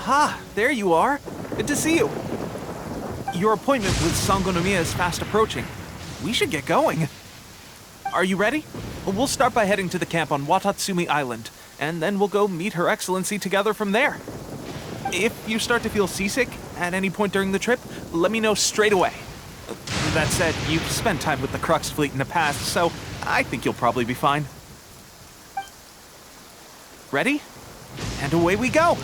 Aha, there you are. Good to see you. Your appointment with Sangonomiya is fast approaching. We should get going. Are you ready? We'll start by heading to the camp on Watatsumi Island, and then we'll go meet Her Excellency together from there. If you start to feel seasick at any point during the trip, let me know straight away. That said, you've spent time with the Crux fleet in the past, so I think you'll probably be fine. Ready? And away we go!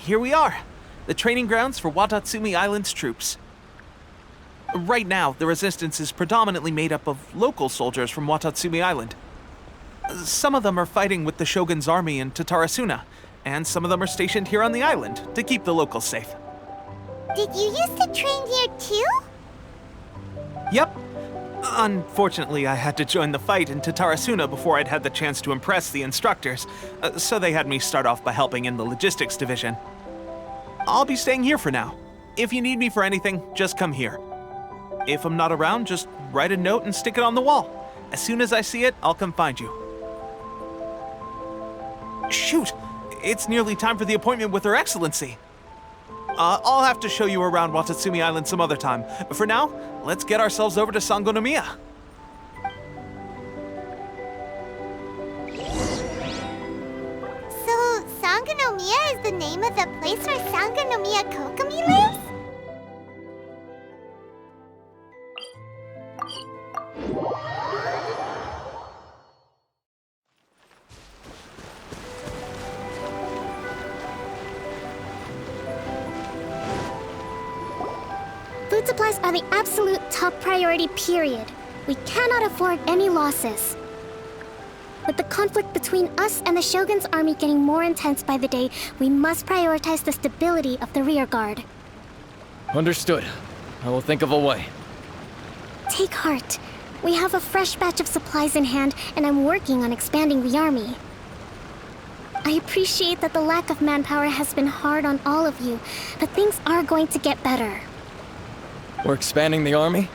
Here we are, the training grounds for Watatsumi Island's troops. Right now, the resistance is predominantly made up of local soldiers from Watatsumi Island. Some of them are fighting with the Shogun's army in Tatarasuna, and some of them are stationed here on the island to keep the locals safe. Did you used to train here too? Yep. Unfortunately, I had to join the fight in Tatarasuna before I'd had the chance to impress the instructors, so they had me start off by helping in the logistics division. I'll be staying here for now. If you need me for anything, just come here. If I'm not around, just write a note and stick it on the wall. As soon as I see it, I'll come find you. Shoot! It's nearly time for the appointment with Her Excellency. I'll have to show you around Watatsumi Island some other time. For now, let's get ourselves over to Sangonomiya. So, Sangonomiya is the name of the place where Sangonomiya Kokomi lives? Food supplies are the absolute top priority, period. We cannot afford any losses. With the conflict between us and the Shogun's army getting more intense by the day, we must prioritize the stability of the rear guard. Understood. I will think of a way. Take heart. We have a fresh batch of supplies in hand, and I'm working on expanding the army. I appreciate that the lack of manpower has been hard on all of you, but things are going to get better. We're expanding the army?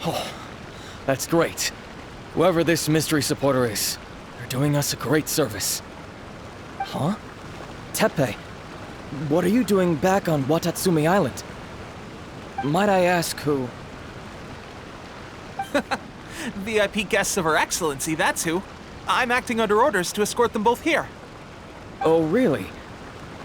Oh, that's great. Whoever this mystery supporter is, they're doing us a great service. Huh? Teppei, what are you doing back on Watatsumi Island? Might I ask who? VIP guests of Her Excellency, that's who. I'm acting under orders to escort them both here. Oh, really?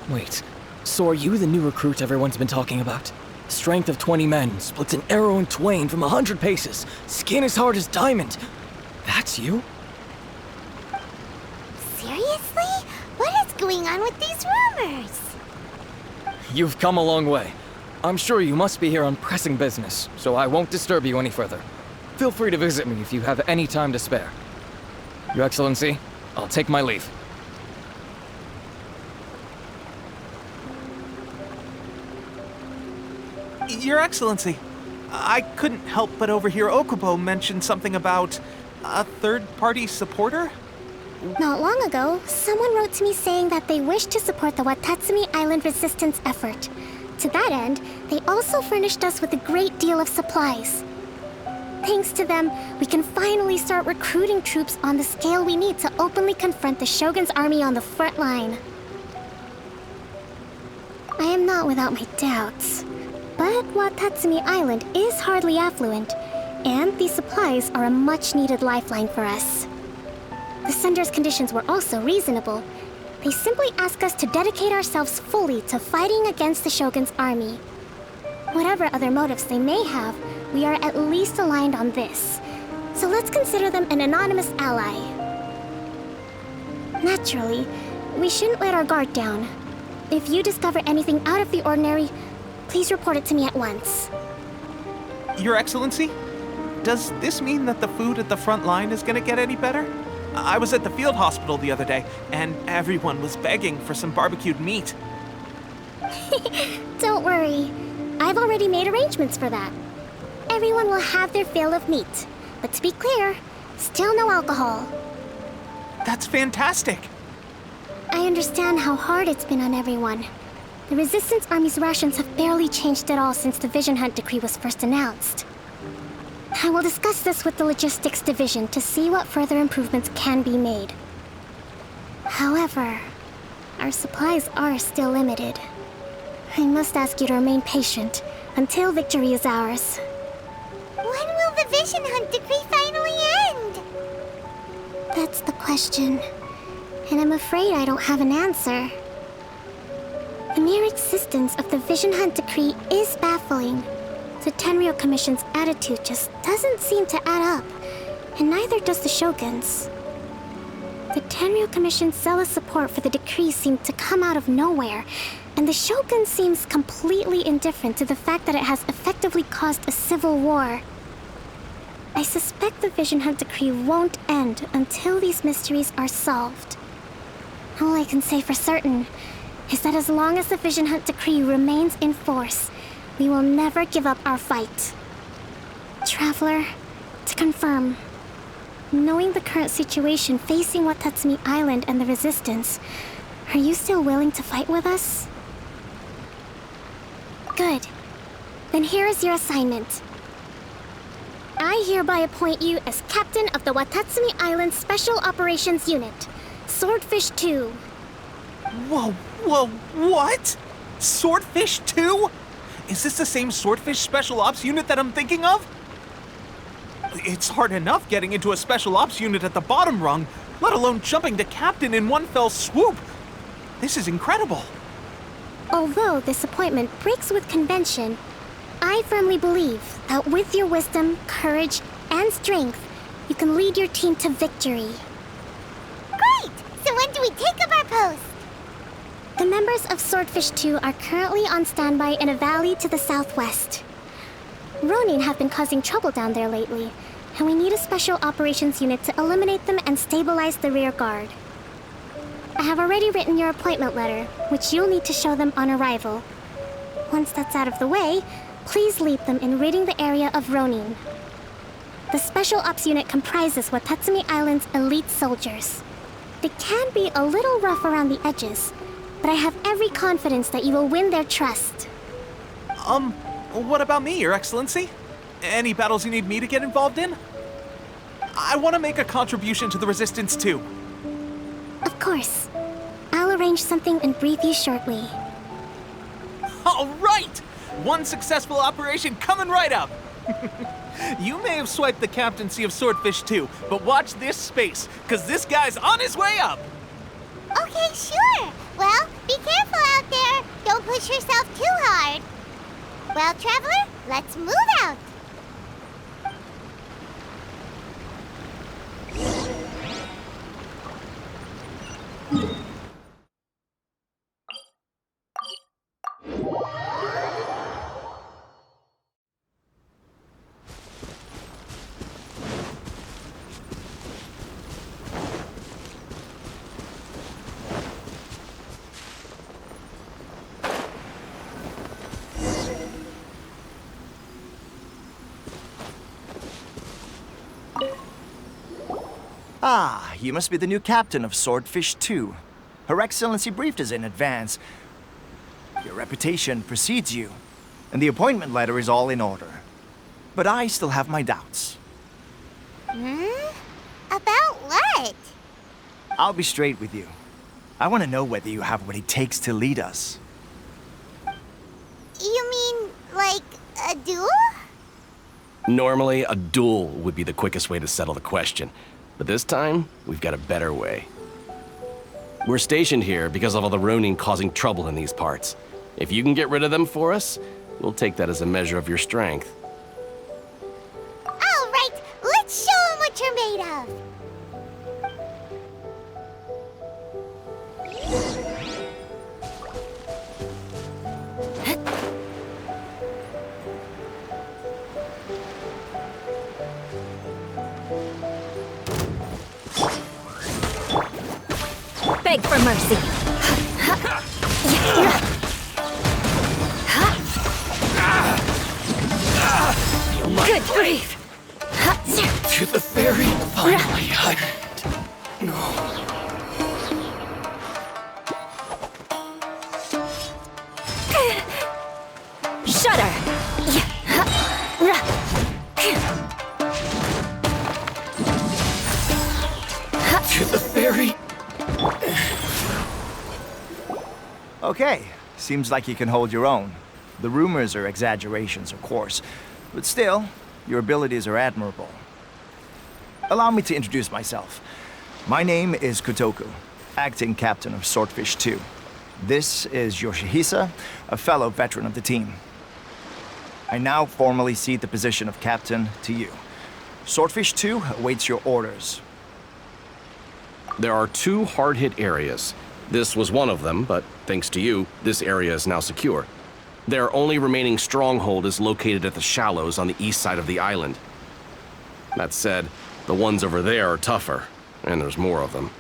Wait, so are you the new recruit everyone's been talking about? Strength of 20 men, splits an arrow in twain from 100 paces, skin as hard as diamond. That's you? Seriously? What is going on with these rumors? You've come a long way. I'm sure you must be here on pressing business, so I won't disturb you any further. Feel free to visit me if you have any time to spare. Your Excellency, I'll take my leave. Your Excellency, I couldn't help but overhear Okubo mention something about a third-party supporter? Not long ago, someone wrote to me saying that they wish to support the Watatsumi Island resistance effort. To that end, they also furnished us with a great deal of supplies. Thanks to them, we can finally start recruiting troops on the scale we need to openly confront the Shogun's army on the front line. I am not without my doubts, but Watatsumi Island is hardly affluent, and these supplies are a much-needed lifeline for us. The sender's conditions were also reasonable. They simply ask us to dedicate ourselves fully to fighting against the Shogun's army. Whatever other motives they may have, we are at least aligned on this. So let's consider them an anonymous ally. Naturally, we shouldn't let our guard down. If you discover anything out of the ordinary, please report it to me at once. Your Excellency, does this mean that the food at the front line is gonna get any better? I was at the field hospital the other day, and everyone was begging for some barbecued meat. Don't worry. I've already made arrangements for that. Everyone will have their fill of meat. But to be clear, still no alcohol. That's fantastic! I understand how hard it's been on everyone. The Resistance Army's rations have barely changed at all since the Vision Hunt decree was first announced. I will discuss this with the Logistics Division to see what further improvements can be made. However, our supplies are still limited. I must ask you to remain patient until victory is ours. When will the Vision Hunt decree finally end? That's the question, and I'm afraid I don't have an answer. The mere existence of the Vision Hunt decree is baffling. The Tenryou Commission's attitude just doesn't seem to add up, and neither does the Shogun's. The Tenryou Commission's zealous support for the decree seemed to come out of nowhere, and the Shogun seems completely indifferent to the fact that it has effectively caused a civil war. I suspect the Vision Hunt decree won't end until these mysteries are solved. All I can say for certain is that as long as the Vision Hunt decree remains in force, we will never give up our fight. Traveler, to confirm, knowing the current situation facing Watatsumi Island and the Resistance, are you still willing to fight with us? Good. Then here is your assignment. I hereby appoint you as Captain of the Watatsumi Island Special Operations Unit, Swordfish 2. Whoa, what? Swordfish 2? Is this the same Swordfish Special Ops unit that I'm thinking of? It's hard enough getting into a Special Ops unit at the bottom rung, let alone jumping to Captain in one fell swoop. This is incredible. Although this appointment breaks with convention, I firmly believe that with your wisdom, courage, and strength, you can lead your team to victory. Great! So when do we take up our post? The members of Swordfish 2 are currently on standby in a valley to the southwest. Ronin have been causing trouble down there lately, and we need a special operations unit to eliminate them and stabilize the rear guard. I have already written your appointment letter, which you'll need to show them on arrival. Once that's out of the way, please lead them in ridding the area of Ronin. The Special Ops unit comprises Watatsumi Island's elite soldiers. They can be a little rough around the edges, but I have every confidence that you will win their trust. What about me, Your Excellency? Any battles you need me to get involved in? I want to make a contribution to the Resistance too. Of course. I'll arrange something and brief you shortly. All right! One successful operation coming right up! You may have swiped the captaincy of Swordfish 2, but watch this space, because this guy's on his way up! Okay, sure. Well, be careful out there. Don't push yourself too hard. Well, Traveler, let's move out. Ah, you must be the new captain of Swordfish 2. Her Excellency briefed us in advance. Your reputation precedes you, and the appointment letter is all in order. But I still have my doubts. About what? I'll be straight with you. I want to know whether you have what it takes to lead us. You mean, like, a duel? Normally, a duel would be the quickest way to settle the question. But this time, we've got a better way. We're stationed here because of all the Ronin causing trouble in these parts. If you can get rid of them for us, we'll take that as a measure of your strength. All right, let's show them what you're made of. Beg for mercy. Good grief! To the very finally, Shudder! To the very... Okay, seems like you can hold your own. The rumors are exaggerations, of course, but still, your abilities are admirable. Allow me to introduce myself. My name is Kotoku, acting captain of Swordfish 2. This is Yoshihisa, a fellow veteran of the team. I now formally cede the position of captain to you. Swordfish 2 awaits your orders. There are 2 hard-hit areas. This was one of them, but thanks to you, this area is now secure. Their only remaining stronghold is located at the shallows on the east side of the island. That said, the ones over there are tougher, and there's more of them.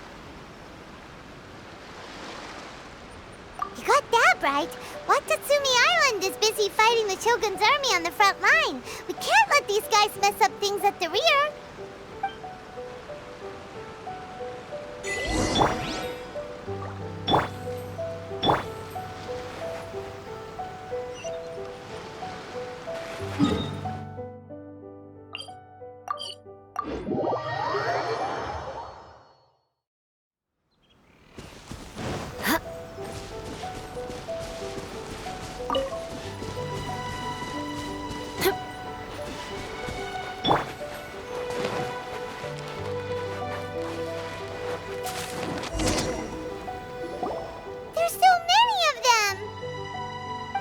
You got that right. Watatsumi Island is busy fighting the Shogun's army on the front line. We can't let these guys mess up things at the rear.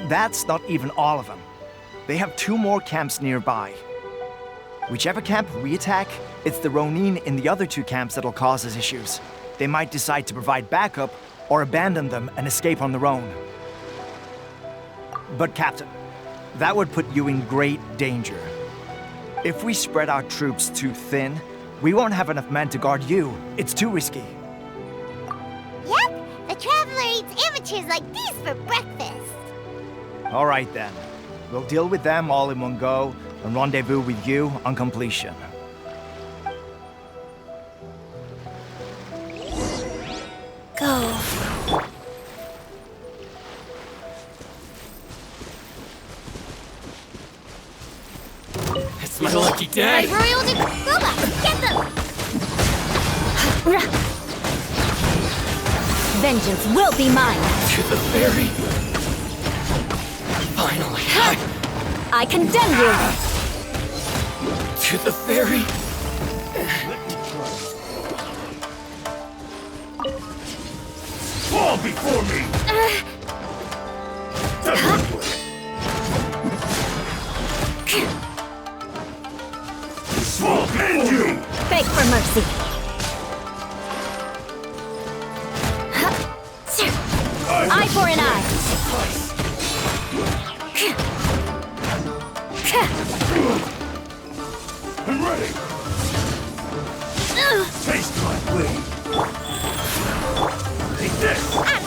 That's not even all of them. They have 2 more camps nearby. Whichever camp we attack, it's the Ronin in the other 2 camps that'll cause us issues. They might decide to provide backup or abandon them and escape on their own. But Captain, that would put you in great danger. If we spread our troops too thin, we won't have enough men to guard you. It's too risky. Yep, the Traveler eats amateurs like these for breakfast. All right then. We'll deal with them all in one go and rendezvous with you on completion. Go. It's my lucky day! Royal Nikuba, get them! Vengeance will be mine. To the ferry! Finally! I condemn you. To the ferry! Fall before me! Fall before you! Beg for mercy. Eye for an eye. I'm ready! Taste my blade! Take this! I'm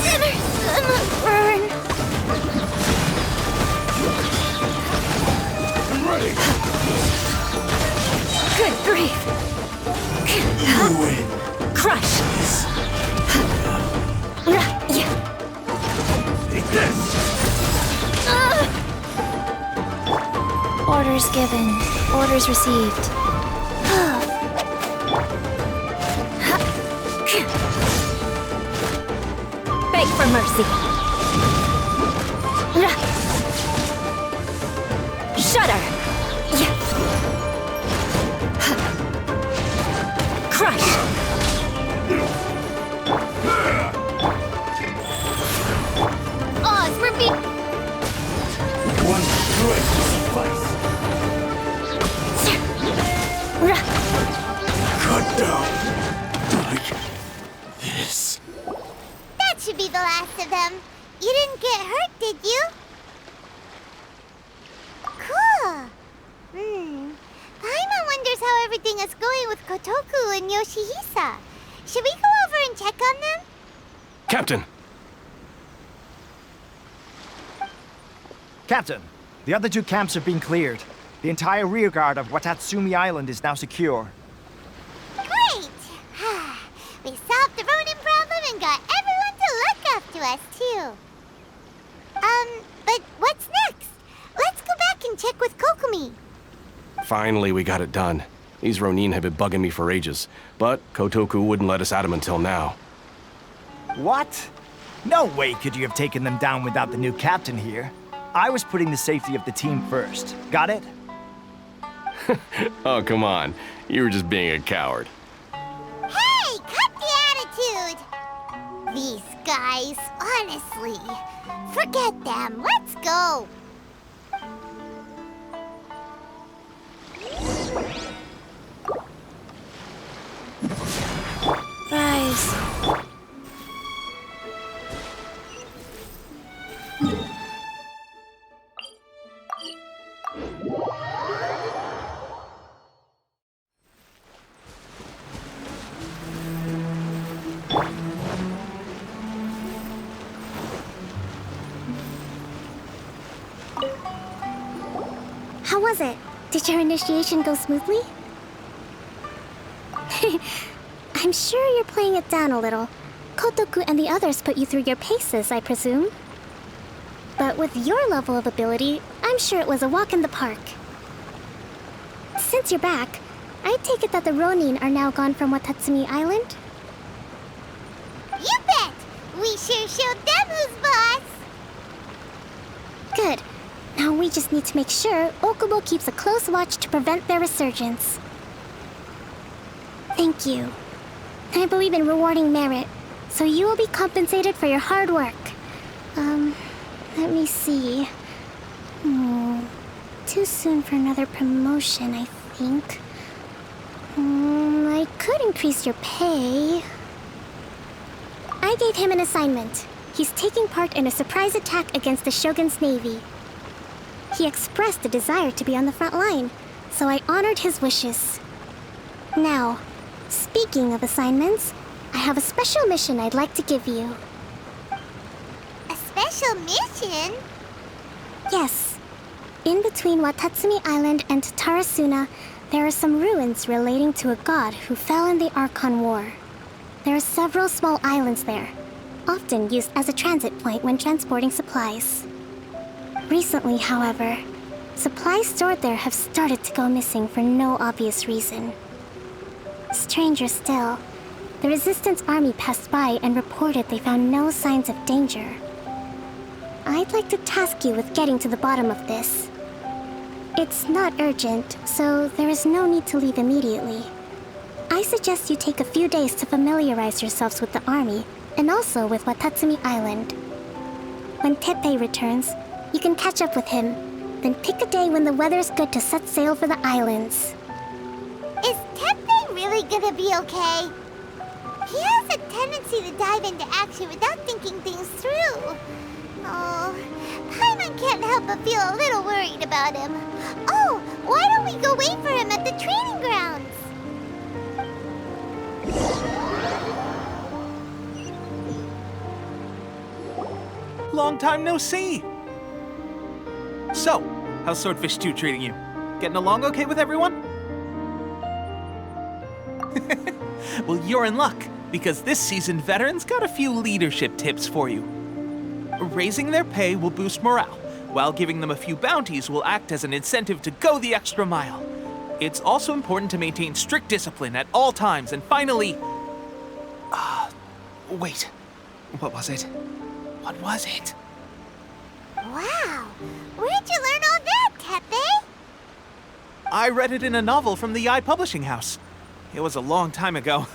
the right burn. I'm ready! Good grief. You win! Crush. Take this! Orders given. Orders received. Beg for mercy. Shudder. Crush. Oz, we're being... One strike will suffice! Cut down! Like this. That should be the last of them. You didn't get hurt, did you? Cool. Paimon wonders how everything is going with Kotoku and Yoshihisa. Should we go over and check on them? Captain! Captain, the other 2 camps have been cleared. The entire rearguard of Watatsumi Island is now secure. Great! We solved the Ronin problem and got everyone to look after us, too. But what's next? Let's go back and check with Kokumi. Finally, we got it done. These Ronin have been bugging me for ages, but Kotoku wouldn't let us at him until now. What? No way could you have taken them down without the new captain here. I was putting the safety of the team first. Got it? Oh, come on. You were just being a coward. Hey, cut the attitude! These guys, honestly. Forget them. Let's go. Rise. How was it? Did your initiation go smoothly? I'm sure you're playing it down a little. Kotoku and the others put you through your paces, I presume. But with your level of ability, I'm sure it was a walk in the park. Since you're back, I take it that the Ronin are now gone from Watatsumi Island? You bet! We sure showed them who's boss! Good. Now we just need to make sure Okubo keeps a close watch to prevent their resurgence. Thank you. I believe in rewarding merit, so you will be compensated for your hard work. Let me see. Too soon for another promotion, I think. I could increase your pay. I gave him an assignment. He's taking part in a surprise attack against the Shogun's navy. He expressed a desire to be on the front line, so I honored his wishes. Now, speaking of assignments, I have a special mission I'd like to give you. A special mission? Yes. In between Watatsumi Island and Tarasuna, there are some ruins relating to a god who fell in the Archon War. There are several small islands there, often used as a transit point when transporting supplies. Recently, however, supplies stored there have started to go missing for no obvious reason. Stranger still, the Resistance Army passed by and reported they found no signs of danger. I'd like to task you with getting to the bottom of this. It's not urgent, so there is no need to leave immediately. I suggest you take a few days to familiarize yourselves with the army, and also with Watatsumi Island. When Teppei returns, you can catch up with him, then pick a day when the weather's good to set sail for the islands. Is Teppei really gonna be okay? He has a tendency to dive into action without thinking things through. Oh, Paimon can't help but feel a little worried about him. Oh, why don't we go wait for him at the training grounds? Long time no see! So, how's Swordfish 2 treating you? Getting along okay with everyone? Well, you're in luck, because this seasoned veteran's got a few leadership tips for you. Raising their pay will boost morale, while giving them a few bounties will act as an incentive to go the extra mile. It's also important to maintain strict discipline at all times, and finally... wait. What was it? What was it? Wow, where'd you learn all that, Teppei? I read it in a novel from the Yai Publishing House. It was a long time ago.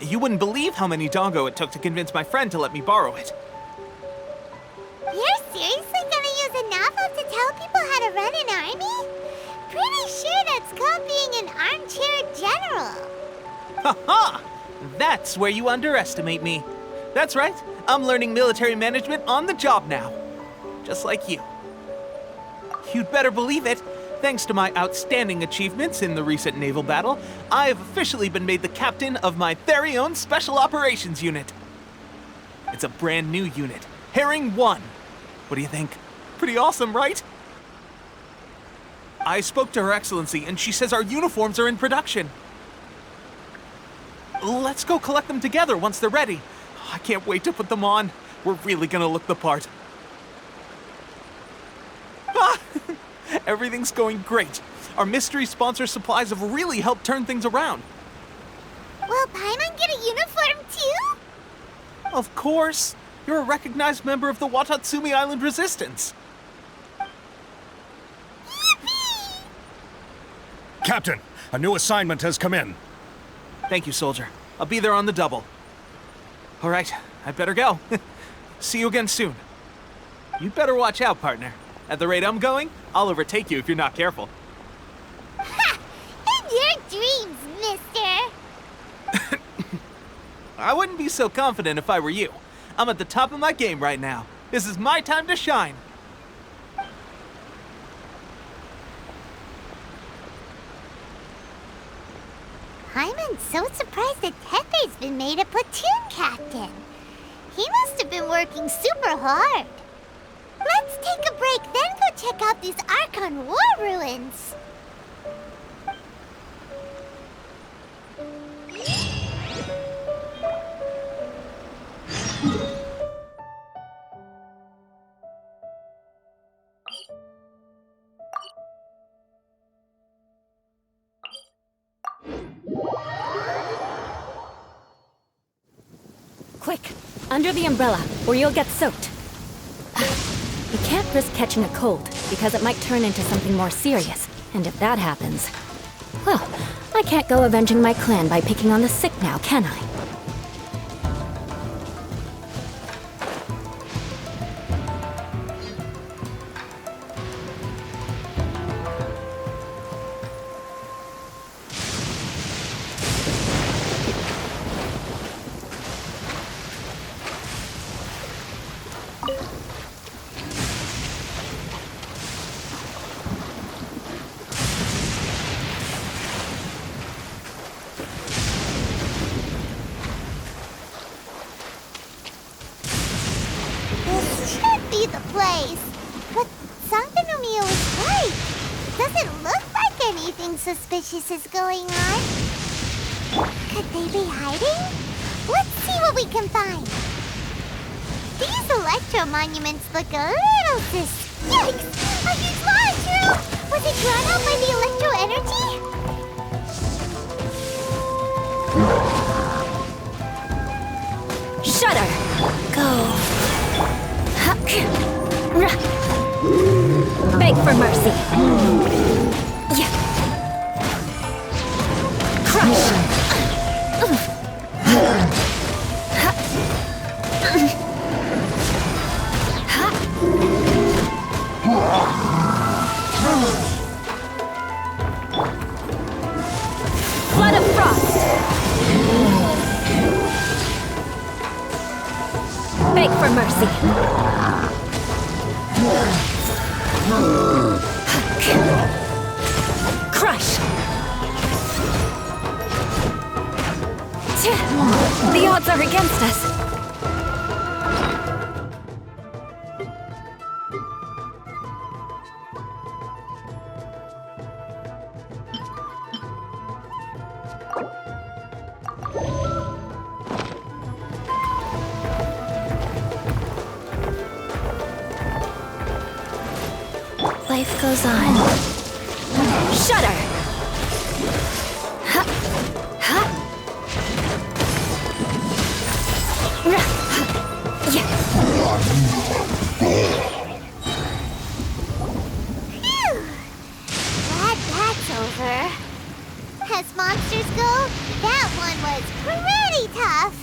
You wouldn't believe how many dongo it took to convince my friend to let me borrow it. You're seriously gonna use a novel to tell people how to run an army? Pretty sure that's called being an armchair general. Ha-ha! That's where you underestimate me. That's right, I'm learning military management on the job now. Just like you. You'd better believe it. Thanks to my outstanding achievements in the recent naval battle, I have officially been made the captain of my very own Special Operations Unit. It's a brand new unit, Herring 1. What do you think? Pretty awesome, right? I spoke to Her Excellency, and she says our uniforms are in production. Let's go collect them together once they're ready. I can't wait to put them on. We're really gonna look the part. Ah! Everything's going great. Our mystery sponsor supplies have really helped turn things around. Will Paimon get a uniform too? Of course. You're a recognized member of the Watatsumi Island Resistance. Yippee! Captain, a new assignment has come in. Thank you, soldier. I'll be there on the double. All right, I better go. See you again soon. You better watch out, partner. At the rate I'm going, I'll overtake you if you're not careful. Ha! In your dreams, mister! I wouldn't be so confident if I were you. I'm at the top of my game right now. This is my time to shine. Paimon's so surprised that Teppei's been made a platoon captain. He must have been working super hard. Let's take a break, then go check out these Archon War ruins. Quick, under the umbrella, or you'll get soaked. You can't risk catching a cold, because it might turn into something more serious. And if that happens... well, I can't go avenging my clan by picking on the sick now, can I? should be the place. But Sangonomiya was right. Doesn't look like anything suspicious is going on. Could they be hiding? Let's see what we can find. These electro monuments look a little Yikes! A huge monster! Was it drawn out by the electro energy? Shudder! Go. Beg for mercy. Yeah. Crush! Flood of frost! Beg for mercy. Crush! The odds are against us. Life goes on. Shudder! Ha! Ha! Yeah. Phew! Glad that's over. As monsters go, that one was pretty tough.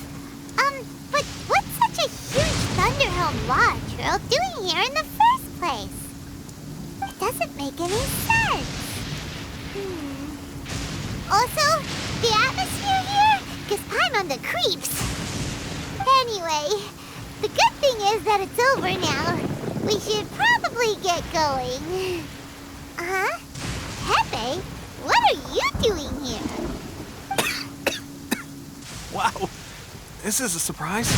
But what's such a huge Thunderhelm Lodge doing here in the first place? It doesn't make any sense. Also, the atmosphere here gives Paimon on the creeps. Anyway, the good thing is that it's over now. We should probably get going. Huh? Pepe, what are you doing here? Wow, this is a surprise.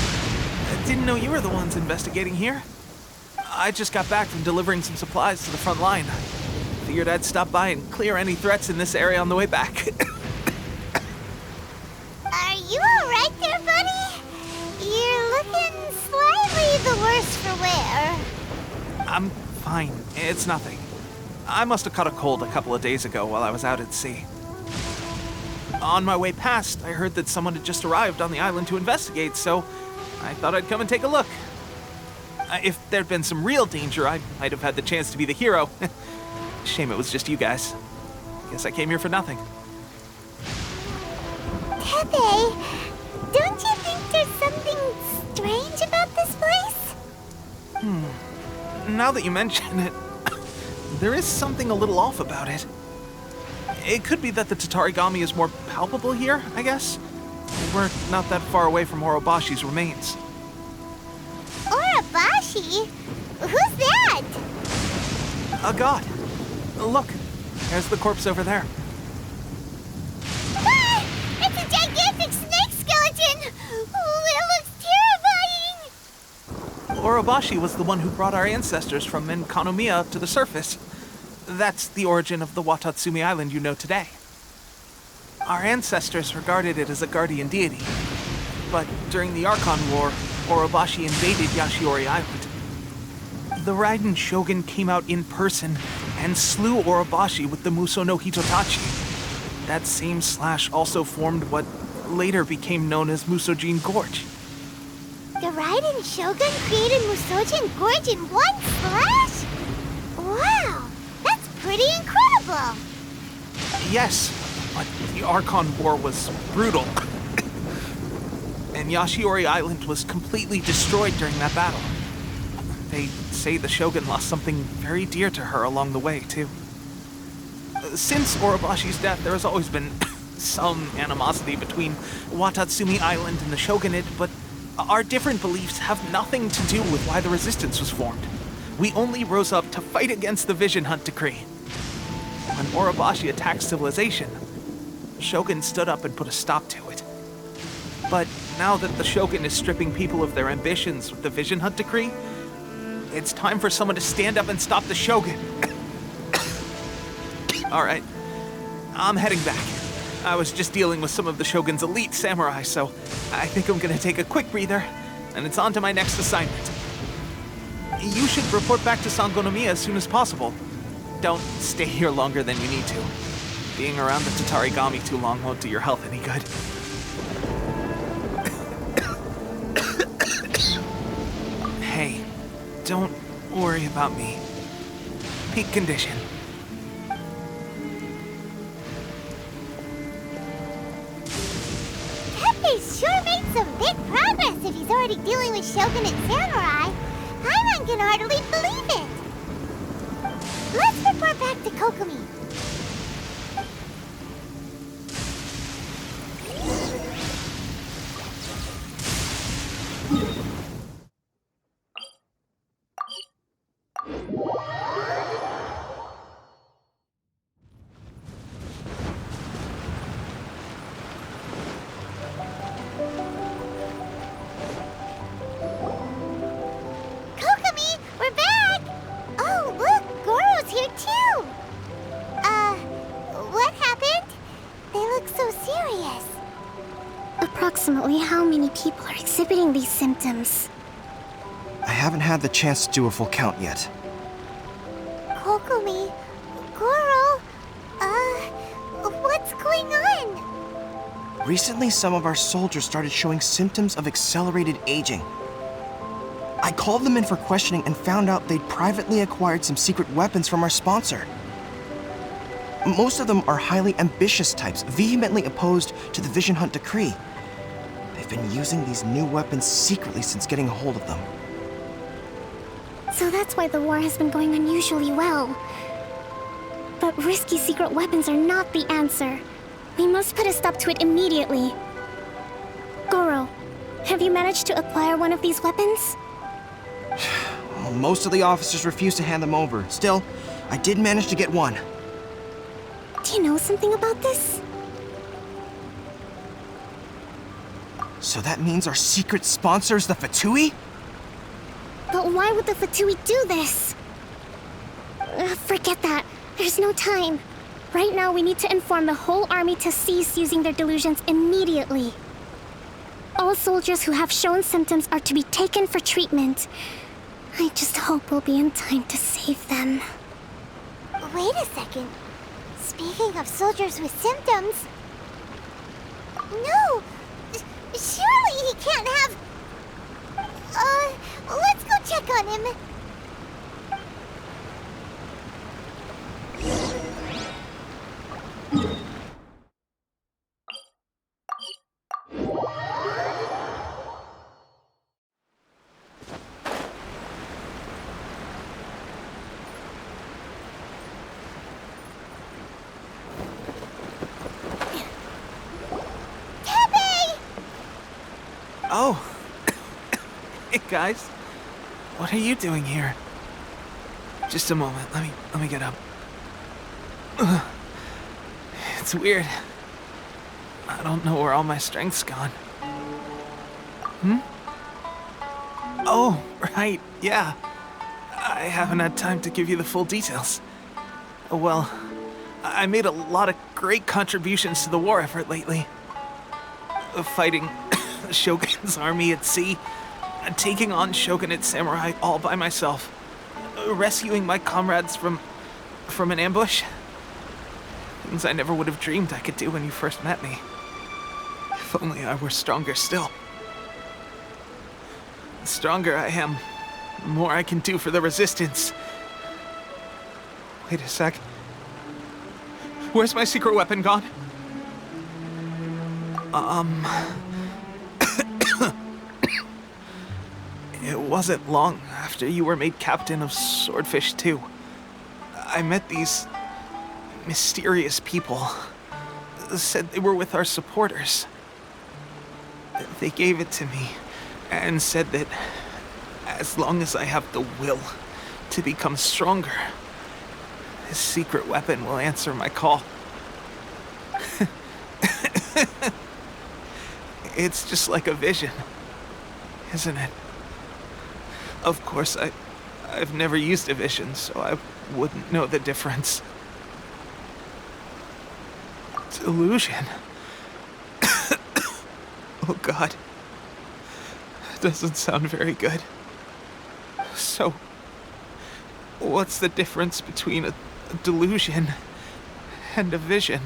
I didn't know you were the ones investigating here. I just got back from delivering some supplies to the front line. Figured I'd stop by and clear any threats in this area on the way back. Are you alright there, buddy? You're looking slightly the worse for wear. I'm fine. It's nothing. I must have caught a cold a couple of days ago while I was out at sea. On my way past, I heard that someone had just arrived on the island to investigate, so I thought I'd come and take a look. If there'd been some real danger, I might have had the chance to be the hero. Shame it was just you guys. Guess I came here for nothing. Pepe, don't you think there's something strange about this place? Now that you mention it, there is something a little off about it. It could be that the Tatarigami is more palpable here, I guess. We're not that far away from Orobashi's remains. Orobashi? Who's that? A god. Look, there's the corpse over there. Ah! It's a gigantic snake skeleton! Oh, it looks terrifying! Orobashi was the one who brought our ancestors from Enkanomiya to the surface. That's the origin of the Watatsumi Island you know today. Our ancestors regarded it as a guardian deity. But during the Archon War, Orobashi invaded Yashiori Island. The Raiden Shogun came out in person and slew Orobashi with the Muso no Hitotachi. That same slash also formed what later became known as Musojin Gorge. The Raiden Shogun created Musojin Gorge in one slash? Wow, that's pretty incredible! Yes, but the Archon War was brutal. And Yashiori Island was completely destroyed during that battle. They say the Shogun lost something very dear to her along the way, too. Since Orobashi's death, there has always been some animosity between Watatsumi Island and the Shogunate, but our different beliefs have nothing to do with why the resistance was formed. We only rose up to fight against the Vision Hunt Decree. When Orobashi attacked civilization, the Shogun stood up and put a stop to it. But now that the Shogun is stripping people of their ambitions with the Vision Hunt Decree, It's time for someone to stand up and stop the Shogun. Alright, I'm heading back. I was just dealing with some of the Shogun's elite samurai, so I think I'm gonna take a quick breather, and it's on to my next assignment. You should report back to Sangonomiya as soon as possible. Don't stay here longer than you need to. Being around the Tatarigami too long won't do your health any good. Hey, don't worry about me. Peak condition. Pepe's sure made some big progress if he's already dealing with Shogun and Samurai. Paimon can hardly believe it. Let's report back to Kokomi. Kokomi, we're back! Oh, look, Goro's here too! What happened? They look so serious. Approximately how many people are exhibiting these symptoms? I haven't had the chance to do a full count yet. Kokomi, Goro, what's going on? Recently, some of our soldiers started showing symptoms of accelerated aging. I called them in for questioning and found out they'd privately acquired some secret weapons from our sponsor. Most of them are highly ambitious types, vehemently opposed to the Vision Hunt decree. They've been using these new weapons secretly since getting a hold of them. So that's why the war has been going unusually well. But risky secret weapons are not the answer. We must put a stop to it immediately. Goro, have you managed to acquire one of these weapons? Well, most of the officers refused to hand them over. Still, I did manage to get one. Do you know something about this? So that means our secret sponsor is the Fatui? But why would the Fatui do this? Forget that. There's no time. Right now, we need to inform the whole army to cease using their delusions immediately. All soldiers who have shown symptoms are to be taken for treatment. I just hope we'll be in time to save them. Wait a second. Speaking of soldiers with symptoms... No! Surely he can't have... let's go check on him. Oh. Hey, guys. What are you doing here? Just a moment. Let me get up. Ugh. It's weird. I don't know where all my strength's gone. Oh, right. Yeah. I haven't had time to give you the full details. Well, I made a lot of great contributions to the war effort lately. Fighting the Shogun's army at sea, taking on Shogunate samurai all by myself, rescuing my comrades from an ambush. Things I never would have dreamed I could do when you first met me. If only I were stronger still. The stronger I am, the more I can do for the Resistance. Wait a sec. Where's my secret weapon gone? It wasn't long after you were made captain of Swordfish 2. I met these mysterious people. Said they were with our supporters. They gave it to me and said that as long as I have the will to become stronger, this secret weapon will answer my call. It's just like a vision, isn't it? Of course, I've never used a vision, so I wouldn't know the difference. Delusion. Oh God. Doesn't sound very good. So, what's the difference between a delusion and a vision?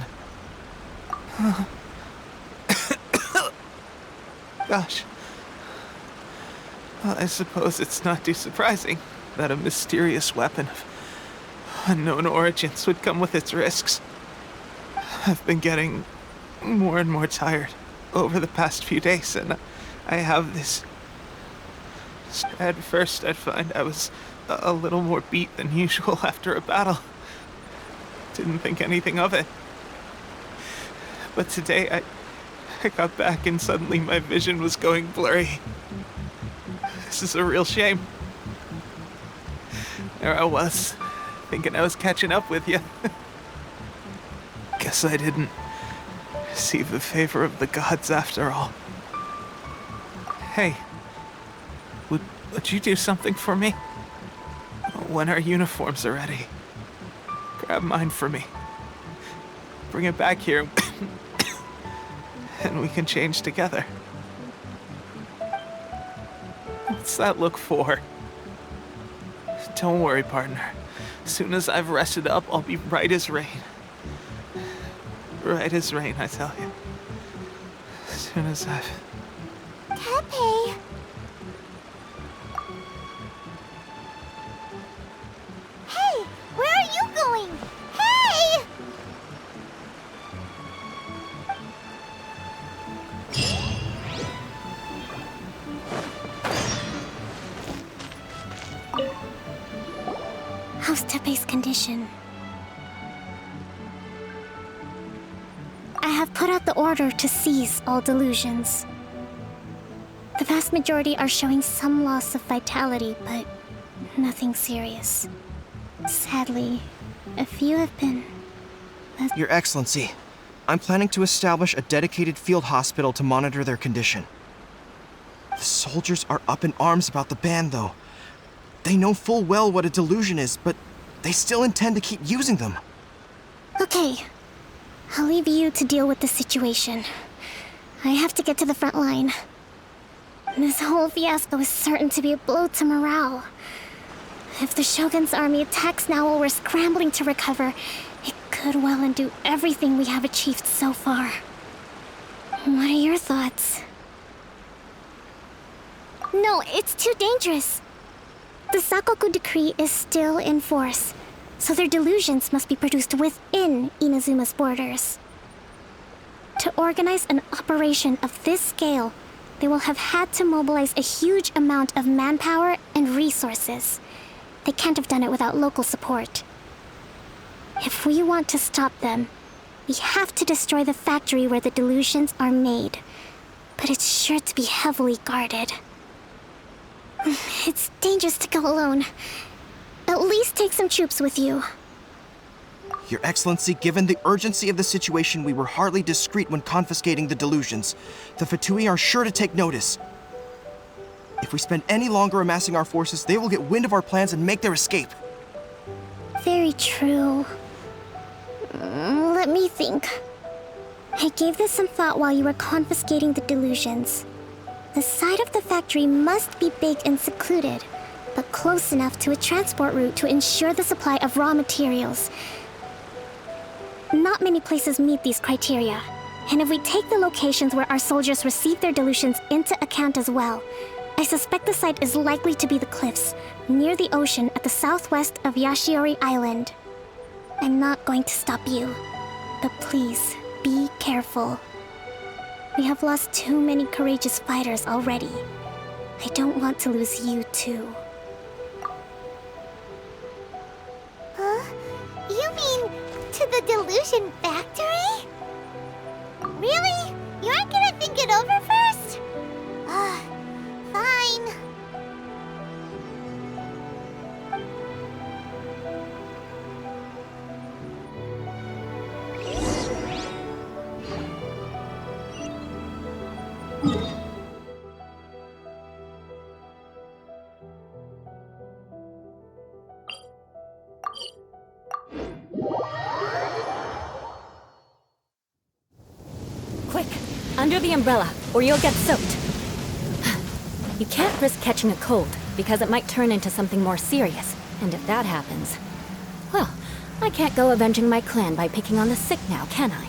Gosh. Well, I suppose it's not too surprising that a mysterious weapon of unknown origins would come with its risks. I've been getting more and more tired over the past few days, and I have this... At first, I'd find I was a little more beat than usual after a battle. Didn't think anything of it. But today, I got back and suddenly my vision was going blurry. This is a real shame. There I was, thinking I was catching up with you. Guess I didn't receive the favor of the gods after all. Hey, would you do something for me? When our uniforms are ready, grab mine for me. Bring it back here, and we can change together. What's that look for? Don't worry, partner. As soon as I've rested up, I'll be right as rain. Right as rain, I tell you. As soon as I've... Tepe! Hey! Where are you going? Hey! How's Tepe's condition? I have put out the order to cease all delusions. The vast majority are showing some loss of vitality, but nothing serious. Sadly, a few have been... Your Excellency, I'm planning to establish a dedicated field hospital to monitor their condition. The soldiers are up in arms about the ban, though. They know full well what a delusion is, but they still intend to keep using them. Okay. I'll leave you to deal with the situation. I have to get to the front line. This whole fiasco is certain to be a blow to morale. If the Shogun's army attacks now while we're scrambling to recover, it could well undo everything we have achieved so far. What are your thoughts? No, it's too dangerous. The Sakoku decree is still in force, so their delusions must be produced within Inazuma's borders. To organize an operation of this scale, they will have had to mobilize a huge amount of manpower and resources. They can't have done it without local support. If we want to stop them, we have to destroy the factory where the delusions are made. But it's sure to be heavily guarded. It's dangerous to go alone. At least take some troops with you. Your Excellency, given the urgency of the situation, we were hardly discreet when confiscating the delusions. The Fatui are sure to take notice. If we spend any longer amassing our forces, they will get wind of our plans and make their escape. Very true. Let me think. I gave this some thought while you were confiscating the delusions. The side of the factory must be big and secluded, but close enough to a transport route to ensure the supply of raw materials. Not many places meet these criteria, and if we take the locations where our soldiers receive their delusions into account as well, I suspect the site is likely to be the cliffs, near the ocean at the southwest of Yashiori Island. I'm not going to stop you, but please, be careful. We have lost too many courageous fighters already. I don't want to lose you too. Huh? You mean to the delusion factory? Really? You aren't gonna think it over first? Fine. the umbrella, or you'll get soaked. You can't risk catching a cold, because it might turn into something more serious. And if that happens, well, I can't go avenging my clan by picking on the sick now, can I?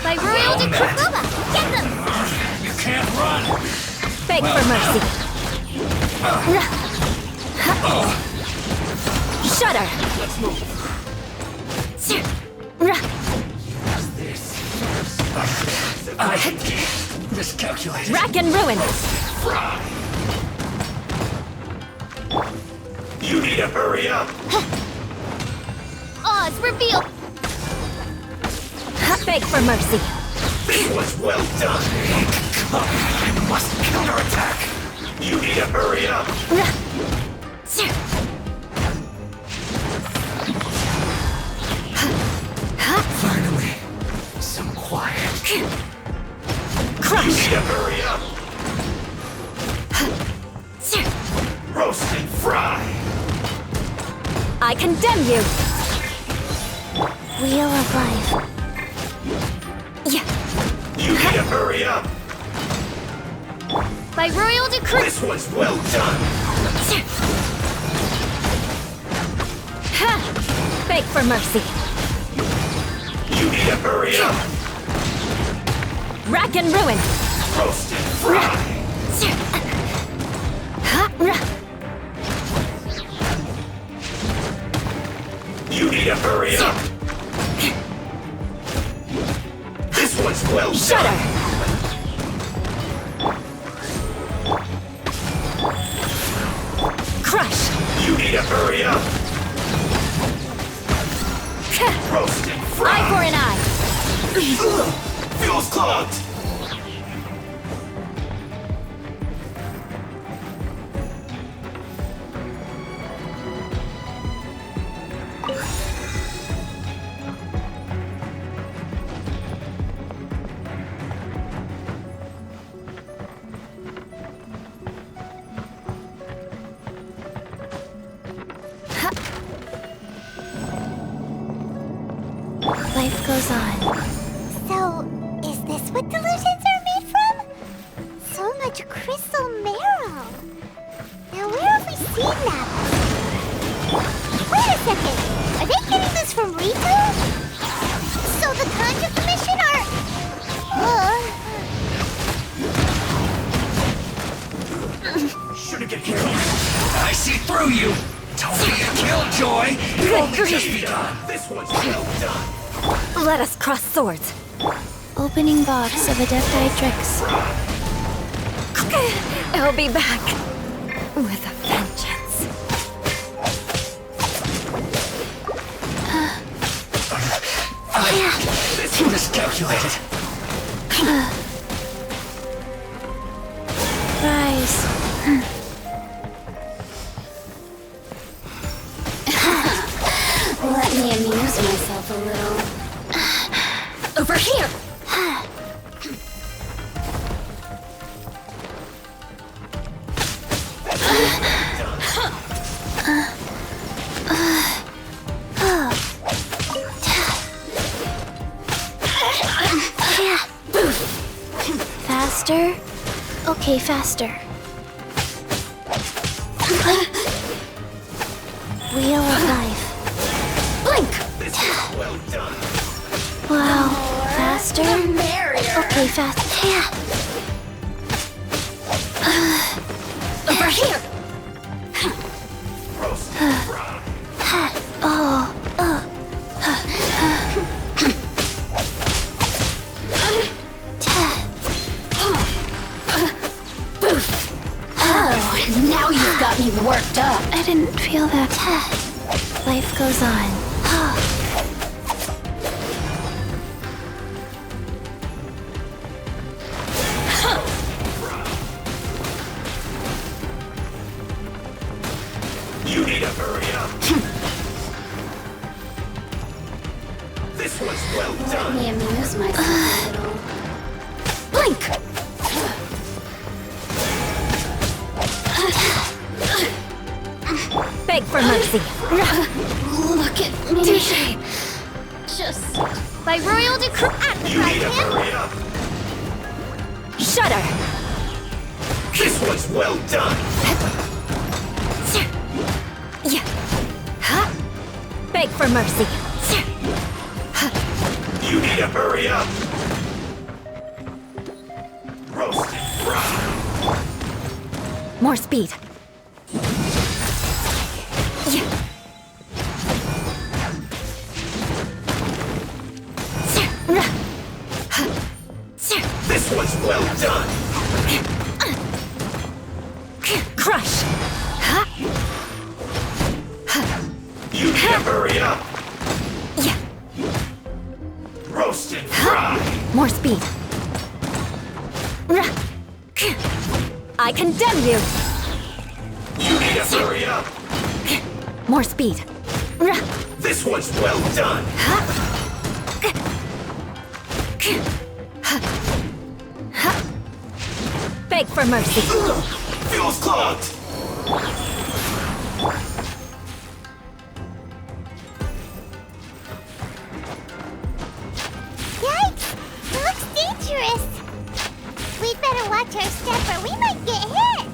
By royal decree, get them! You can't run! Beg for mercy. Shudder! Let's move. I miscalculated. Rack and ruin! Fry! You need to hurry up! Oz, reveal! Beg for mercy. This was well done! Come, I must counterattack! You need to hurry up! Finally, some quiet. You Crush! need to hurry up! Roast and fry! I condemn you! Wheel of life. Yeah. You need to hurry up! By royal decree! This was well done! Ha! Beg for mercy. You need to hurry up! Rack and ruin! Roast and fry! You need to hurry up! This one's well Shudder! done! Crush! You need to hurry up! Roast and Eye fry! for an eye! Fuel's clogged! Life goes on. So, is this what delusions are made from? So much crystal marrow. Now, where have we seen that? Wait a second. Are they getting this from Riku? So the Conjure Commission are... Shouldn't get killed! I see through you! Don't be a killjoy! Good Just grief! begun! This one's well done! Let us cross swords. Opening box of Adepti I'll be back with a vengeance. This miscalculated! Rise. Let me amuse myself a little. Over here! Okay, faster. Wheel of life. Blink! Well done. Wow, faster? Okay, fast. Yeah. Over here! Oh, now you've got me worked up. I didn't feel that. Life goes on. You need to hurry up. This was well done. Let me amuse myself a little. Blink! Beg for mercy. Look at me. Just by royal decree. You need to hurry up. Shudder. This was well done. Yeah. Huh? Beg for mercy. You need to hurry up. Roast and fry. More speed. Yeah. This was well done. Crush. Huh? You need to hurry up. Yeah. Roast and fry. More speed. I condemn you. You need to hurry up. More speed. This was well done. Beg for mercy. Fuel's clogged. Yikes! It looks dangerous. We'd better watch our step or we might get hit.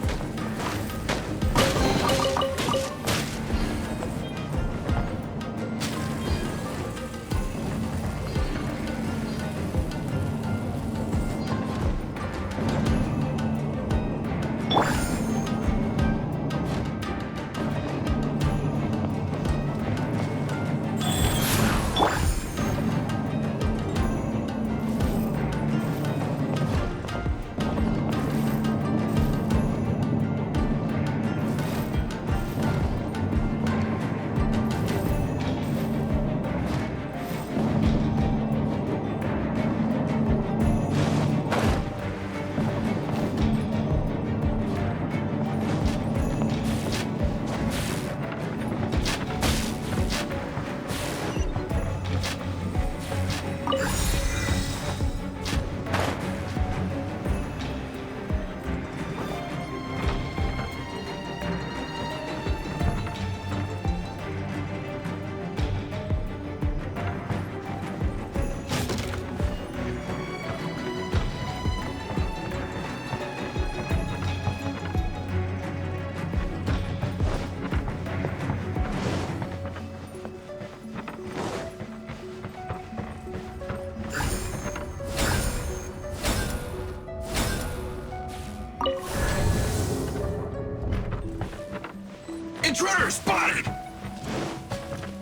Intruder spotted!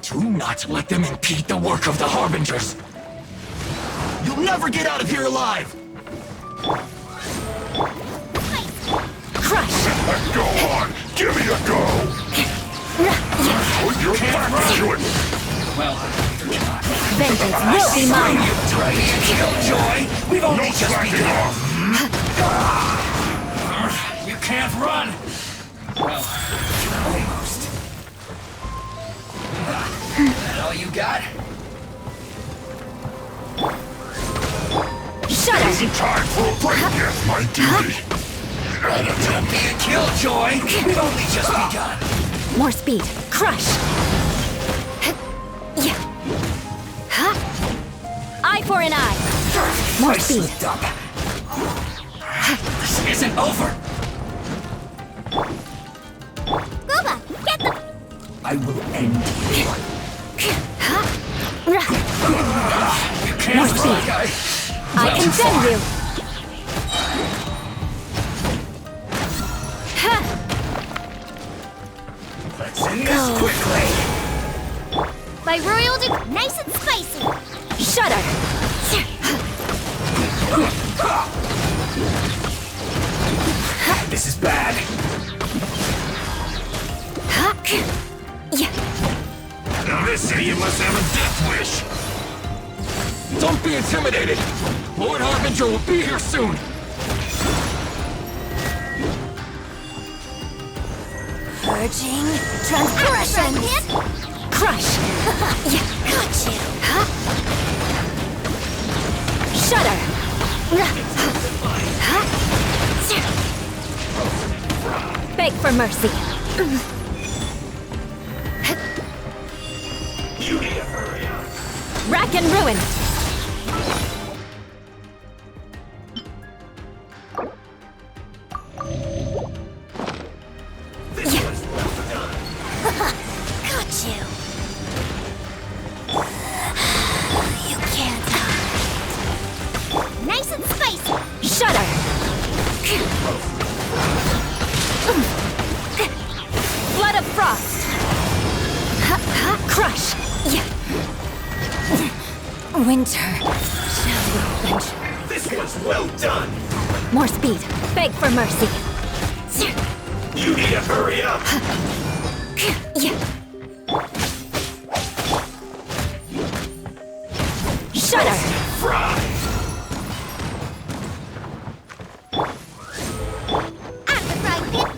Do not let them impede the work of the Harbingers. You'll never get out of here alive! Crush. Go on! Give me a go! Put your back to it! Well, Vengeance will be mine. try to kill Joy! We've only just begun! You can't run! Well, almost. That all you got? Shudder. Isn't time for a break yet, my duty. Don't be a killjoy. We've only just begun. More speed. Crush. Yeah. Huh? Eye for an eye. More I speed. slipped up. This isn't over! Guba, get them! I will end you. More speed. I can bend you. Let's end this quickly. My royal nice and spicy. Shudder. This is bad. Yeah. Now this idiot must have a death wish. Don't be intimidated. Lord Harbinger will be here soon. Purging transgression. Crush. Yeah. Got you. Shudder. Beg for mercy. You need to hurry up. Rack and ruin. This was well done. Got you. You can't hide. Nice and spicy. Shudder. Flood of frost. Crush. Yeah. Winter. Shall we venture? This was well done. More speed. Beg for mercy. You need to hurry up. Yeah. Shudder. Fry. At the frying pan.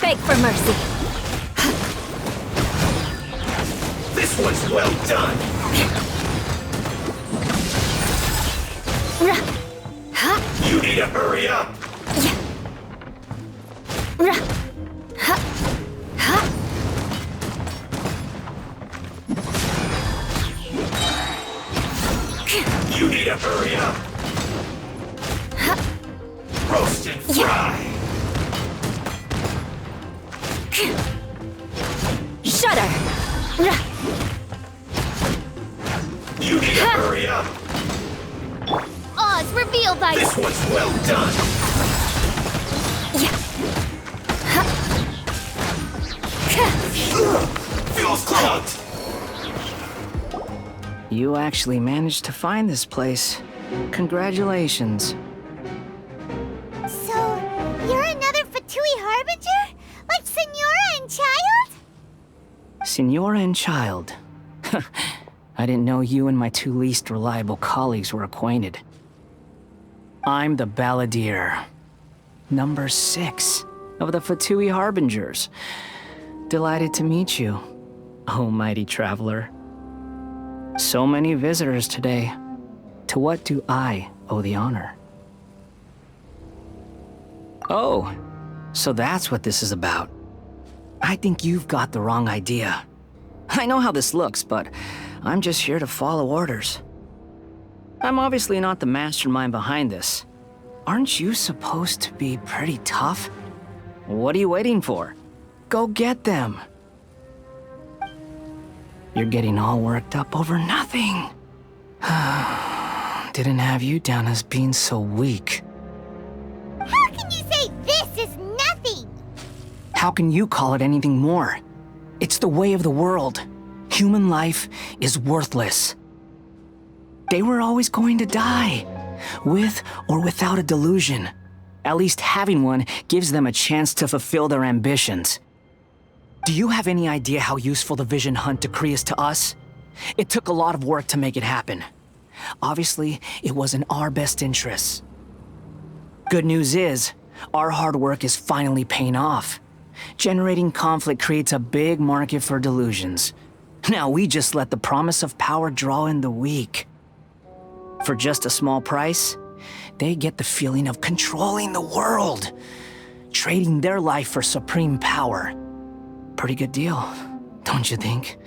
Beg for mercy. This was well done. You need to hurry up. You need to hurry up. Roast and fry. Shudder. You need to hurry up. Oz revealed by This was well done. Feels clogged. You actually managed to find this place. Congratulations. So, you're another Fatui Harbinger? Like Senora and Child? Senora and Child. I didn't know you and my two least reliable colleagues were acquainted. I'm the Balladeer. Number 6 of the Fatui Harbingers. Delighted to meet you, oh mighty traveler. So many visitors today. To what do I owe the honor? Oh, so that's what this is about. I think you've got the wrong idea. I know how this looks, but I'm just here to follow orders. I'm obviously not the mastermind behind this. Aren't you supposed to be pretty tough? What are you waiting for? Go get them. You're getting all worked up over nothing. Didn't have you down as being so weak. How can you say this is nothing? How can you call it anything more? It's the way of the world. Human life is worthless. They were always going to die, with or without a delusion. At least having one gives them a chance to fulfill their ambitions. Do you have any idea how useful the Vision Hunt decree is to us? It took a lot of work to make it happen. Obviously, it was in our best interests. Good news is, our hard work is finally paying off. Generating conflict creates a big market for delusions. Now we just let the promise of power draw in the weak. For just a small price, they get the feeling of controlling the world, trading their life for supreme power. Pretty good deal, don't you think?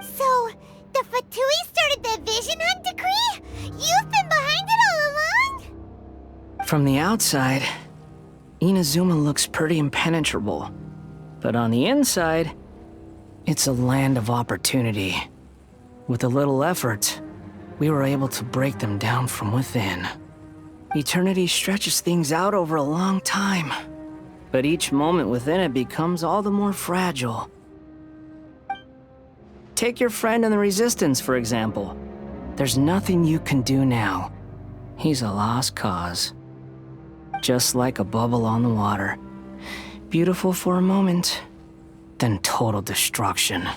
So, the Fatui started the Vision Hunt decree? You've been behind it all along? From the outside, Inazuma looks pretty impenetrable. But on the inside, it's a land of opportunity. With a little effort, we were able to break them down from within. Eternity stretches things out over a long time, but each moment within it becomes all the more fragile. Take your friend in the Resistance, for example. There's nothing you can do now. He's a lost cause. Just like a bubble on the water. Beautiful for a moment, then total destruction.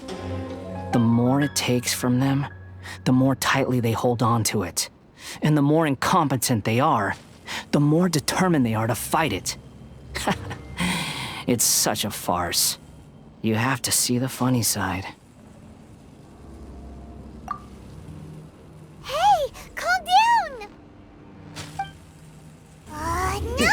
The more it takes from them, the more tightly they hold on to it. And the more incompetent they are, the more determined they are to fight it. It's such a farce. You have to see the funny side. Hey, calm down! No!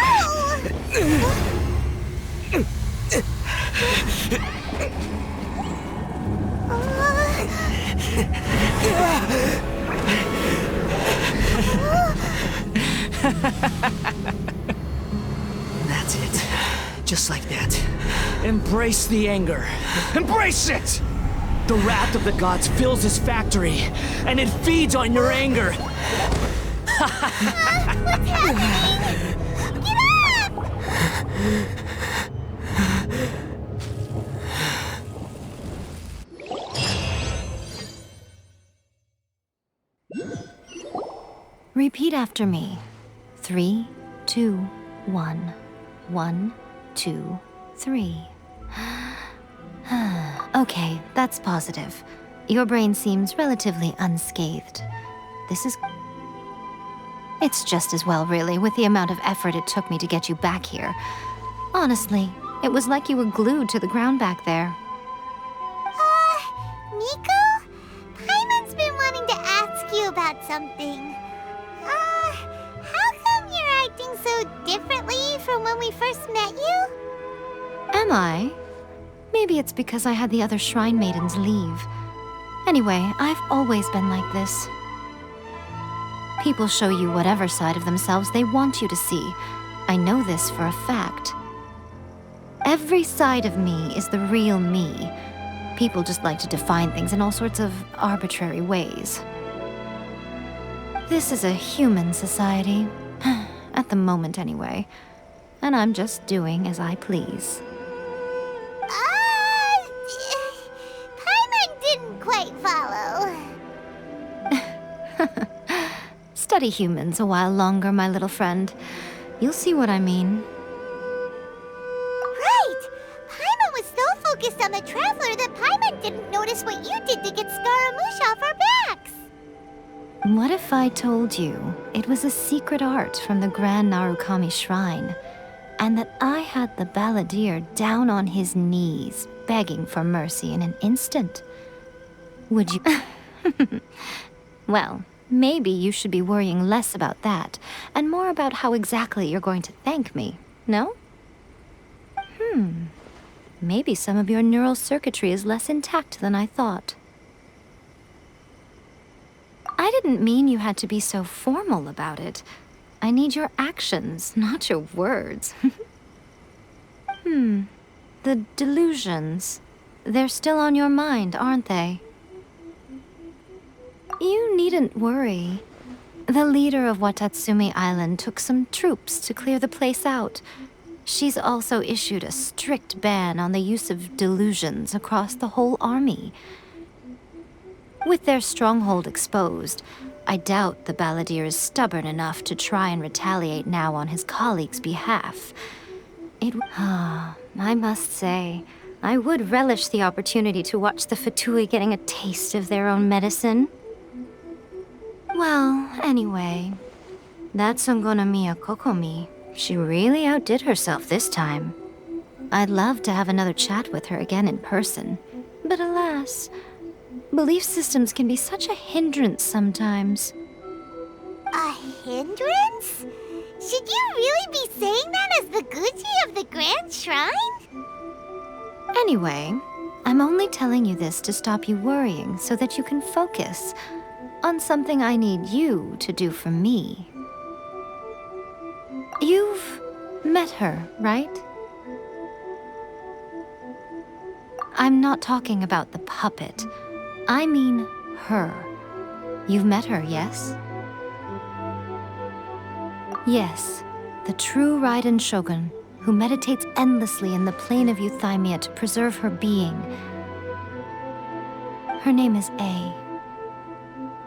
That's it. Just like that. Embrace the anger. Embrace it! The wrath of the gods fills this factory, and it feeds on your anger. What's happening? Get up! Repeat after me. 3, 2, 1. 1, 2, 3. Okay, that's positive. Your brain seems relatively unscathed. It's just as well, really, with the amount of effort it took me to get you back here. Honestly, it was like you were glued to the ground back there. Nico? Paimon's been wanting to ask you about something. How come you're acting so differently from when we first met you? Am I? Maybe it's because I had the other Shrine Maidens leave. Anyway, I've always been like this. People show you whatever side of themselves they want you to see. I know this for a fact. Every side of me is the real me. People just like to define things in all sorts of arbitrary ways. This is a human society. At the moment, anyway. And I'm just doing as I please. Paimon didn't quite follow. Study humans a while longer, my little friend. You'll see what I mean. Right! Paimon was so focused on the Traveler that Paimon didn't notice what you did to get Scaramouche off our backs. What if I told you it was a secret art from the Grand Narukami Shrine, and that I had the balladeer down on his knees, begging for mercy in an instant? Would you... Well, maybe you should be worrying less about that, and more about how exactly you're going to thank me, no? Maybe some of your neural circuitry is less intact than I thought. I didn't mean you had to be so formal about it. I need your actions, not your words. The delusions. They're still on your mind, aren't they? You needn't worry. The leader of Watatsumi Island took some troops to clear the place out. She's also issued a strict ban on the use of delusions across the whole army. With their stronghold exposed, I doubt the balladeer is stubborn enough to try and retaliate now on his colleagues' behalf. I must say, I would relish the opportunity to watch the Fatui getting a taste of their own medicine. Well, anyway, that Songonomiya Kokomi, she really outdid herself this time. I'd love to have another chat with her again in person, but alas, belief systems can be such a hindrance sometimes. A hindrance? Should you really be saying that as the Gucci of the Grand Shrine? Anyway, I'm only telling you this to stop you worrying so that you can focus on something I need you to do for me. You've met her, right? I'm not talking about the puppet. I mean her. You've met her, yes? Yes, the true Raiden Shogun, who meditates endlessly in the plane of Euthymia to preserve her being. Her name is A.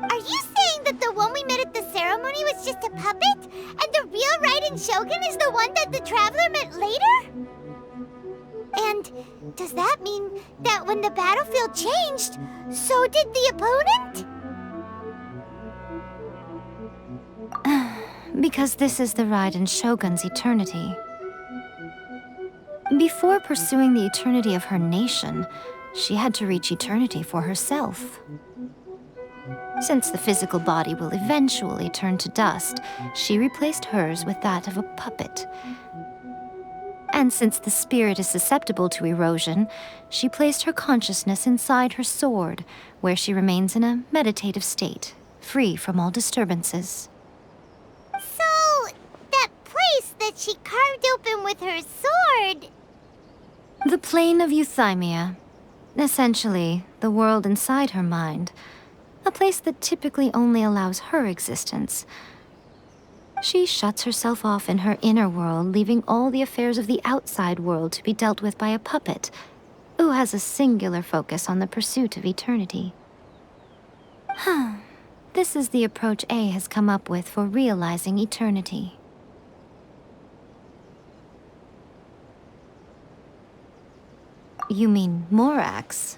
Are you saying that the one we met at the ceremony was just a puppet? And the real Raiden Shogun is the one that the Traveler met later? And does that mean that when the battlefield changed, so did the opponent? Because this is the Raiden Shogun's eternity. Before pursuing the eternity of her nation, she had to reach eternity for herself. Since the physical body will eventually turn to dust, she replaced hers with that of a puppet. And since the spirit is susceptible to erosion, she placed her consciousness inside her sword, where she remains in a meditative state, free from all disturbances. So, that place that she carved open with her sword... The plane of Euthymia. Essentially, the world inside her mind. A place that typically only allows her existence. She shuts herself off in her inner world, leaving all the affairs of the outside world to be dealt with by a puppet, who has a singular focus on the pursuit of eternity. This is the approach A has come up with for realizing eternity. You mean Morax?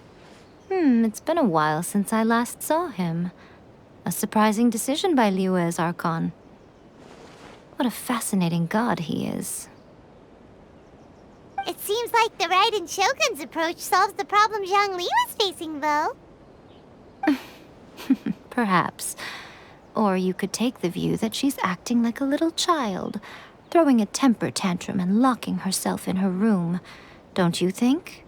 It's been a while since I last saw him. A surprising decision by Liyue's Archon. What a fascinating god he is. It seems like the Raiden Shogun's approach solves the problem Zhang Li was facing, though. Perhaps. Or you could take the view that she's acting like a little child, throwing a temper tantrum and locking herself in her room. Don't you think?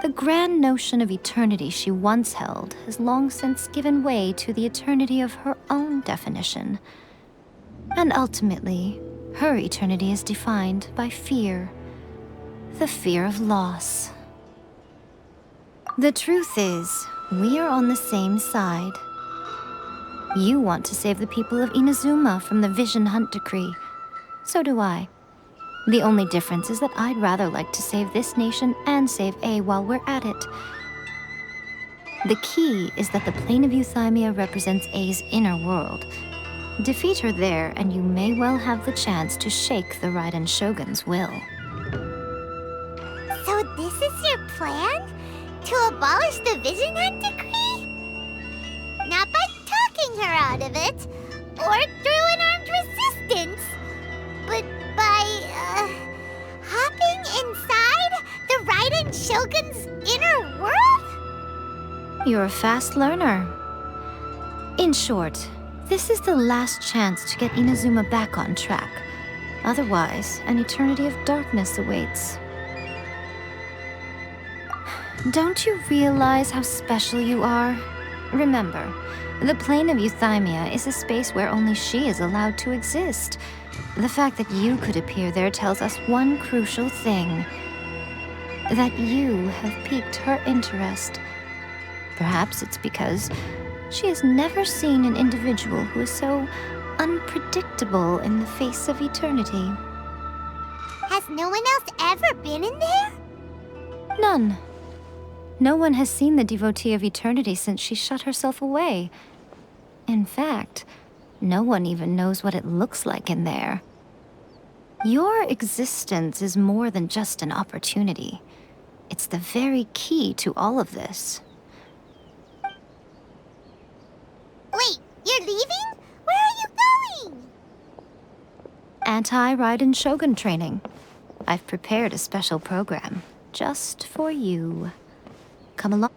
The grand notion of eternity she once held has long since given way to the eternity of her own definition. And ultimately, her eternity is defined by fear. The fear of loss. The truth is, we are on the same side. You want to save the people of Inazuma from the Vision Hunt Decree. So do I. The only difference is that I'd rather like to save this nation and save A while we're at it. The key is that the plane of Euthymia represents A's inner world. Defeat her there, and you may well have the chance to shake the Raiden Shogun's will. So this is your plan? To abolish the Vision Hunt Decree? Not by talking her out of it, or through an armed resistance, but by, hopping inside the Raiden Shogun's inner world? You're a fast learner. In short, this is the last chance to get Inazuma back on track. Otherwise, an eternity of darkness awaits. Don't you realize how special you are? Remember, the plane of Euthymia is a space where only she is allowed to exist. The fact that you could appear there tells us one crucial thing. That you have piqued her interest. Perhaps it's because she has never seen an individual who is so unpredictable in the face of eternity. Has no one else ever been in there? None. No one has seen the devotee of eternity since she shut herself away. In fact, no one even knows what it looks like in there. Your existence is more than just an opportunity. It's the very key to all of this. Wait, you're leaving? Where are you going? Anti-Raiden Shogun training. I've prepared a special program just for you. Come along.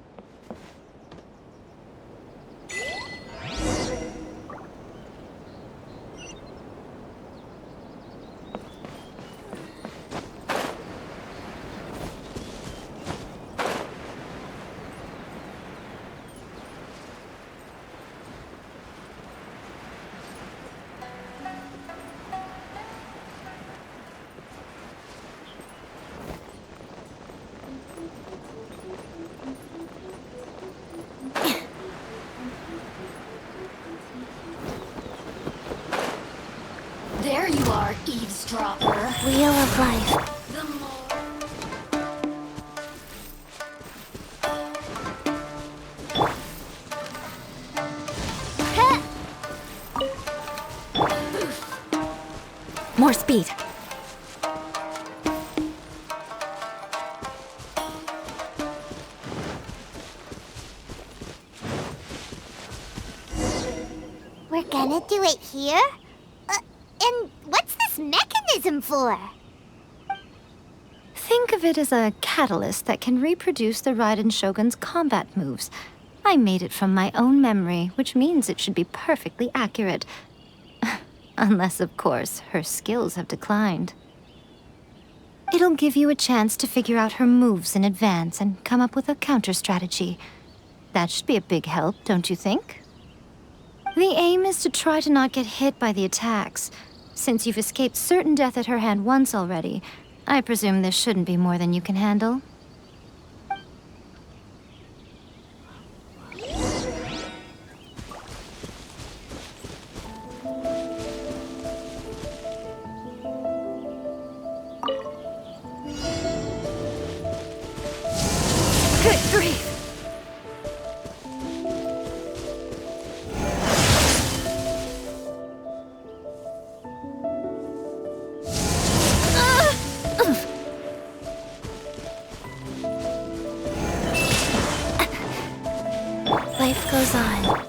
you are, eavesdropper. Wheel of life. The more... More speed. We're gonna do it here? And what's this mechanism for? Think of it as a catalyst that can reproduce the Raiden Shogun's combat moves. I made it from my own memory, which means it should be perfectly accurate. Unless, of course, her skills have declined. It'll give you a chance to figure out her moves in advance and come up with a counter-strategy. That should be a big help, don't you think? The aim is to try to not get hit by the attacks. Since you've escaped certain death at her hand once already, I presume this shouldn't be more than you can handle. Good grief! Life goes on.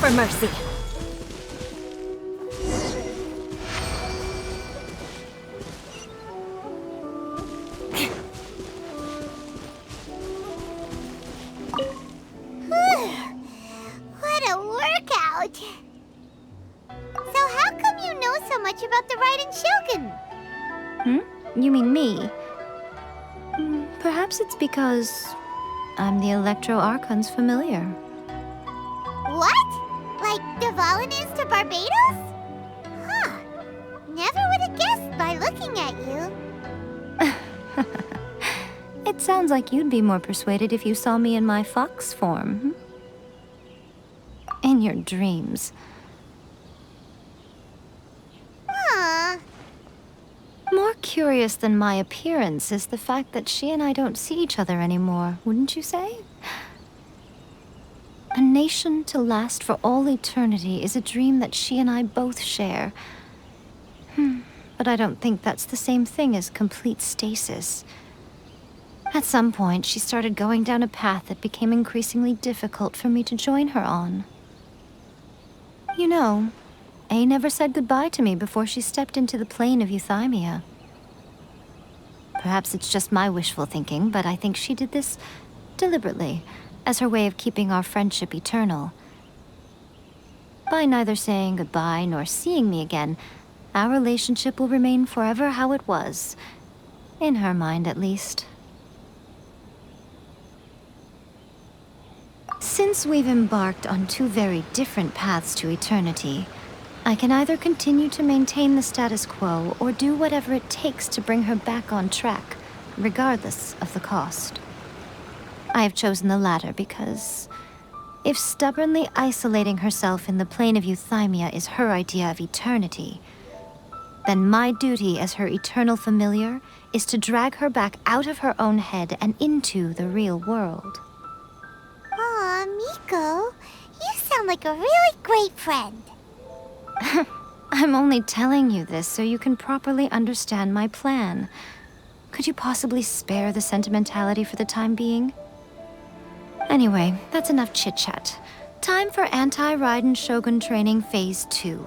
for mercy. What a workout! So how come you know so much about the Raiden Shogun? You mean me? Perhaps it's because I'm the Electro Archon's familiar. What? Like Dvalin is to Barbados? Huh. Never would have guessed by looking at you. It sounds like you'd be more persuaded if you saw me in my fox form. In your dreams. Huh. More curious than my appearance is the fact that she and I don't see each other anymore, wouldn't you say? A nation to last for all eternity is a dream that she and I both share. But I don't think that's the same thing as complete stasis. At some point, she started going down a path that became increasingly difficult for me to join her on. You know, A never said goodbye to me before she stepped into the plane of euthymia. Perhaps it's just my wishful thinking, but I think she did this deliberately, as her way of keeping our friendship eternal. By neither saying goodbye nor seeing me again, our relationship will remain forever how it was. In her mind, at least. Since we've embarked on two very different paths to eternity, I can either continue to maintain the status quo or do whatever it takes to bring her back on track, regardless of the cost. I have chosen the latter because if stubbornly isolating herself in the plane of euthymia is her idea of eternity, then my duty as her eternal familiar is to drag her back out of her own head and into the real world. Aw, Miko, you sound like a really great friend. I'm only telling you this so you can properly understand my plan. Could you possibly spare the sentimentality for the time being? Anyway, that's enough chit-chat. Time for Anti-Raiden Shogun Training Phase 2.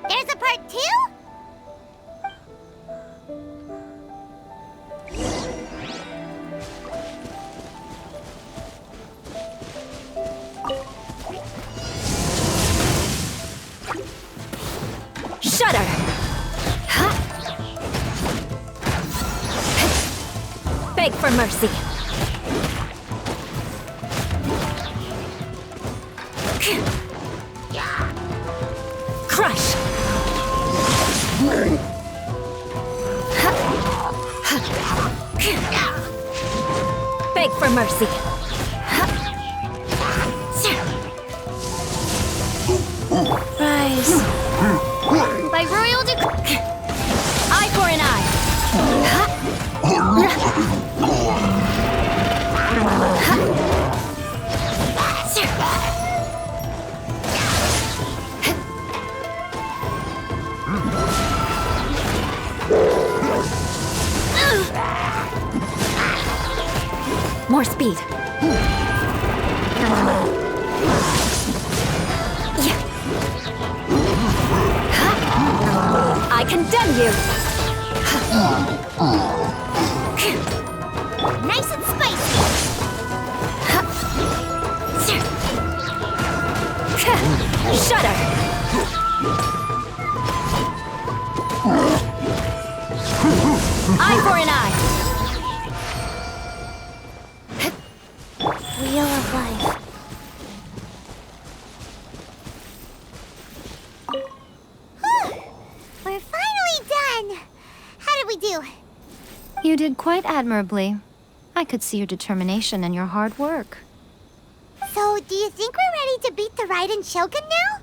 There's a part 2? Shudder! Huh? Beg for mercy. Crush! Beg for mercy. Rise. By royal eye for an eye. More speed. I condemn you! Nice and spicy! Shudder! Eye for an eye! Wheel of life. We're finally done! How did we do? You did quite admirably. I could see your determination and your hard work. So, do you think we're ready to beat the Raiden Shogun now?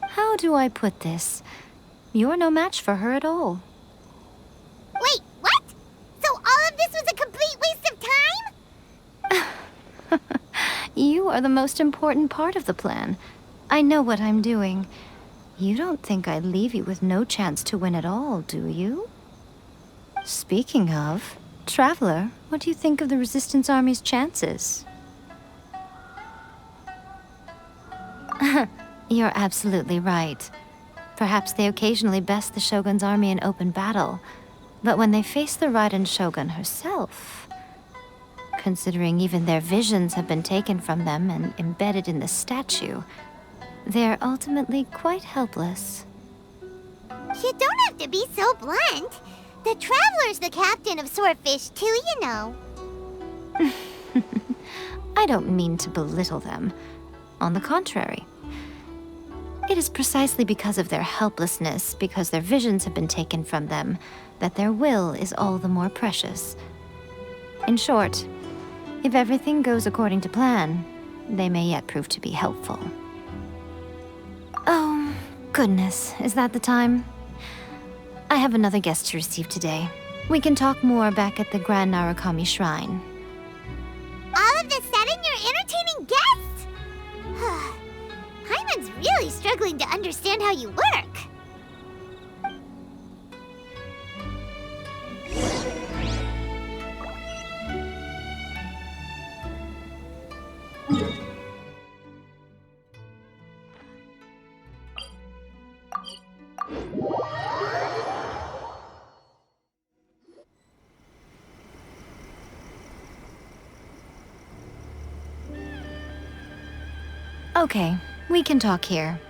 How do I put this? You're no match for her at all. Wait, what? So all of this was a complete waste of time? You are the most important part of the plan. I know what I'm doing. You don't think I'd leave you with no chance to win at all, do you? Speaking of, Traveler, what do you think of the Resistance Army's chances? You're absolutely right. Perhaps they occasionally best the Shogun's army in open battle, but when they face the Raiden Shogun herself, considering even their visions have been taken from them and embedded in the statue, they're ultimately quite helpless. You don't have to be so blunt. The Traveler's the captain of Swordfish too, you know. I don't mean to belittle them. On the contrary. It is precisely because of their helplessness, because their visions have been taken from them, that their will is all the more precious. In short, if everything goes according to plan, they may yet prove to be helpful. Oh, goodness, is that the time? I have another guest to receive today. We can talk more back at the Grand Narukami Shrine. All of a sudden, you're entertaining guests? Hyman's really struggling to understand how you work. Okay, we can talk here.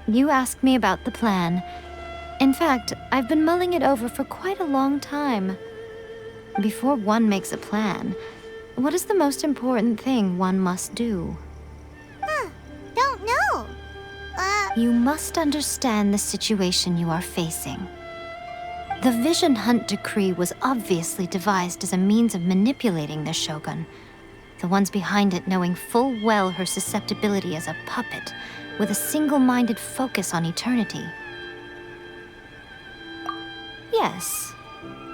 You asked me about the plan. In fact, I've been mulling it over for quite a long time. Before one makes a plan, what is the most important thing one must do? Don't know. You must understand the situation you are facing. The Vision Hunt Decree was obviously devised as a means of manipulating the Shogun, the ones behind it knowing full well her susceptibility as a puppet, with a single-minded focus on eternity. Yes,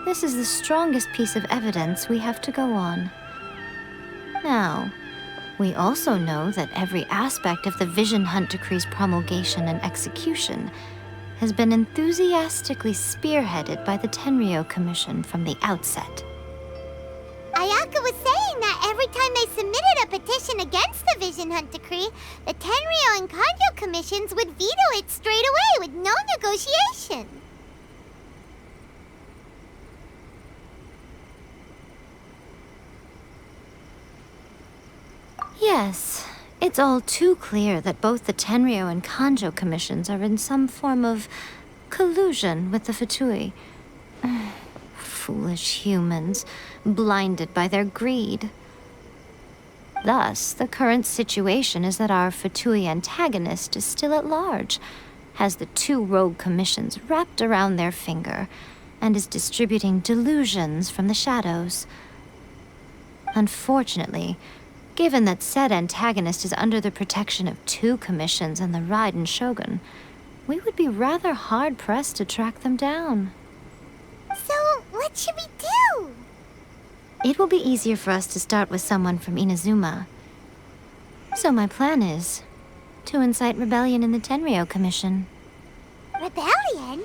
this is the strongest piece of evidence we have to go on. Now, we also know that every aspect of the Vision Hunt Decree's promulgation and execution has been enthusiastically spearheaded by the Tenryou Commission from the outset. Ayaka was saying that every time they submitted a petition against the Vision Hunt Decree, the Tenryou and Kanjo commissions would veto it straight away with no negotiation. Yes, it's all too clear that both the Tenryou and Kanjo commissions are in some form of collusion with the Fatui. Foolish humans, blinded by their greed. Thus, the current situation is that our Fatui antagonist is still at large, has the two rogue commissions wrapped around their finger, and is distributing delusions from the shadows. Unfortunately, given that said antagonist is under the protection of two commissions and the Raiden Shogun, we would be rather hard-pressed to track them down. So, what should we do? It will be easier for us to start with someone from Inazuma. So my plan is to incite rebellion in the Tenryou Commission. Rebellion?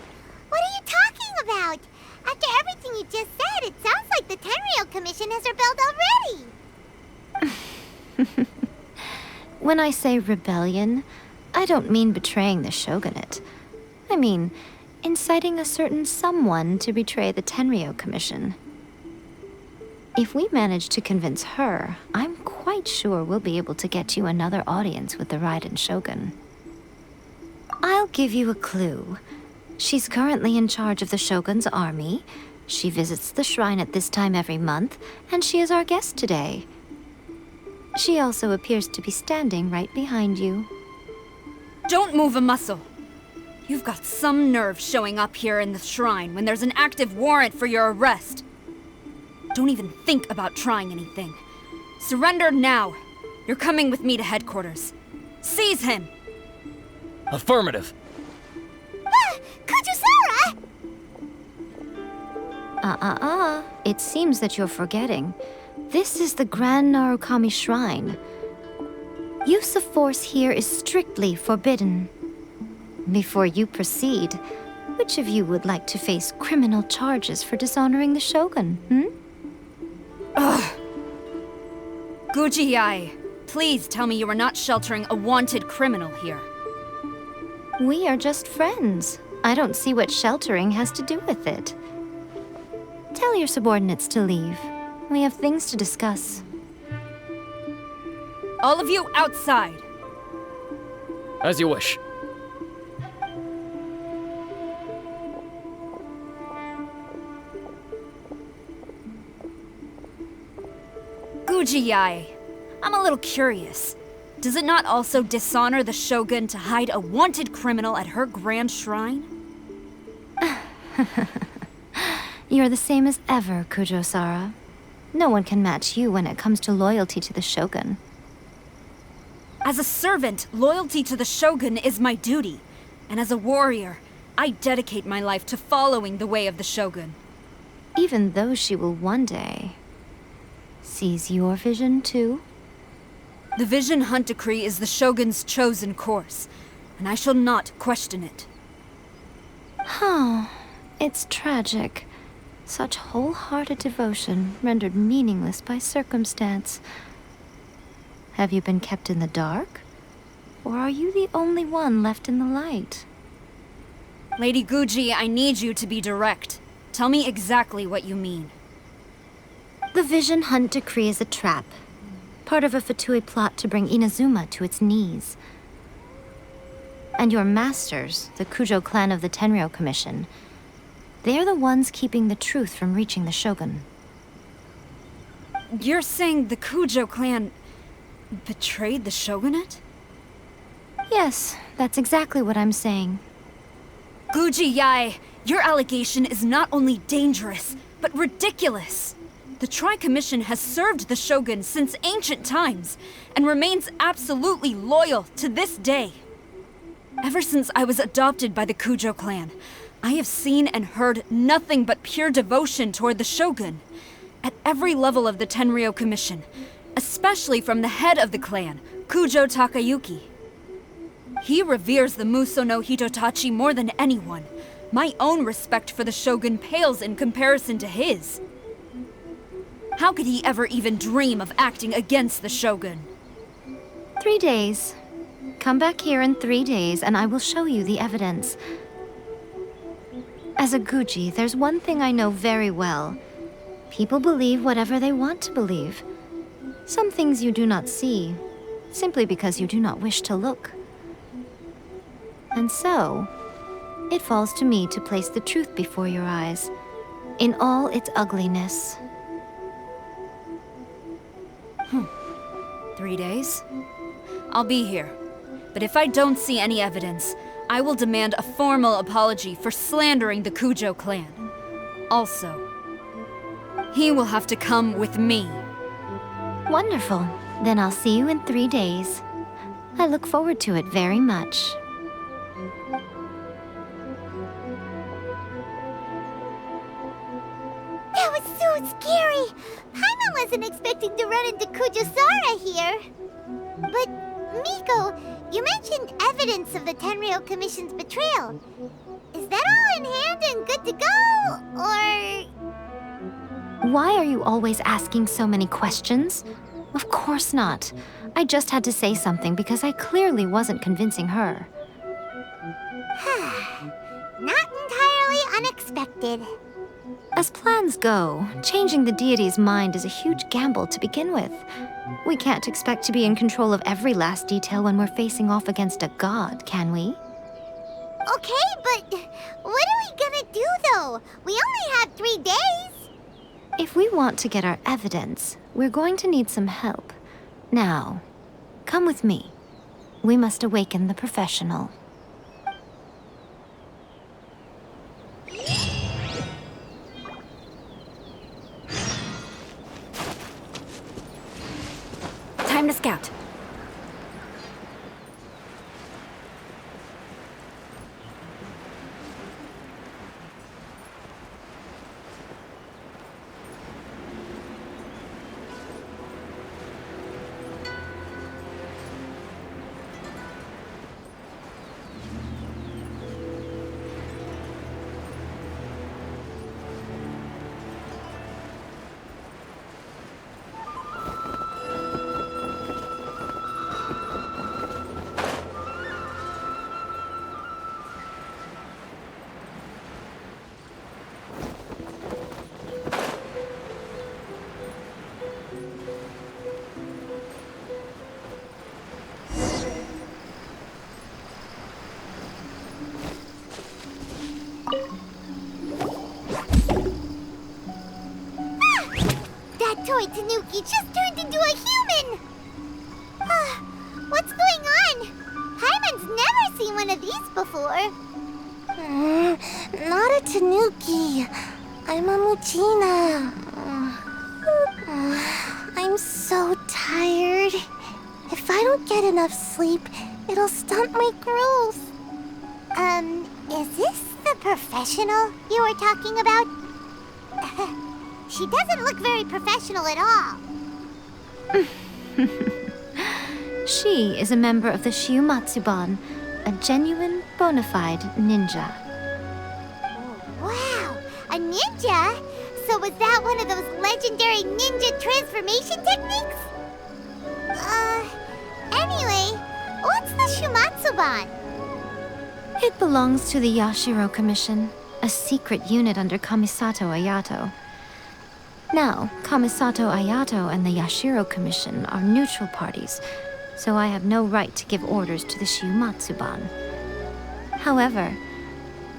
What are you talking about? After everything you just said, it sounds like the Tenryou Commission has rebelled already. When I say rebellion, I don't mean betraying the shogunate. I mean inciting a certain someone to betray the Tenryou Commission. If we manage to convince her, I'm quite sure we'll be able to get you another audience with the Raiden Shogun. I'll give you a clue. She's currently in charge of the Shogun's army. She visits the shrine at this time every month, and she is our guest today. She also appears to be standing right behind you. Don't move a muscle. You've got some nerve showing up here in the shrine when there's an active warrant for your arrest. Don't even think about trying anything. Surrender now. You're coming with me to headquarters. Seize him! Affirmative. Kujusara! It seems that you're forgetting. This is the Grand Narukami Shrine. Use of force here is strictly forbidden. Before you proceed, which of you would like to face criminal charges for dishonoring the Shogun, Ugh! Guji-ai, please tell me you are not sheltering a wanted criminal here. We are just friends. I don't see what sheltering has to do with it. Tell your subordinates to leave. We have things to discuss. All of you outside! As you wish. Gujiyai, I'm a little curious. Does it not also dishonor the Shogun to hide a wanted criminal at her grand shrine? You're the same as ever, Kujo-Sara. No one can match you when it comes to loyalty to the Shogun. As a servant, loyalty to the Shogun is my duty. And as a warrior, I dedicate my life to following the way of the Shogun. Even though she will one day seize your vision too? The Vision Hunt Decree is the Shogun's chosen course, and I shall not question it. Huh. It's tragic. Such wholehearted devotion rendered meaningless by circumstance. Have you been kept in the dark? Or are you the only one left in the light? Lady Guji, I need you to be direct. Tell me exactly what you mean. The Vision Hunt Decree is a trap. Part of a Fatui plot to bring Inazuma to its knees. And your masters, the Kujo clan of the Tenryou Commission, they're the ones keeping the truth from reaching the Shogun. You're saying the Kujo clan betrayed the Shogunate? Yes, that's exactly what I'm saying. Guji Yae, your allegation is not only dangerous, but ridiculous. The Tri-Commission has served the Shogun since ancient times, and remains absolutely loyal to this day. Ever since I was adopted by the Kujo clan, I have seen and heard nothing but pure devotion toward the Shogun. At every level of the Tenryou Commission, especially from the head of the clan, Kujo Takayuki. He reveres the Muso no Hitotachi more than anyone. My own respect for the Shogun pales in comparison to his. How could he ever even dream of acting against the Shogun? 3 days. Come back here in 3 days and I will show you the evidence. As a Guji, there's one thing I know very well. People believe whatever they want to believe. Some things you do not see, simply because you do not wish to look. And so, it falls to me to place the truth before your eyes, in all its ugliness. 3 days? I'll be here. But if I don't see any evidence, I will demand a formal apology for slandering the Kujo clan. Also, he will have to come with me. Wonderful. Then I'll see you in 3 days. I look forward to it very much. That was so scary! Paimon wasn't expecting to run into Kujo-Sara here. But, Miko, you mentioned evidence of the Tenryou Commission's betrayal. Is that all in hand and good to go, or...? Why are you always asking so many questions? Of course not. I just had to say something because I clearly wasn't convincing her. Not entirely unexpected. As plans go, changing the deity's mind is a huge gamble to begin with. We can't expect to be in control of every last detail when we're facing off against a god, can we? Okay, but what are we gonna do, though? We only have 3 days. If we want to get our evidence, we're going to need some help. Now, come with me. We must awaken the professional. Time to scout. toy Tanuki just turned into a human! What's going on? Paimon's never seen one of these before. Not a Tanuki. I'm a Mutina. I'm so tired. If I don't get enough sleep, it'll stunt my growth. Is this the professional you were talking about? She doesn't look very professional at all. She is a member of the Shiumatsuban, a genuine, bona fide ninja. Wow, a ninja? So was that one of those legendary ninja transformation techniques? Anyway, what's the Shiumatsuban? It belongs to the Yashiro Commission, a secret unit under Kamisato Ayato. Now, Kamisato Ayato and the Yashiro Commission are neutral parties, so I have no right to give orders to the Shiumatsuban. However,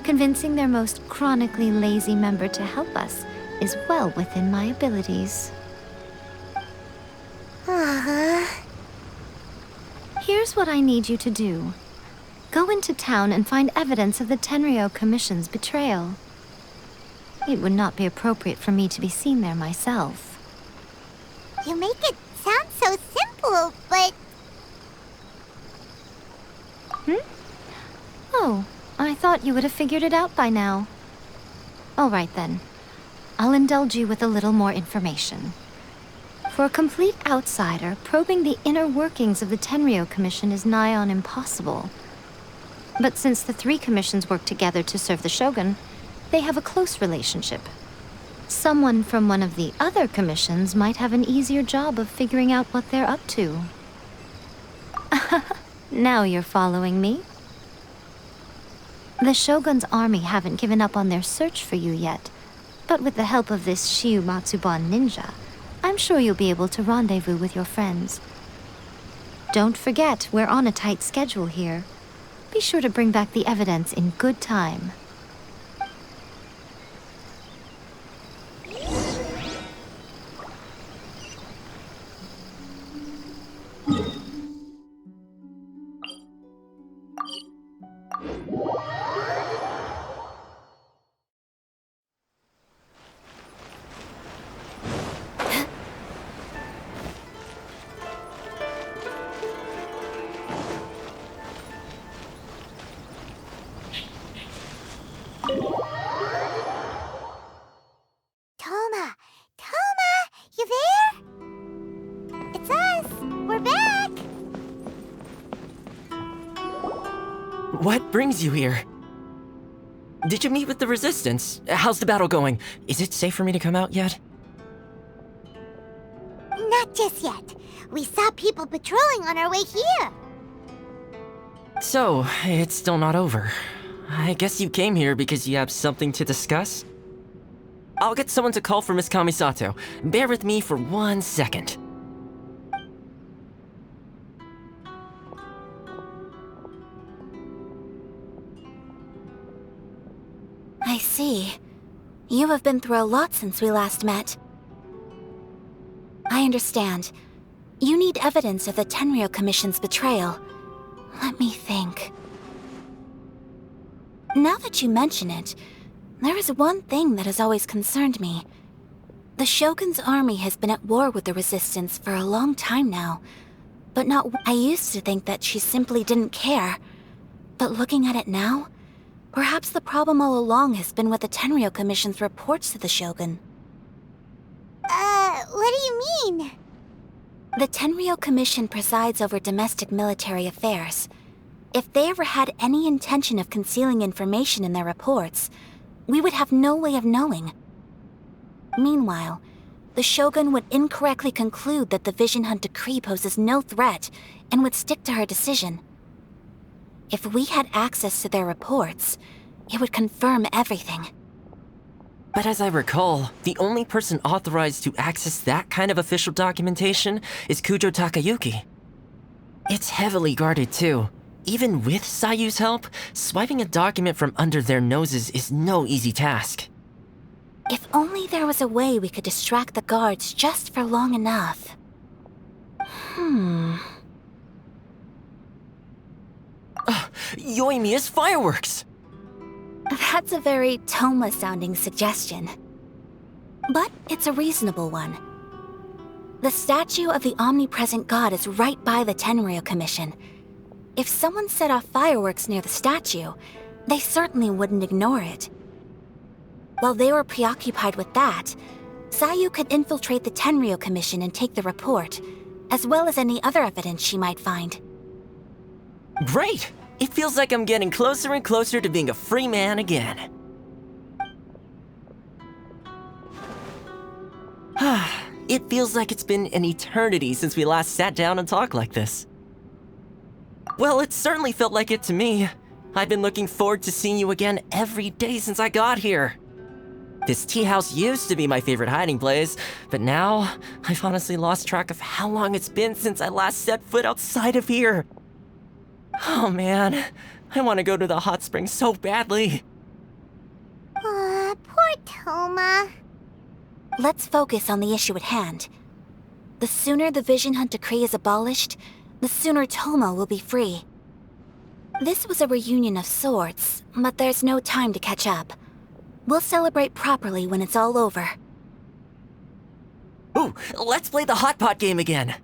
convincing their most chronically lazy member to help us is well within my abilities. Here's what I need you to do. Go into town and find evidence of the Tenryou Commission's betrayal. It would not be appropriate for me to be seen there myself. You make it sound so simple, but... Oh, I thought you would have figured it out by now. All right then. I'll indulge you with a little more information. For a complete outsider, probing the inner workings of the Tenryou Commission is nigh on impossible. But since the three commissions work together to serve the Shogun, they have a close relationship. Someone from one of the other commissions might have an easier job of figuring out what they're up to. Now you're following me? The Shogun's army haven't given up on their search for you yet, but with the help of this Shiumatsuban ninja, I'm sure you'll be able to rendezvous with your friends. Don't forget, we're on a tight schedule here. Be sure to bring back the evidence in good time. Toma, you there? It's us. We're back. What brings you here? Did you meet with the Resistance? How's the battle going? Is it safe for me to come out yet? Not just yet. We saw people patrolling on our way here. So, it's still not over. I guess you came here because you have something to discuss? I'll get someone to call for Miss Kamisato. Bear with me for 1 second. I see. You have been through a lot since we last met. I understand. You need evidence of the Tenryou Commission's betrayal. Let me think. Now that you mention it, there is one thing that has always concerned me. The Shogun's army has been at war with the Resistance for a long time now, but I used to think that she simply didn't care. But looking at it now, perhaps the problem all along has been with the Tenryou Commission's reports to the Shogun. What do you mean? The Tenryou Commission presides over domestic military affairs. If they ever had any intention of concealing information in their reports, we would have no way of knowing. Meanwhile, the Shogun would incorrectly conclude that the Vision Hunt decree poses no threat and would stick to her decision. If we had access to their reports, it would confirm everything. But as I recall, the only person authorized to access that kind of official documentation is Kujo Takayuki. It's heavily guarded too. Even with Sayu's help, swiping a document from under their noses is no easy task. If only there was a way we could distract the guards just for long enough. Yoimiya's fireworks! That's a very Toma-sounding suggestion. But it's a reasonable one. The statue of the omnipresent god is right by the Tenryou Commission. If someone set off fireworks near the statue, they certainly wouldn't ignore it. While they were preoccupied with that, Sayu could infiltrate the Tenryou Commission and take the report, as well as any other evidence she might find. Great! It feels like I'm getting closer and closer to being a free man again. It feels like it's been an eternity since we last sat down and talked like this. Well, it certainly felt like it to me. I've been looking forward to seeing you again every day since I got here. This tea house used to be my favorite hiding place, but now I've honestly lost track of how long it's been since I last set foot outside of here. Oh man, I want to go to the hot springs so badly. Poor Toma. Let's focus on the issue at hand. The sooner the Vision Hunt Decree is abolished, the sooner Toma will be free. This was a reunion of sorts, but there's no time to catch up. We'll celebrate properly when it's all over. Ooh, let's play the hot pot game again.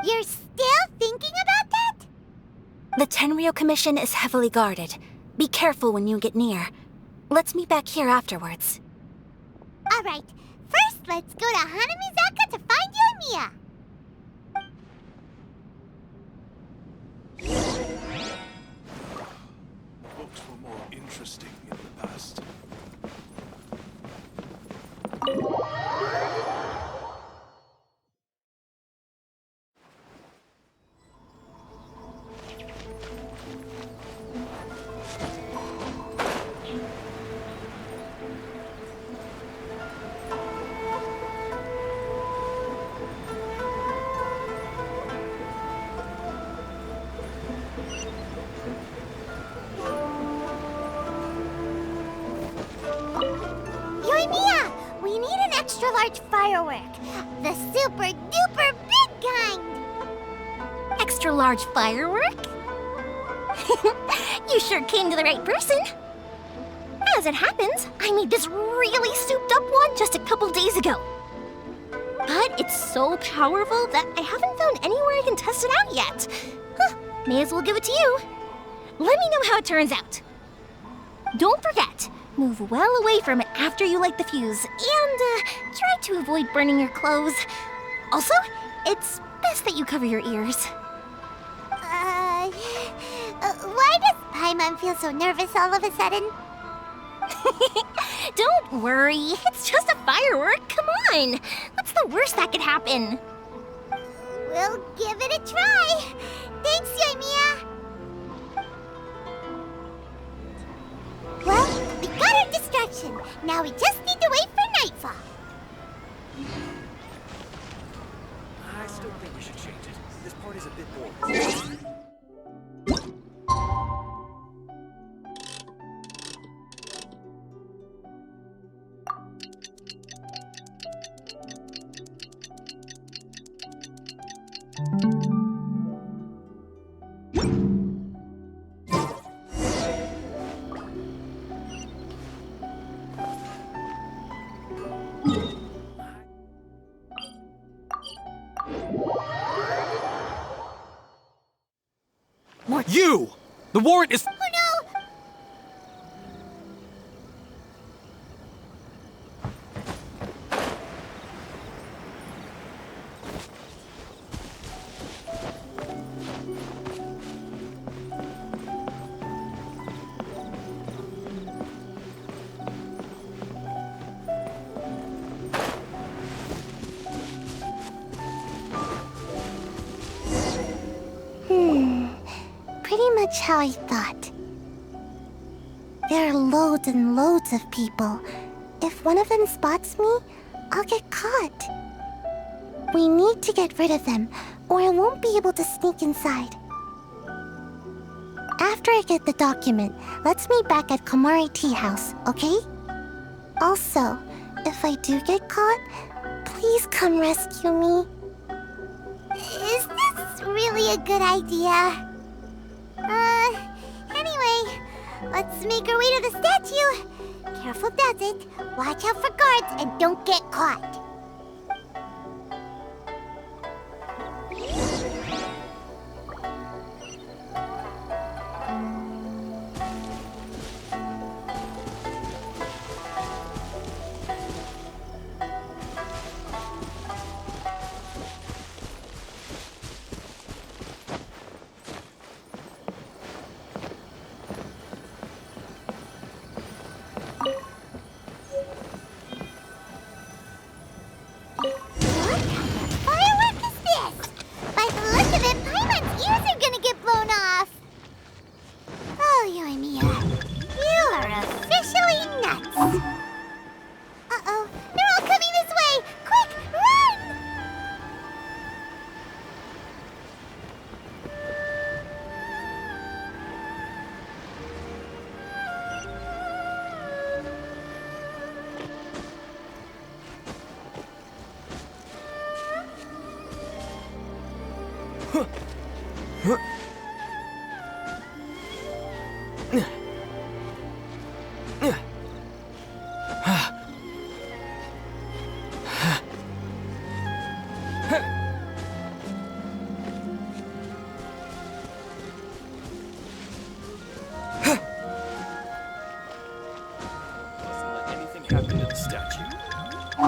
You're still thinking about that? The Tenryou Commission is heavily guarded. Be careful when you get near. Let's meet back here afterwards. Alright, first let's go to Hanamizaka to find Yoimiya. Books were more interesting in the past. Yoimiya, we need an extra large firework. The super duper big kind. Extra large firework? You sure came to the right person. As it happens, I made this really souped up one just a couple days ago. But it's so powerful that I haven't found anywhere I can test it out yet. May as well give it to you. Let me know how it turns out. Don't forget, move well away from it after you light the fuse, and try to avoid burning your clothes. Also, it's best that you cover your ears. Why does Paimon feel so nervous all of a sudden? Don't worry, it's just a firework, come on! What's the worst that could happen? We'll give it a try. Thanks, Yoimiya. Well, we got our distraction. Now we just need to wait for nightfall. I still think we should change it. This part is a bit boring. You! The warrant is... Oh no! Pretty much how I thought. There are loads and loads of people. If one of them spots me, I'll get caught. We need to get rid of them, or I won't be able to sneak inside. After I get the document, let's meet back at Komari Tea House, okay? Also, if I do get caught, please come rescue me. Is this really a good idea? Anyway, let's make our way to the statue. Careful does it. Watch out for guards and don't get caught.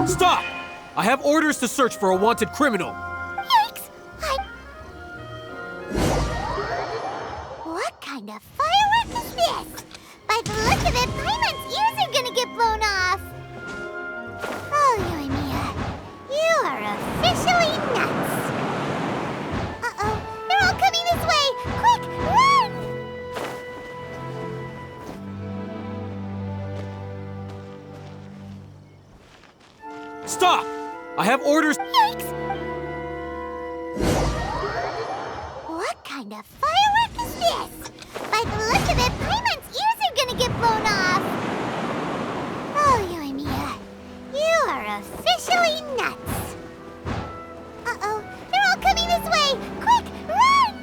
Stop! I have orders to search for a wanted criminal. Yikes! What kind of firework is this? By the look of it, Paimon's ears are gonna get blown off. Oh, Yoimiya, you are officially nuts. Uh-oh, they're all coming this way! Quick, run! Stop! I have orders. Yikes! What kind of firework is this? By the look of it, Paimon's ears are gonna get blown off. Oh, Yoimiya, you are officially nuts. Uh-oh, they're all coming this way! Quick, run!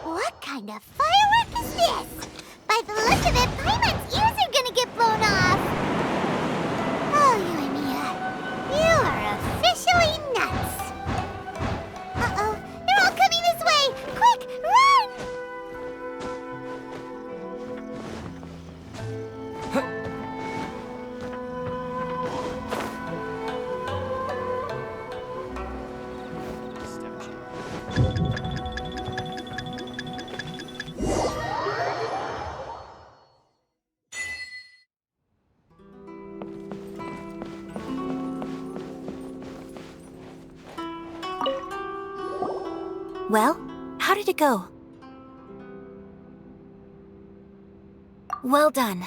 What kind of firework is this? By the look of it, Paimon's ears are gonna get blown off. Oh, Yoimiya, you are officially nuts. Uh-oh, they're all coming this way! Quick, run! Well, how did it go? Well done.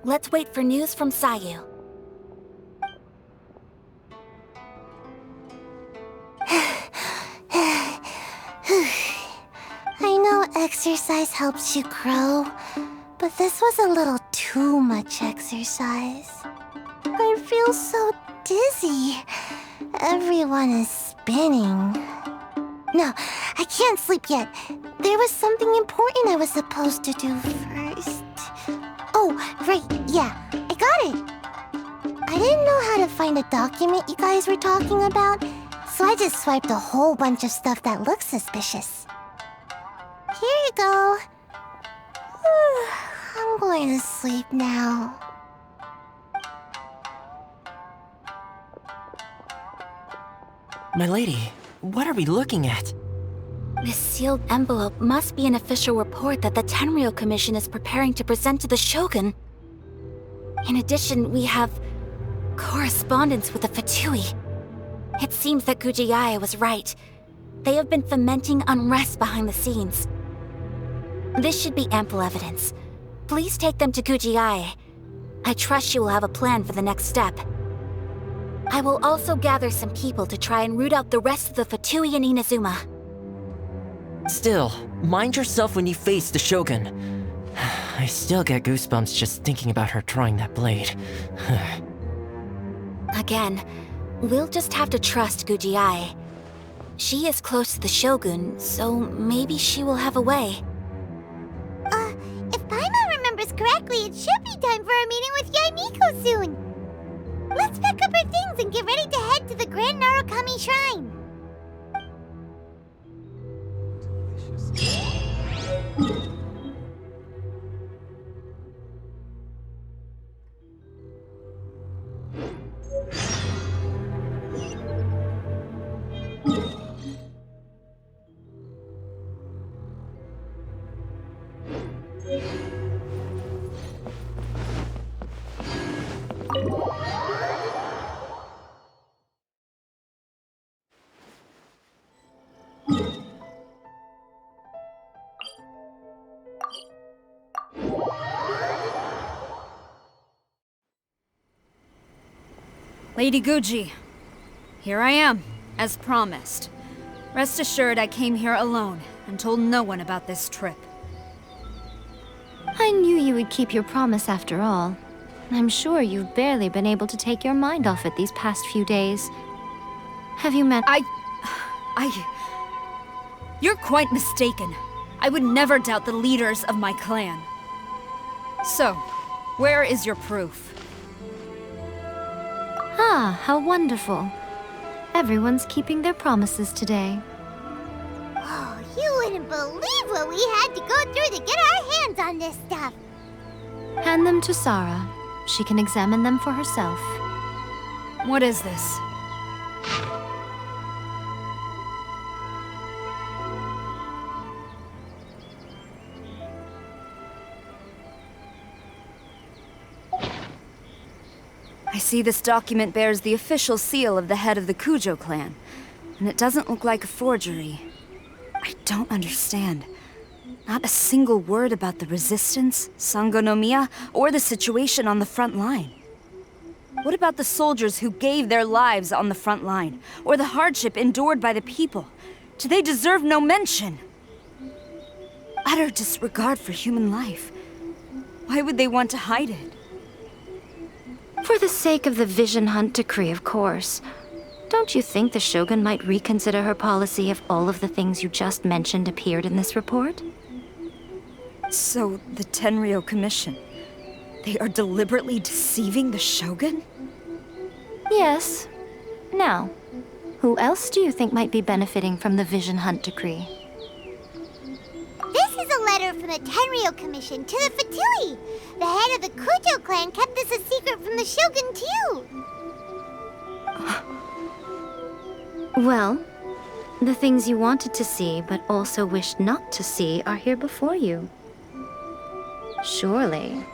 Let's wait for news from Sayu. I know exercise helps you grow, but this was a little too much exercise. I feel so dizzy. Everyone is spinning. No, I can't sleep yet. There was something important I was supposed to do first. Oh, right, yeah, I got it. I didn't know how to find a document you guys were talking about, so I just swiped a whole bunch of stuff that looks suspicious. Here you go. I'm going to sleep now. My lady, what are we looking at? This sealed envelope must be an official report that the Tenryou Commission is preparing to present to the Shogun. In addition, we have correspondence with the Fatui. It seems that Gujiae was right. They have been fomenting unrest behind the scenes. This should be ample evidence. Please take them to Gujiae. I trust she will have a plan for the next step. I will also gather some people to try and root out the rest of the Fatui and Inazuma. Still, mind yourself when you face the Shogun. I still get goosebumps just thinking about her drawing that blade. Again, we'll just have to trust Guji-ai. She is close to the Shogun, so maybe she will have a way. If Paimon remembers correctly, it should be time for a meeting with Yaimiko soon. Let's pack up our things and get ready to head to the Grand Narukami Shrine. Lady Guji, here I am, as promised. Rest assured I came here alone and told no one about this trip. I knew you would keep your promise after all. I'm sure you've barely been able to take your mind off it these past few days. Have you met— You're quite mistaken. I would never doubt the leaders of my clan. So, where is your proof? Ah, how wonderful. Everyone's keeping their promises today. Oh, you wouldn't believe what we had to go through to get our hands on this stuff. Hand them to Sarah. She can examine them for herself. What is this? I see this document bears the official seal of the head of the Kujo clan, and it doesn't look like a forgery. I don't understand. Not a single word about the resistance, Sangonomiya, or the situation on the front line. What about the soldiers who gave their lives on the front line, or the hardship endured by the people? Do they deserve no mention? Utter disregard for human life. Why would they want to hide it? For the sake of the Vision Hunt decree, of course. Don't you think the Shogun might reconsider her policy if all of the things you just mentioned appeared in this report? So, the Tenryou Commission, they are deliberately deceiving the Shogun? Yes. Now, who else do you think might be benefiting from the Vision Hunt decree? This is a letter from the Tenryou Commission to the Fatui. The head of the Kujo clan kept this a secret from the Shogun, too. Well, the things you wanted to see but also wished not to see are here before you. Surely,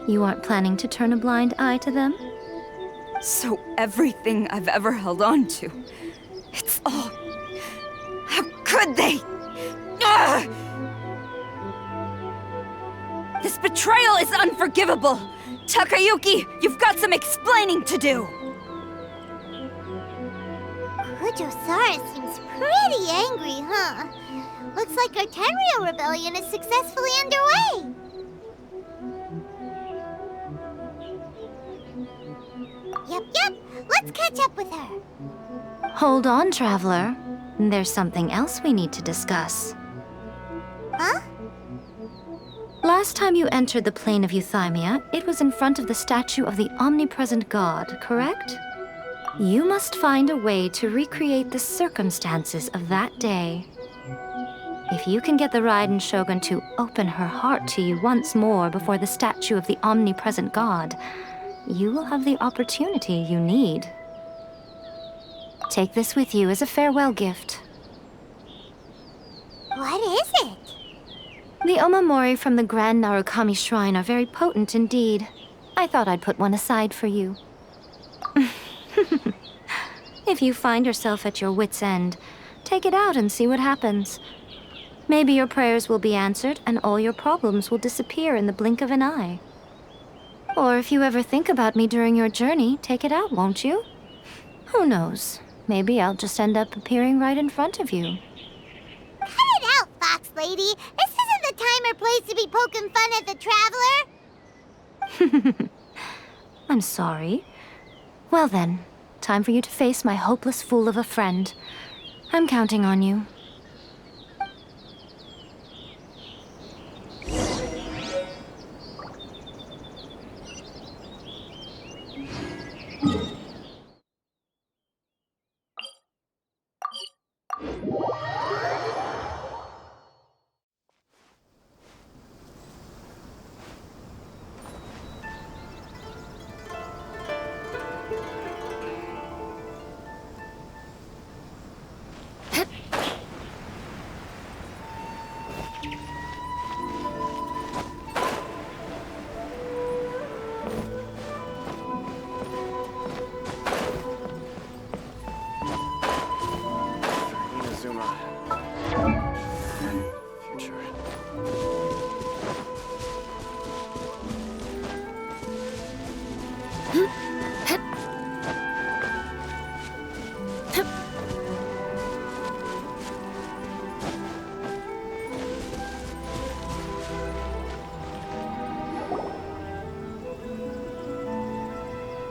you aren't planning to turn a blind eye to them? So everything I've ever held on to, it's all... How could they? Ugh! This betrayal is unforgivable! Takayuki, you've got some explaining to do! Kujo-Sara seems pretty angry, huh? Looks like our Tenryou rebellion is successfully underway. Yep. Let's catch up with her. Hold on, Traveler. There's something else we need to discuss. Huh? Last time you entered the plane of Euthymia, it was in front of the statue of the omnipresent god, correct? You must find a way to recreate the circumstances of that day. If you can get the Raiden Shogun to open her heart to you once more before the statue of the omnipresent god, you will have the opportunity you need. Take this with you as a farewell gift. What is it? The omamori from the Grand Narukami Shrine are very potent indeed. I thought I'd put one aside for you. If you find yourself at your wit's end, take it out and see what happens. Maybe your prayers will be answered and all your problems will disappear in the blink of an eye. Or if you ever think about me during your journey, take it out, won't you? Who knows? Maybe I'll just end up appearing right in front of you. Cut it out, Fox Lady. This isn't the time or place to be poking fun at the Traveler. I'm sorry. Well then, time for you to face my hopeless fool of a friend. I'm counting on you.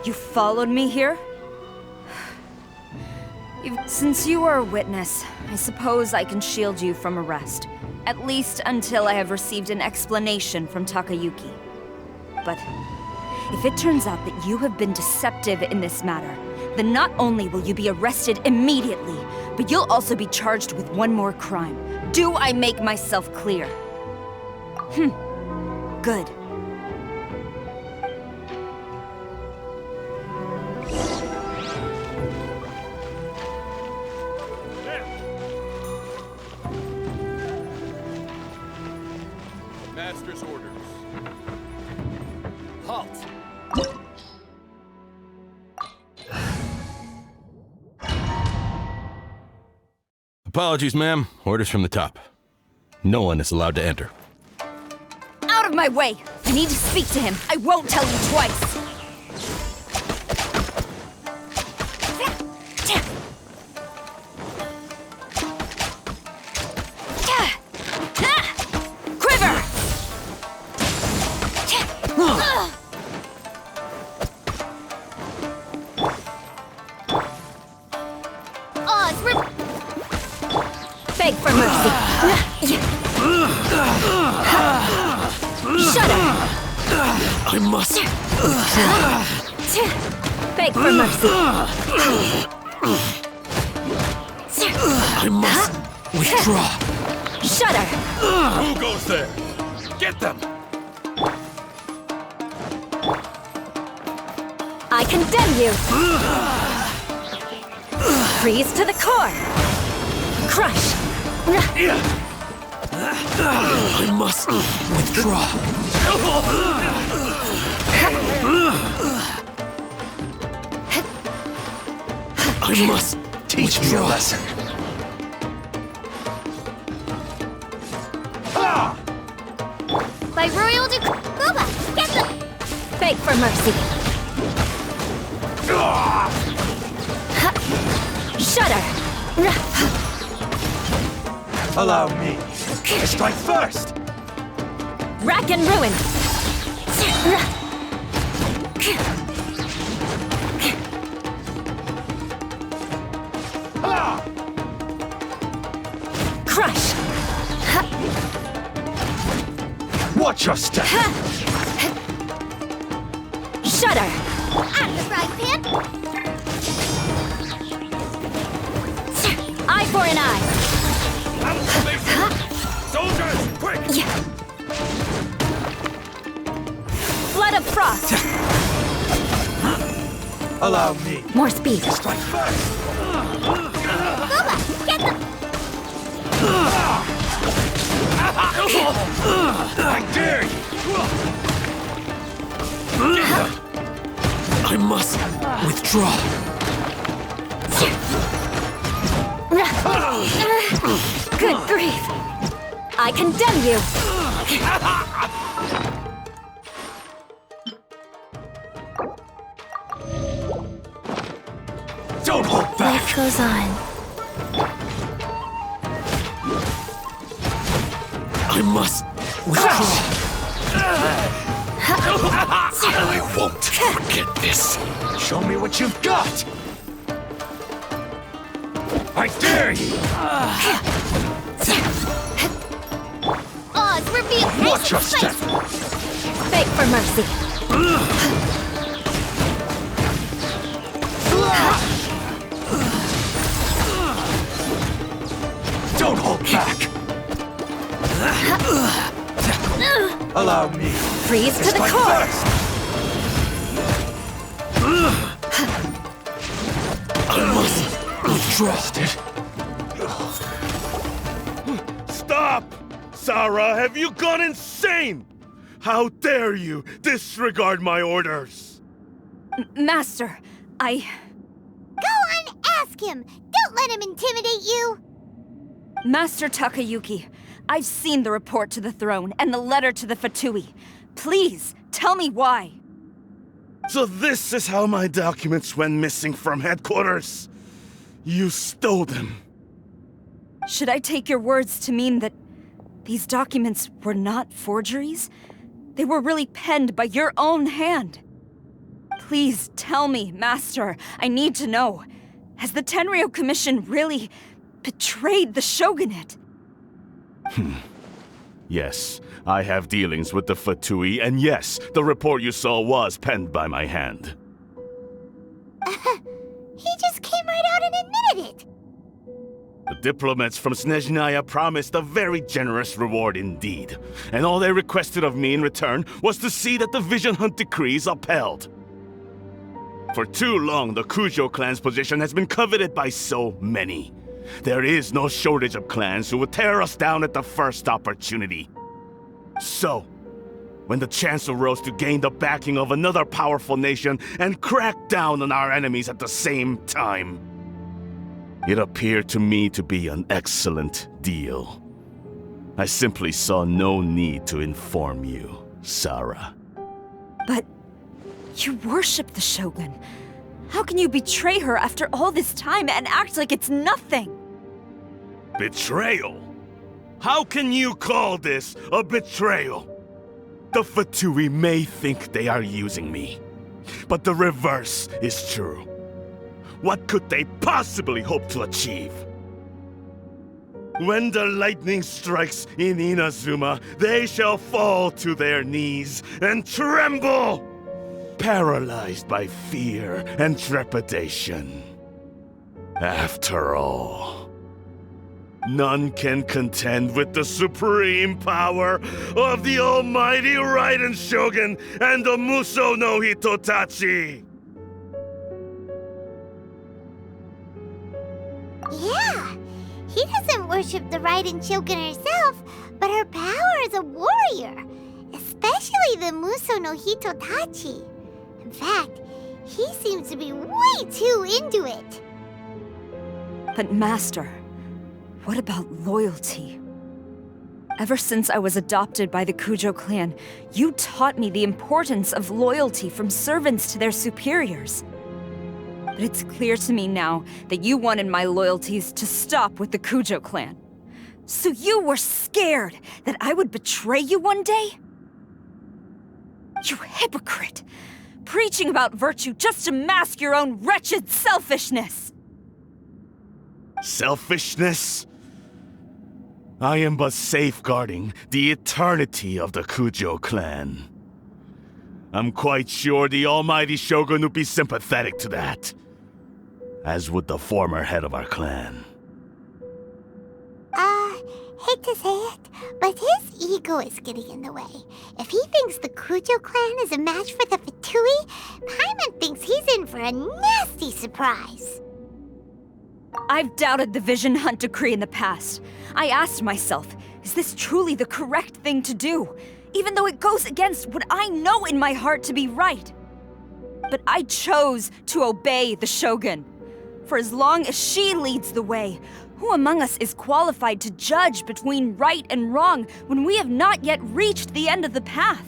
You followed me here? Since you are a witness, I suppose I can shield you from arrest. At least until I have received an explanation from Takayuki. But if it turns out that you have been deceptive in this matter, then not only will you be arrested immediately, but you'll also be charged with one more crime. Do I make myself clear? Good. Master's orders. Halt! Apologies, ma'am. Orders from the top. No one is allowed to enter. Out of my way! I need to speak to him. I won't tell you twice. Quiver! Oh, it's rip. Beg for mercy. Shudder! I must Beg for mercy. I must withdraw. Shudder! Who goes there? Get them! I condemn you! Freeze to the core! Crush! I must withdraw. I must Teach me a lesson. By royal decree. Boba, get them! Beg for mercy! Shudder! Allow me. I strike first. Rack and ruin! Crush! Watch your step. Shudder! Out of the frying pan. Eye for an eye! Soldiers, quick! Flood of frost! Allow me. More speed! Strike first. Boba, get them! I dare you! I must withdraw. Good grief! I condemn you! goes on. I must withdraw. I won't forget this. Show me what you've got. I dare you. Oz, we're being Watch your step. Beg for mercy. Don't hold back. Allow me. Freeze to the core. I must withdraw it. Stop! Sarah, have you gone insane? How dare you disregard my orders? Master, Go on, ask him! Don't let him intimidate you! Master Takayuki, I've seen the report to the throne and the letter to the Fatui. Please, tell me why. So this is how my documents went missing from headquarters? You stole them. Should I take your words to mean that these documents were not forgeries? They were really penned by your own hand. Please tell me, Master. I need to know. Has the Tenryou Commission really betrayed the shogunate? Yes, I have dealings with the Fatui, and yes, the report you saw was penned by my hand. He just came right out and admitted it! The diplomats from Snezhnaya promised a very generous reward indeed, and all they requested of me in return was to see that the Vision Hunt decrees upheld. For too long, the Kujo clan's position has been coveted by so many. There is no shortage of clans who would tear us down at the first opportunity. So, when the chance arose to gain the backing of another powerful nation and crack down on our enemies at the same time, it appeared to me to be an excellent deal. I simply saw no need to inform you, Sarah. But you worship the Shogun. How can you betray her after all this time and act like it's nothing? Betrayal? How can you call this a betrayal? The Fatui may think they are using me, but the reverse is true. What could they possibly hope to achieve? When the lightning strikes in Inazuma, they shall fall to their knees and tremble, paralyzed by fear and trepidation. After all, none can contend with the supreme power of the almighty Raiden Shogun and the Muso no Hitotachi! Yeah, he doesn't worship the Raiden Shogun herself, but her power as a warrior, especially the Muso no Hitotachi. In fact, he seems to be way too into it. But Master, what about loyalty? Ever since I was adopted by the Kujo clan, you taught me the importance of loyalty from servants to their superiors. But it's clear to me now that you wanted my loyalties to stop with the Kujo clan. So you were scared that I would betray you one day? You hypocrite! Preaching about virtue just to mask your own wretched selfishness! Selfishness? I am but safeguarding the eternity of the Kujo clan. I'm quite sure the almighty Shogun would be sympathetic to that, as would the former head of our clan. Hate to say it, but his ego is getting in the way. If he thinks the Kujo clan is a match for the Fatui, Paimon thinks he's in for a nasty surprise. I've doubted the Vision Hunt decree in the past. I asked myself, is this truly the correct thing to do? Even though it goes against what I know in my heart to be right. But I chose to obey the Shogun. For as long as she leads the way, who among us is qualified to judge between right and wrong when we have not yet reached the end of the path?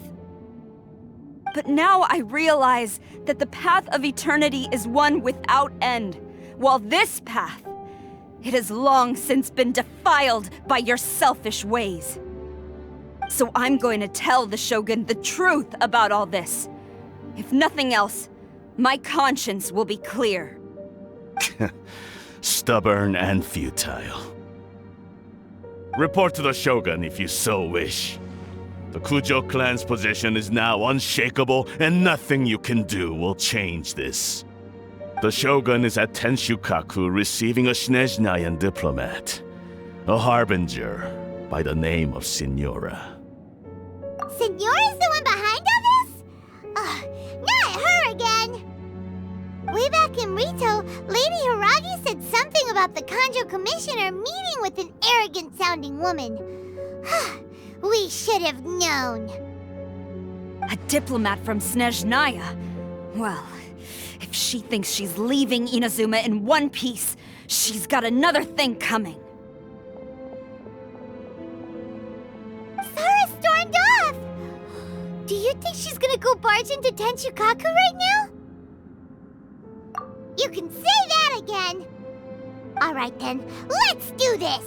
But now I realize that the path of eternity is one without end, while this path, it has long since been defiled by your selfish ways. So I'm going to tell the Shogun the truth about all this. If nothing else, my conscience will be clear. Stubborn and futile. Report to the Shogun if you so wish. The Kujo clan's position is now unshakable, and nothing you can do will change this. The Shogun is at Tenshukaku receiving a Snezhnayan diplomat, a harbinger by the name of Signora. Signora's the one behind all this? Ugh, not her again! Way back in Rito, Lady Hiragi said something about the Kanjo Commissioner meeting with an arrogant-sounding woman. We should have known. A diplomat from Snezhnaya? Well, if she thinks she's leaving Inazuma in one piece, she's got another thing coming. Sara stormed off! Do you think she's gonna go barge into Tenshukaku right now? You can say that again! Alright then, let's do this!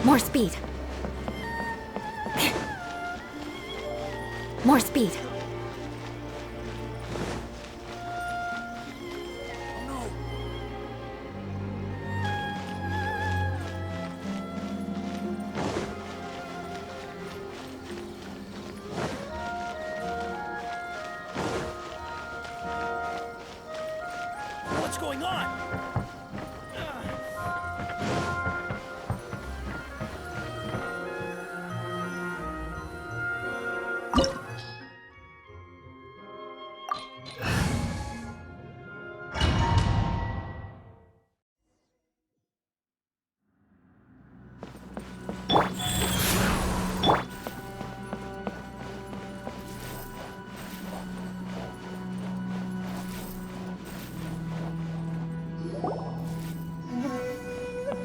More speed. More speed. What's going on?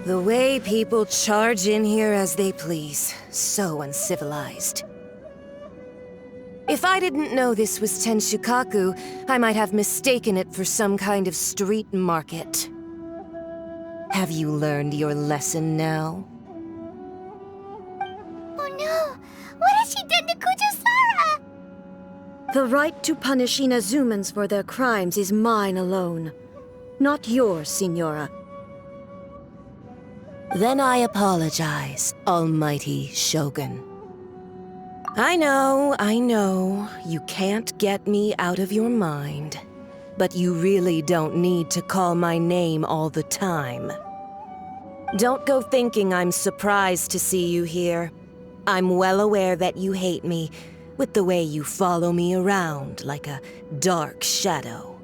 The way people charge in here as they please. So uncivilized. If I didn't know this was Tenshukaku, I might have mistaken it for some kind of street market. Have you learned your lesson now? Oh no! What has she done to Kujo-Sara? The right to punish Inazumans for their crimes is mine alone. Not yours, Signora. Then I apologize, Almighty Shogun. I know, you can't get me out of your mind. But you really don't need to call my name all the time. Don't go thinking I'm surprised to see you here. I'm well aware that you hate me, with the way you follow me around like a dark shadow.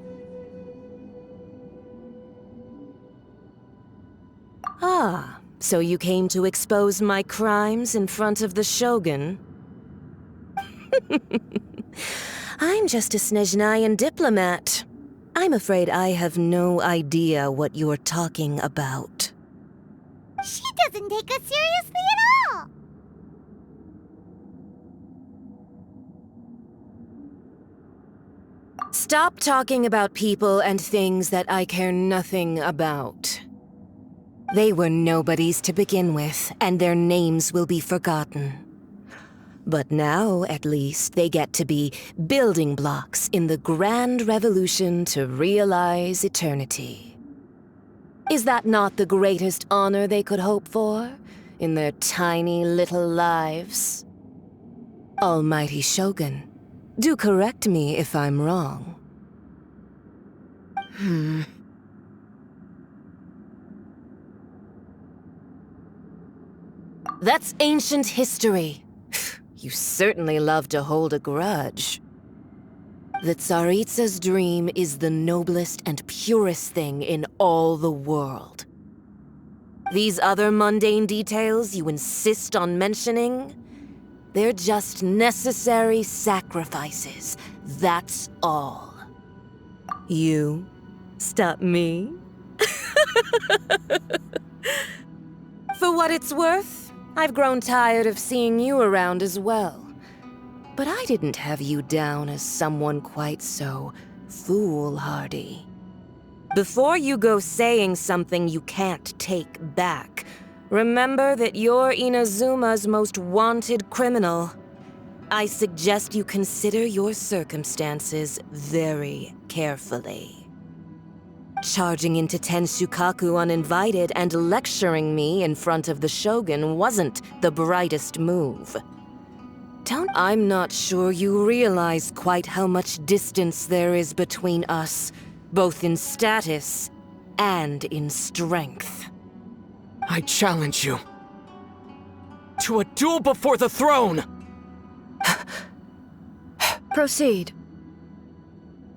Ah, so you came to expose my crimes in front of the Shogun? I'm just a Snezhnayan diplomat. I'm afraid I have no idea what you're talking about. She doesn't take us seriously at all! Stop talking about people and things that I care nothing about. They were nobodies to begin with, and their names will be forgotten. But now, at least, they get to be building blocks in the grand revolution to realize eternity. Is that not the greatest honor they could hope for in their tiny little lives? Almighty Shogun, do correct me if I'm wrong. That's ancient history. You certainly love to hold a grudge. The Tsaritsa's dream is the noblest and purest thing in all the world. These other mundane details you insist on mentioning, they're just necessary sacrifices. That's all. You stop me? For what it's worth, I've grown tired of seeing you around as well. But I didn't have you down as someone quite so foolhardy. Before you go saying something you can't take back, remember that you're Inazuma's most wanted criminal. I suggest you consider your circumstances very carefully. Charging into Tenshukaku uninvited and lecturing me in front of the Shogun wasn't the brightest move. I'm not sure you realize quite how much distance there is between us, both in status and in strength. I challenge you to a duel before the throne! Proceed.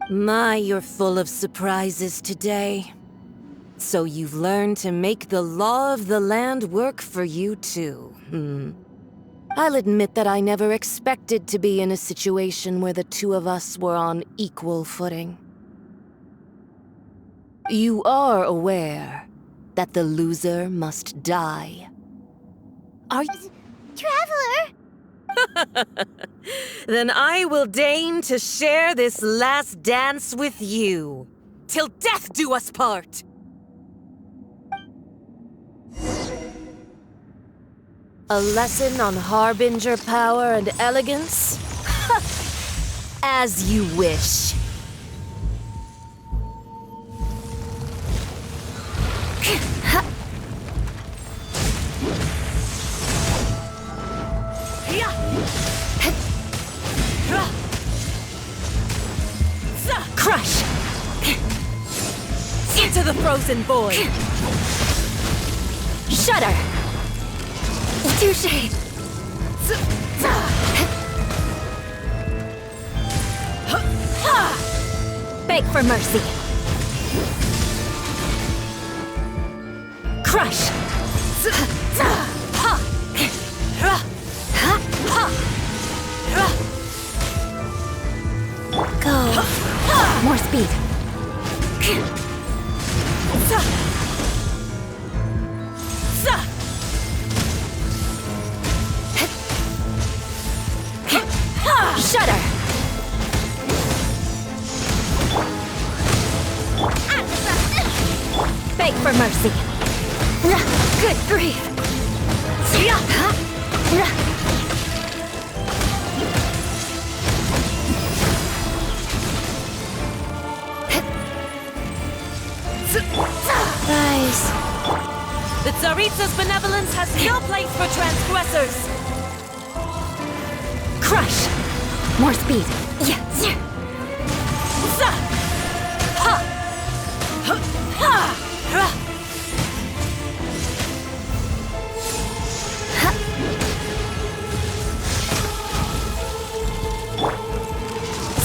My, you're full of surprises today. So you've learned to make the law of the land work for you too, I'll admit that I never expected to be in a situation where the two of us were on equal footing. You are aware that the loser must die. Are you... Traveler! Then I will deign to share this last dance with you. Till death do us part! A lesson on Harbinger power and elegance? As you wish. Crush! Into the frozen void! Shudder! Touché! Beg for mercy! Crush! Go! More speed! Shudder! Beg for mercy! Good grief! Rise. The Tsaritsa's benevolence has no place for transgressors! Crush! More speed. Yes.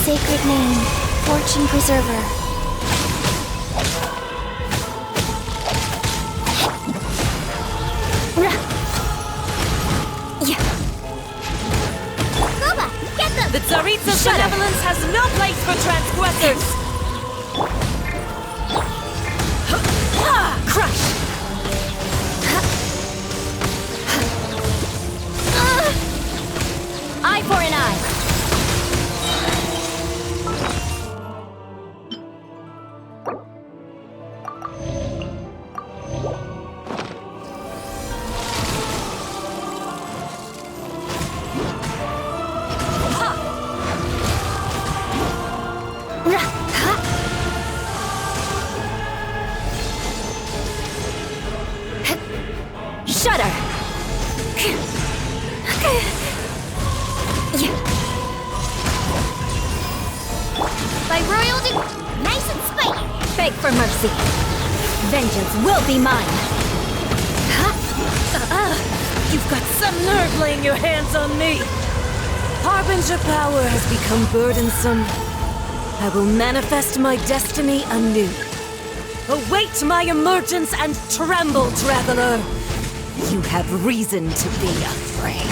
Sacred name, Fortune Preserver. The Tsaritsa's benevolence has no place for transgressors! Crush! Eye for an eye! Shudder! By royal nice and spiky! Beg for mercy! Vengeance will be mine! You've got some nerve laying your hands on me! Harbinger power has become burdensome. I will manifest my destiny anew. Await my emergence and tremble, traveler! You have reason to be afraid.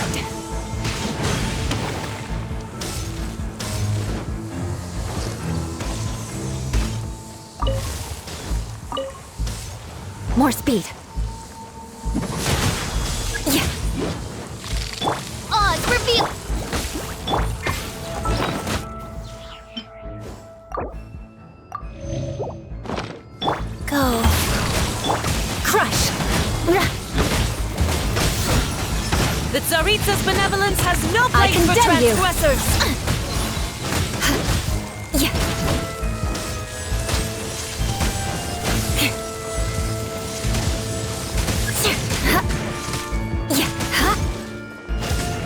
More speed. Yeah. Oh, it's revealed! Go. Crush! The Tsaritsa's benevolence has no place for transgressors!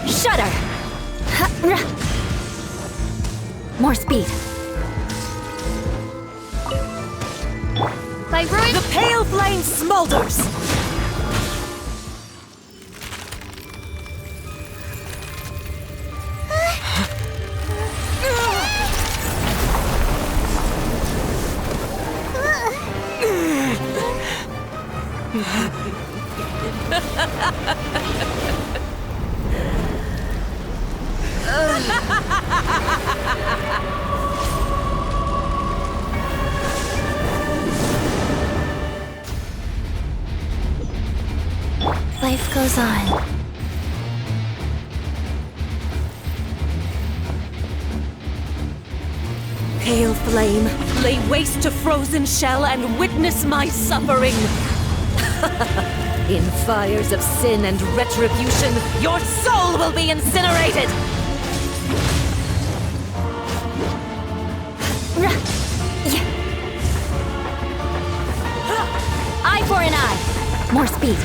Shudder! More speed. The pale flame smolders! Life goes on. Pale flame, lay waste to frozen shell and witness my suffering! In fires of sin and retribution, your soul will be incinerated! Eye for an eye. More speed.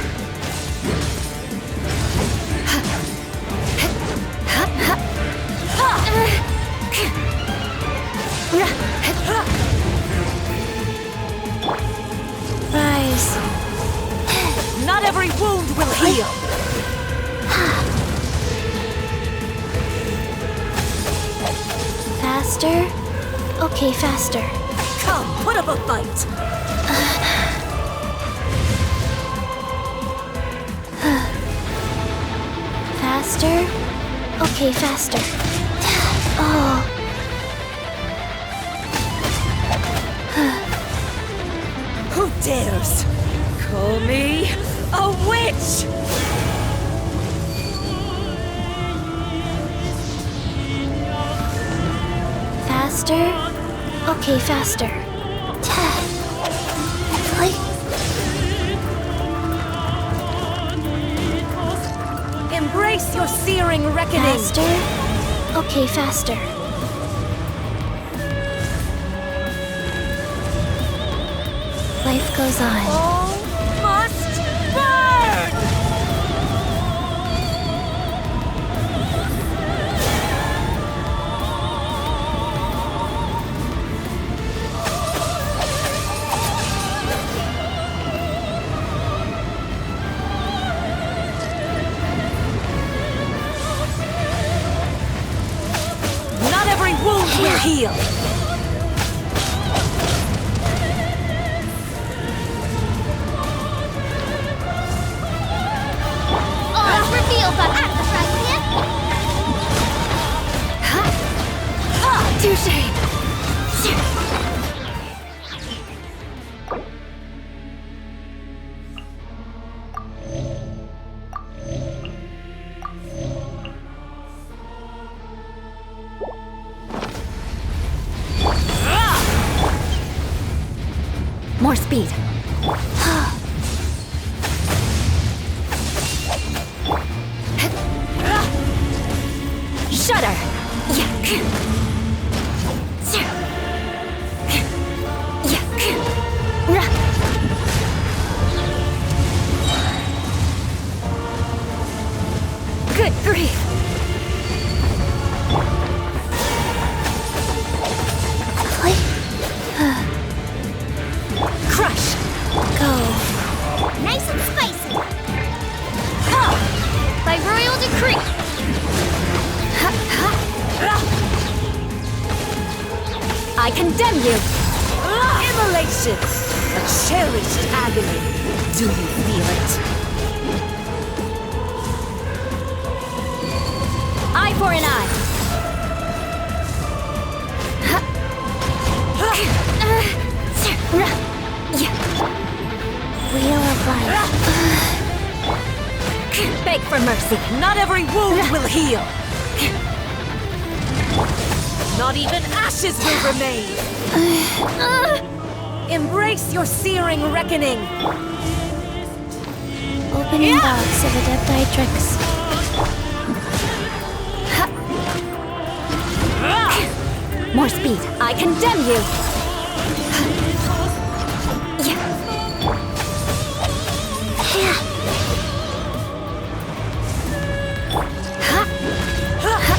Rise. Not every wound will heal. Faster? Okay, faster. Come, put up a fight! Faster? Okay, faster. Oh. Who dares call me a witch? Faster? Okay, faster. Embrace your searing reckoning! Faster? Okay, faster. Life goes on. All must burn! Not every wound will heal! More speed. Shudder. Good grief. Crush. Go. Nice and spicy. I condemn you! Immolation! A cherished agony. Do you feel it? Eye for an eye! Wheel of life. Beg for mercy. Not every wound will heal. Not even ashes will remain. Embrace your searing reckoning. Opening box of Adepti-Trix. More speed. I condemn you!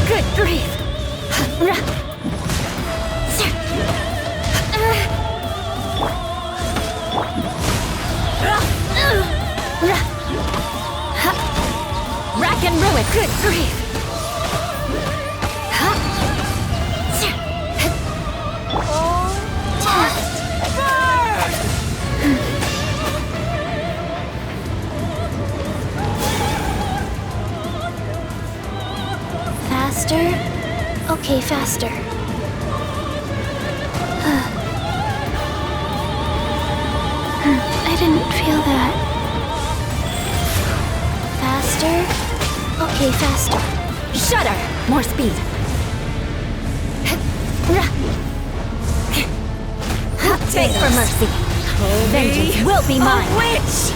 Good grief! Rack and ruin! Good grief! Faster? Okay, faster. I didn't feel that. Faster? Okay, faster. Shudder! More speed. Beg for mercy. Vengeance will be mine. A witch!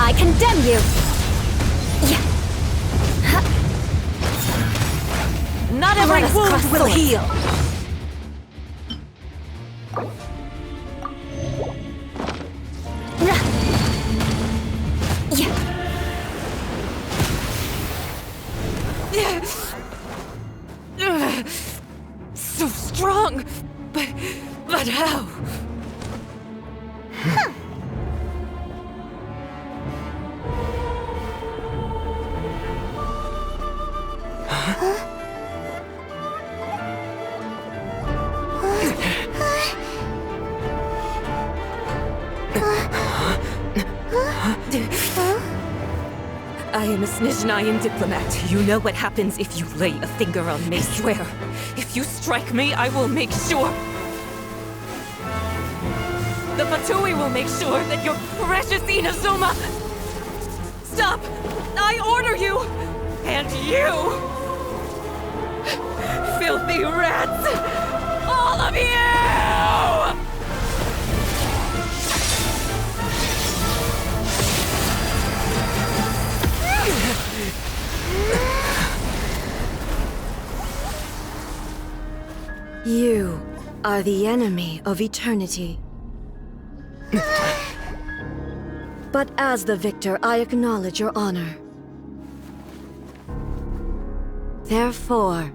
I condemn you. Not every wound will heal. So strong, but how? I am a Snezhnayan diplomat. You know what happens if you lay a finger on me. I swear, if you strike me, I will make sure. The Fatui will make sure that your precious Inazuma. Stop! I order you! And you! Filthy rats! All of you! You are the enemy of eternity. But as the victor, I acknowledge your honor. Therefore,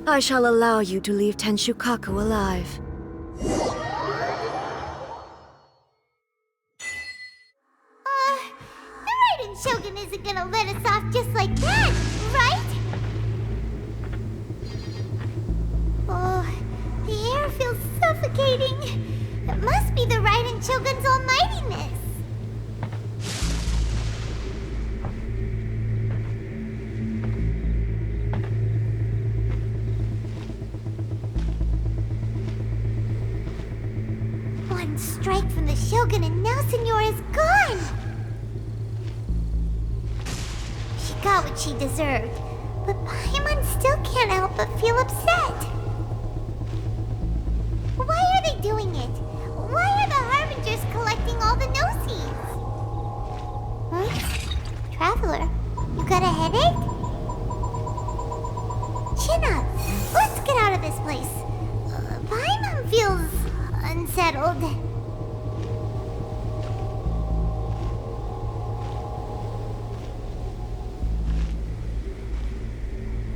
I shall allow you to leave Tenshukaku alive. The Raiden Shogun isn't gonna let us off just like that, right? Oh, the air feels suffocating. It must be the Raiden Shogun's almightiness. One strike from the Shogun and now Senora is gone! She got what she deserved, but Paimon still can't help but feel upset. Why are they doing it? Why are the Harbingers collecting all the no-seeds? Huh? Traveler, you got a headache? Chin up. Let's get out of this place. Paimon feels unsettled.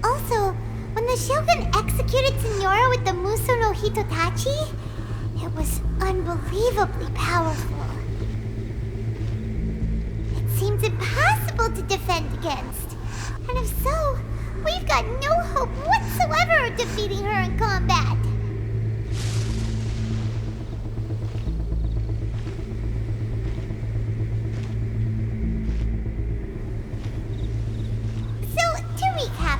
Also, when the Shogun executed Senora with the Muso no Hitotachi, it was unbelievably powerful. It seems impossible to defend against. And if so, we've got no hope whatsoever whatsoever of defeating her in combat. So, to recap,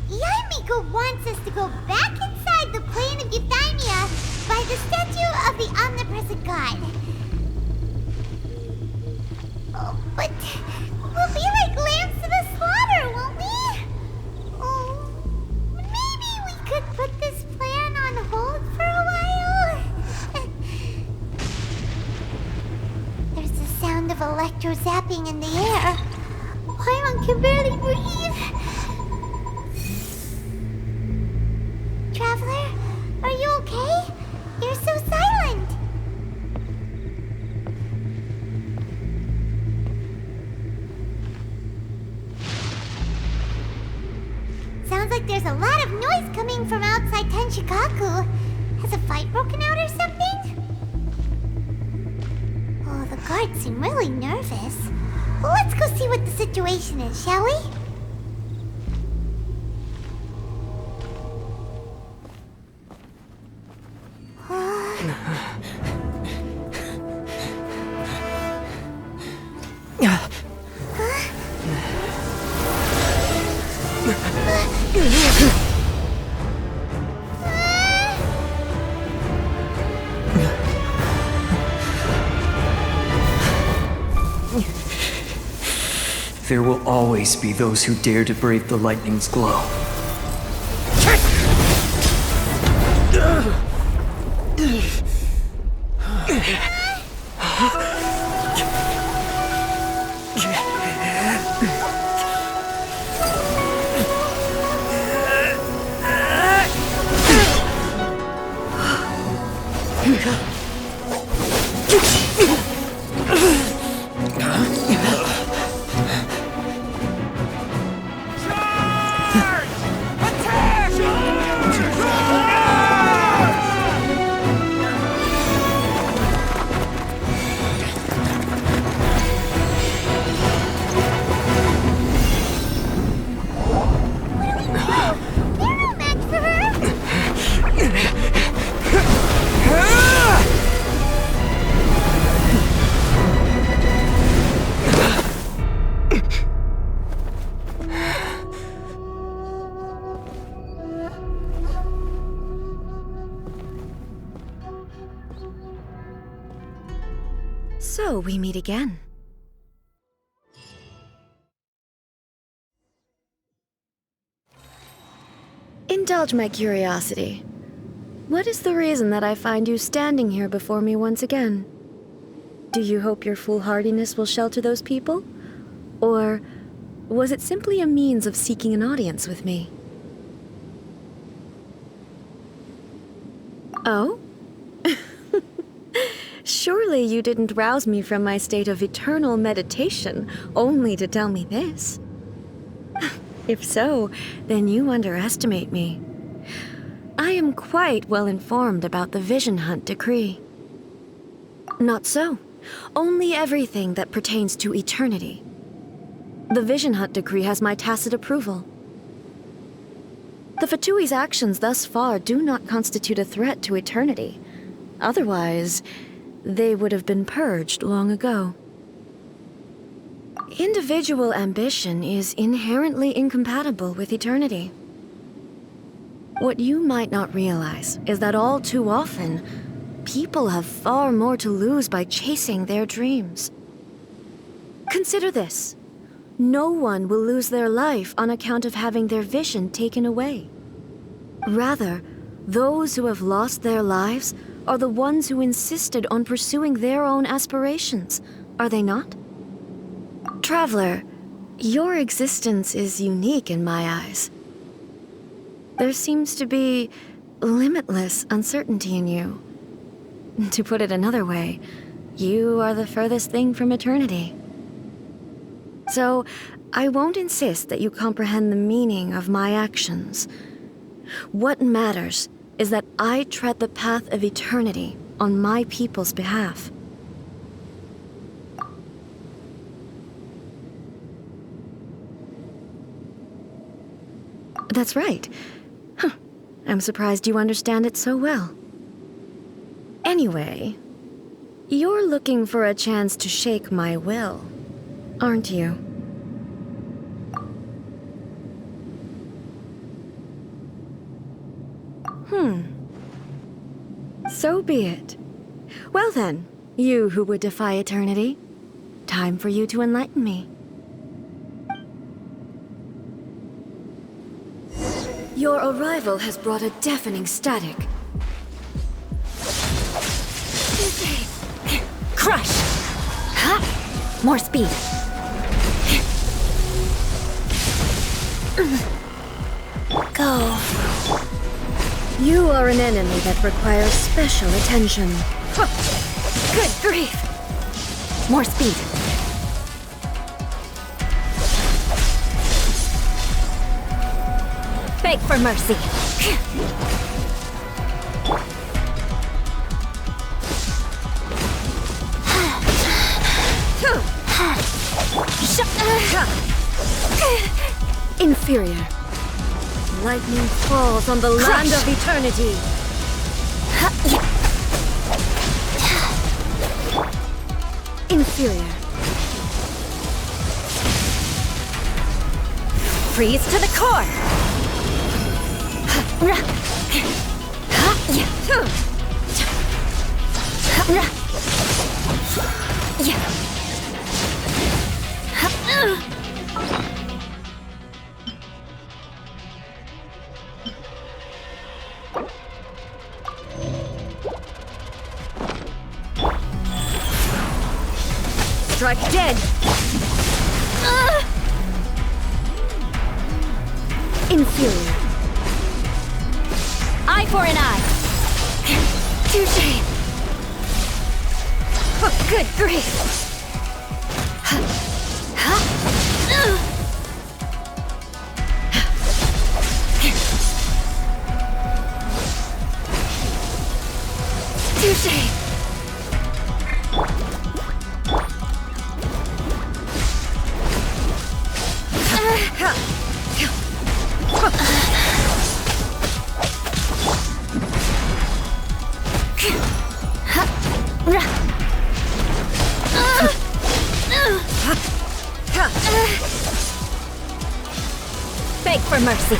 Yaimiko wants us to go back inside the plane of Euthymia by the statue of the omnipresent god. Oh, but we'll be like lambs to the slaughter, won't we? Oh, maybe we could put this plan on hold for a while? There's the sound of electro zapping in the air. Paimon can barely breathe. Traveler, are you okay? You're so silent. Sounds like there's a lot of noise coming from outside Tenshikaku. Has a fight broken out or something? Oh, the guards seem really nervous. Well, let's go see what the situation is, shall we? There will always be those who dare to brave the lightning's glow. So we meet again. Indulge my curiosity. What is the reason that I find you standing here before me once again? Do you hope your foolhardiness will shelter those people? Or was it simply a means of seeking an audience with me? Oh? Surely you didn't rouse me from my state of eternal meditation only to tell me this. If so, then you underestimate me. I am quite well informed about the Vision Hunt decree. Not so. Only everything that pertains to eternity. The Vision Hunt decree has my tacit approval. The Fatui's actions thus far do not constitute a threat to eternity. Otherwise, they would have been purged long ago. Individual ambition is inherently incompatible with eternity. What you might not realize is that all too often, people have far more to lose by chasing their dreams. Consider this. No one will lose their life on account of having their vision taken away. Rather, those who have lost their lives are the ones who insisted on pursuing their own aspirations, are they not? Traveler, your existence is unique in my eyes. There seems to be limitless uncertainty in you. To put it another way, you are the furthest thing from eternity. So, I won't insist that you comprehend the meaning of my actions. What matters is that I tread the path of eternity on my people's behalf. That's right. I'm surprised you understand it so well. Anyway, you're looking for a chance to shake my will, aren't you? So be it. Well then, you who would defy eternity, time for you to enlighten me. Your arrival has brought a deafening static. Crush! Huh? More speed. Go. You are an enemy that requires special attention. Good grief! More speed. Beg for mercy. Inferior. Lightning falls on the land of eternity. Inferior. Freeze to the core. Strike dead. Inferior. Eye for an eye. Touché. Oh, good grief. Touché. Beg for mercy.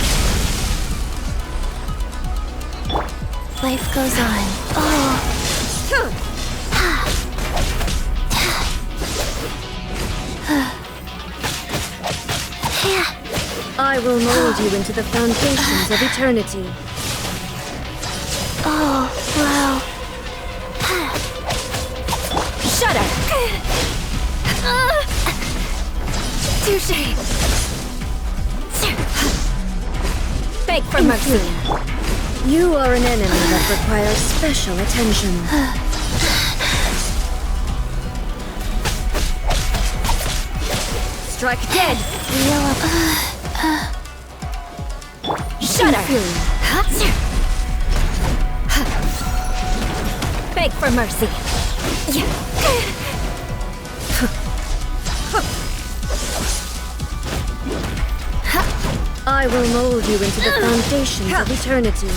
Life goes on. Oh. I will mold you into the foundations of eternity. Oh, wow. Shudder. Touché. Beg for mercy. You are an enemy that requires special attention. Strike dead. Shudder. Beg for mercy. I will mold you into the foundations of eternity.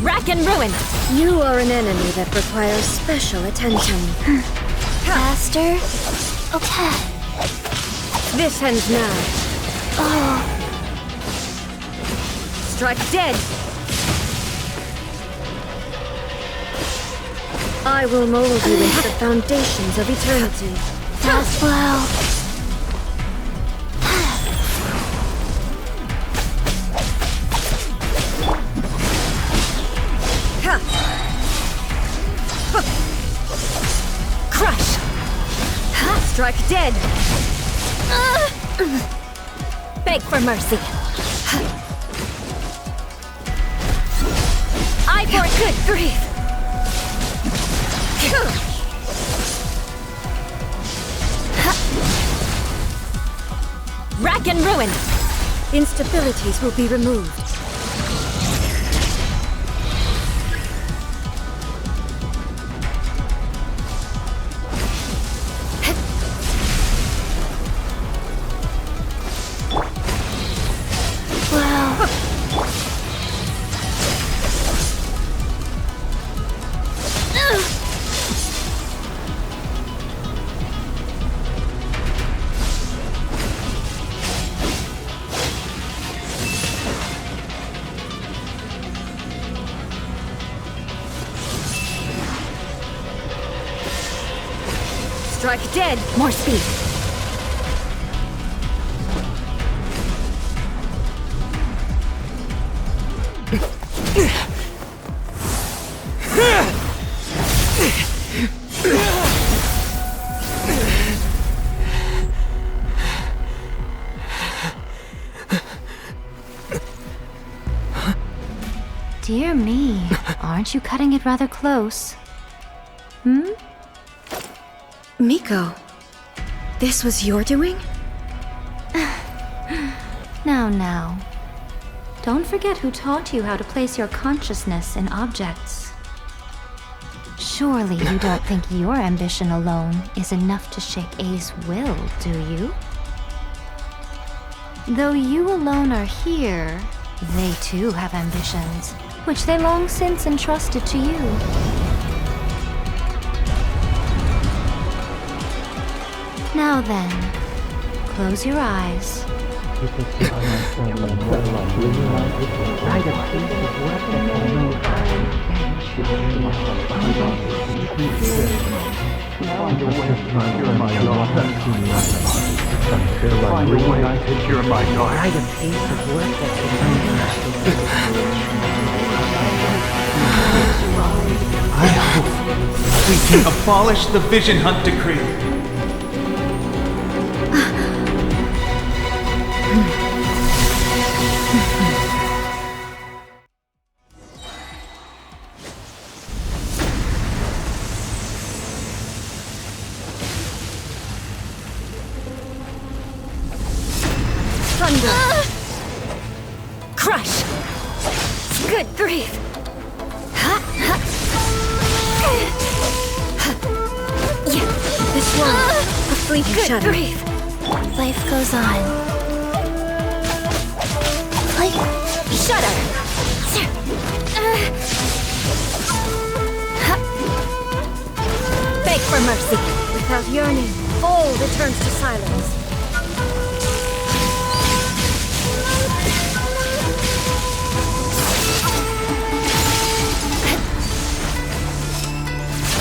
Rack and ruin. You are an enemy that requires special attention. Faster? Okay. This ends now. Oh. Strike dead. I will mold you into the foundations of eternity. Fast blow. Crush. Strike dead. Beg for mercy. Eye for good grief. Rack and ruin. Instabilities will be removed. Strike dead! More speed! Dear me, aren't you cutting it rather close? Hmm? Miko, this was your doing? Now. Don't forget who taught you how to place your consciousness in objects. Surely you don't think your ambition alone is enough to shake A's will, do you? Though you alone are here, they too have ambitions, which they long since entrusted to you. Now then, close your eyes. I hope we can abolish the Vision Hunt Decree. Thunder! Crush! Good grief! Yeah, this one, a fleeting shadow. Good grief! Life goes on. Shudder! Beg for mercy. Without yearning, all returns to silence.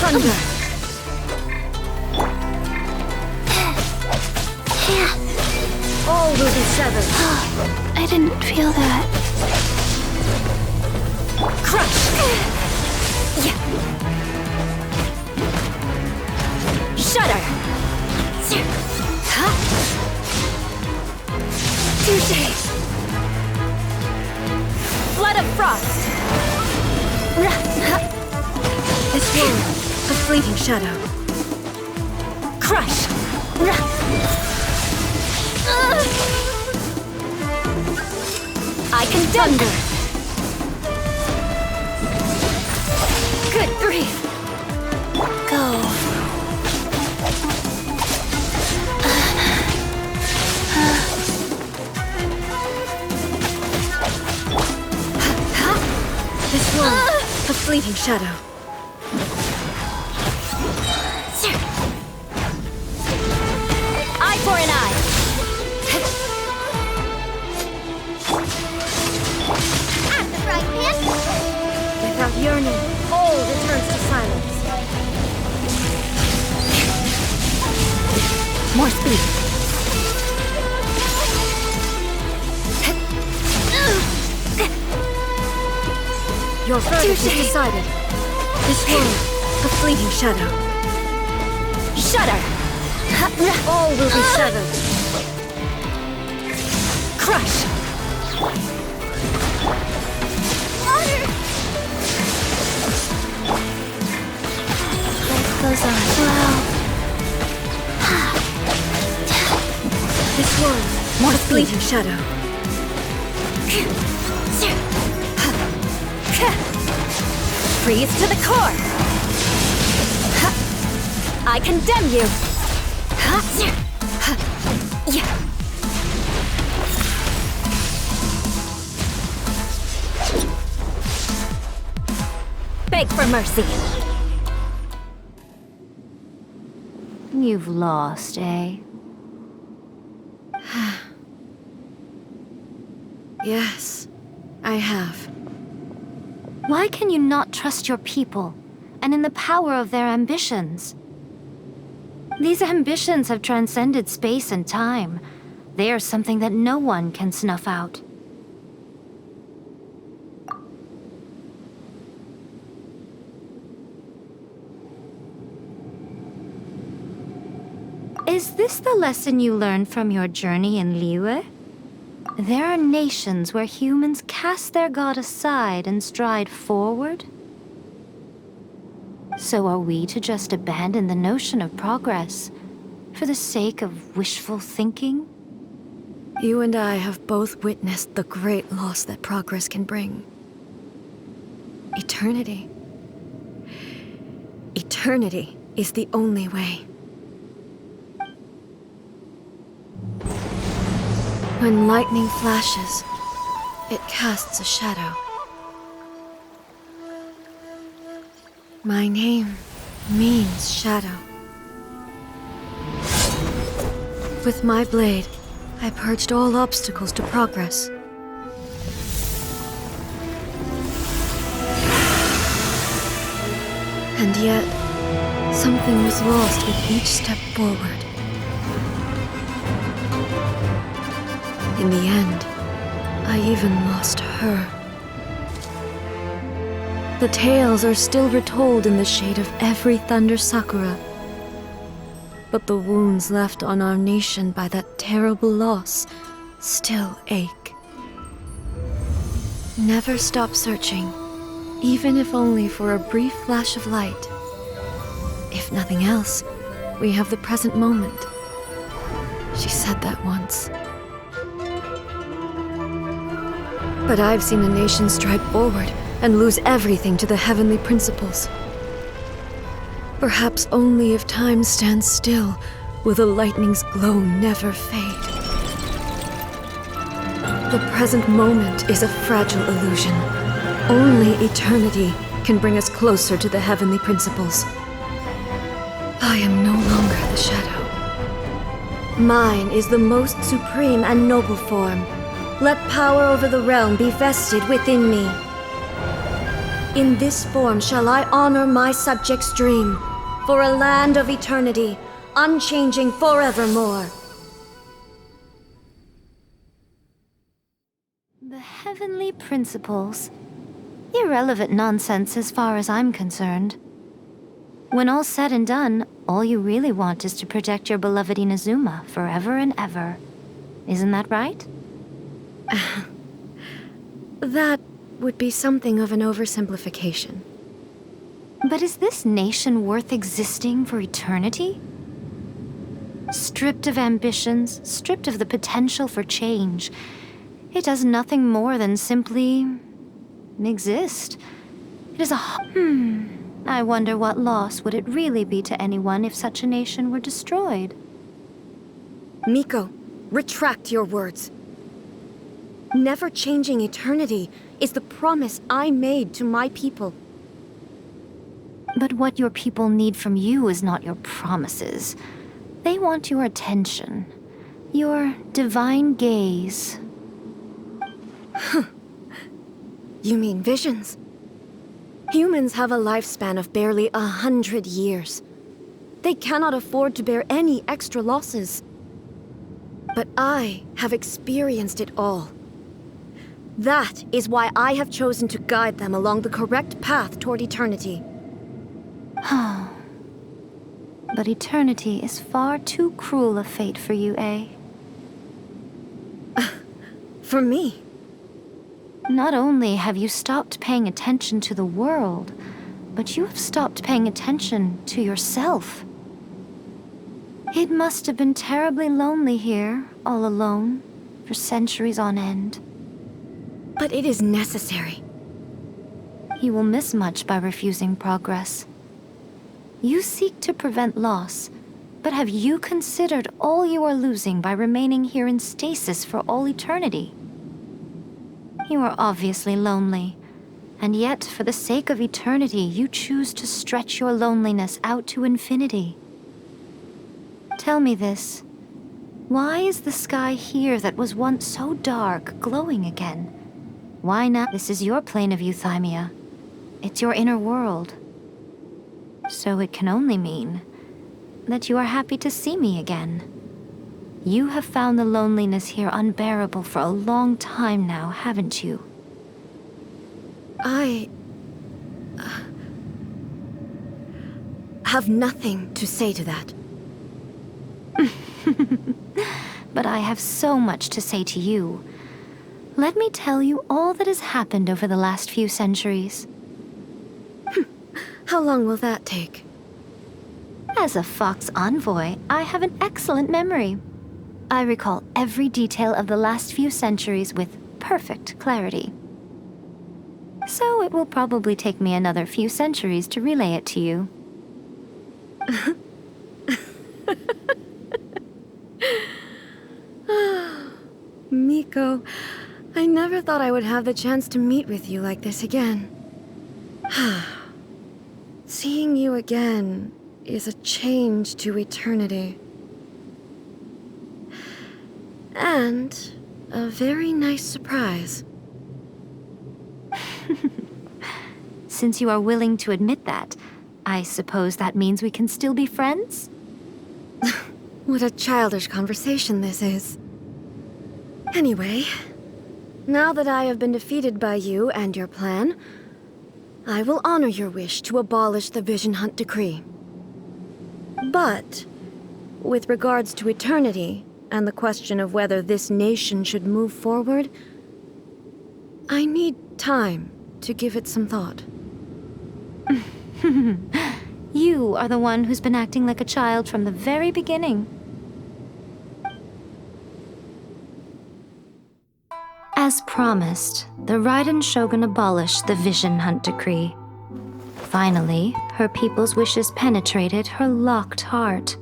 Thunder! All will be severed. I didn't feel that. Crush! Yeah. Shudder! Huh? Touché! Flood of frost! This world, a fleeting shadow. Crush! I can thunder! Good grief! Go. This world, a fleeting shadow. Eye for an eye! At the frying pan! Without yearning, all returns to silence. More speed! Your verdict is decided. This world, a fleeting shadow. Shudder! All will be severed. Crush! Life goes on. Wow. This world, More a fleeting shadow. Freeze to the core! I condemn you! Beg for mercy! You've lost, eh? Yes, I have. Why can you not trust your people, and in the power of their ambitions? These ambitions have transcended space and time. They are something that no one can snuff out. Is this the lesson you learned from your journey in Liyue? There are nations where humans cast their god aside and stride forward? So are we to just abandon the notion of progress for the sake of wishful thinking? You and I have both witnessed the great loss that progress can bring. Eternity. Eternity is the only way. When lightning flashes, it casts a shadow. My name means shadow. With my blade, I purged all obstacles to progress. And yet, something was lost with each step forward. In the end, I even lost her. The tales are still retold in the shade of every thunder sakura. But the wounds left on our nation by that terrible loss still ache. Never stop searching, even if only for a brief flash of light. If nothing else, we have the present moment. She said that once. But I've seen a nation stride forward and lose everything to the heavenly principles. Perhaps only if time stands still will the lightning's glow never fade. The present moment is a fragile illusion. Only eternity can bring us closer to the heavenly principles. I am no longer the shadow. Mine is the most supreme and noble form. Let power over the realm be vested within me. In this form shall I honor my subjects' dream, for a land of eternity, unchanging forevermore. The heavenly principles? Irrelevant nonsense as far as I'm concerned. When all's said and done, all you really want is to protect your beloved Inazuma forever and ever. Isn't that right? That would be something of an oversimplification. But is this nation worth existing for eternity? Stripped of ambitions, stripped of the potential for change, it does nothing more than simply exist. It is I wonder what loss would it really be to anyone if such a nation were destroyed? Miko, retract your words. Never-changing eternity is the promise I made to my people. But what your people need from you is not your promises. They want your attention, your divine gaze. You mean visions? Humans have a lifespan of barely 100 years. They cannot afford to bear any extra losses. But I have experienced it all. That is why I have chosen to guide them along the correct path toward eternity. But eternity is far too cruel a fate for you, eh? For me? Not only have you stopped paying attention to the world, but you have stopped paying attention to yourself. It must have been terribly lonely here, all alone, for centuries on end. But it is necessary. You will miss much by refusing progress. You seek to prevent loss, but have you considered all you are losing by remaining here in stasis for all eternity? You are obviously lonely, and yet, for the sake of eternity, you choose to stretch your loneliness out to infinity. Tell me this. Why is the sky here that was once so dark glowing again? Why not? This is your plane of euthymia. It's your inner world. So it can only mean that you are happy to see me again. You have found the loneliness here unbearable for a long time now, haven't you? I have nothing to say to that. But I have so much to say to you. Let me tell you all that has happened over the last few centuries. How long will that take? As a Fox envoy, I have an excellent memory. I recall every detail of the last few centuries with perfect clarity. So it will probably take me another few centuries to relay it to you. Miko, I never thought I would have the chance to meet with you like this again. Seeing you again is a change to eternity. And a very nice surprise. Since you are willing to admit that, I suppose that means we can still be friends? What a childish conversation this is. Anyway, now that I have been defeated by you and your plan, I will honor your wish to abolish the Vision Hunt Decree. But, with regards to eternity, and the question of whether this nation should move forward, I need time to give it some thought. You are the one who's been acting like a child from the very beginning. As promised, the Raiden Shogun abolished the Vision Hunt Decree. Finally, her people's wishes penetrated her locked heart.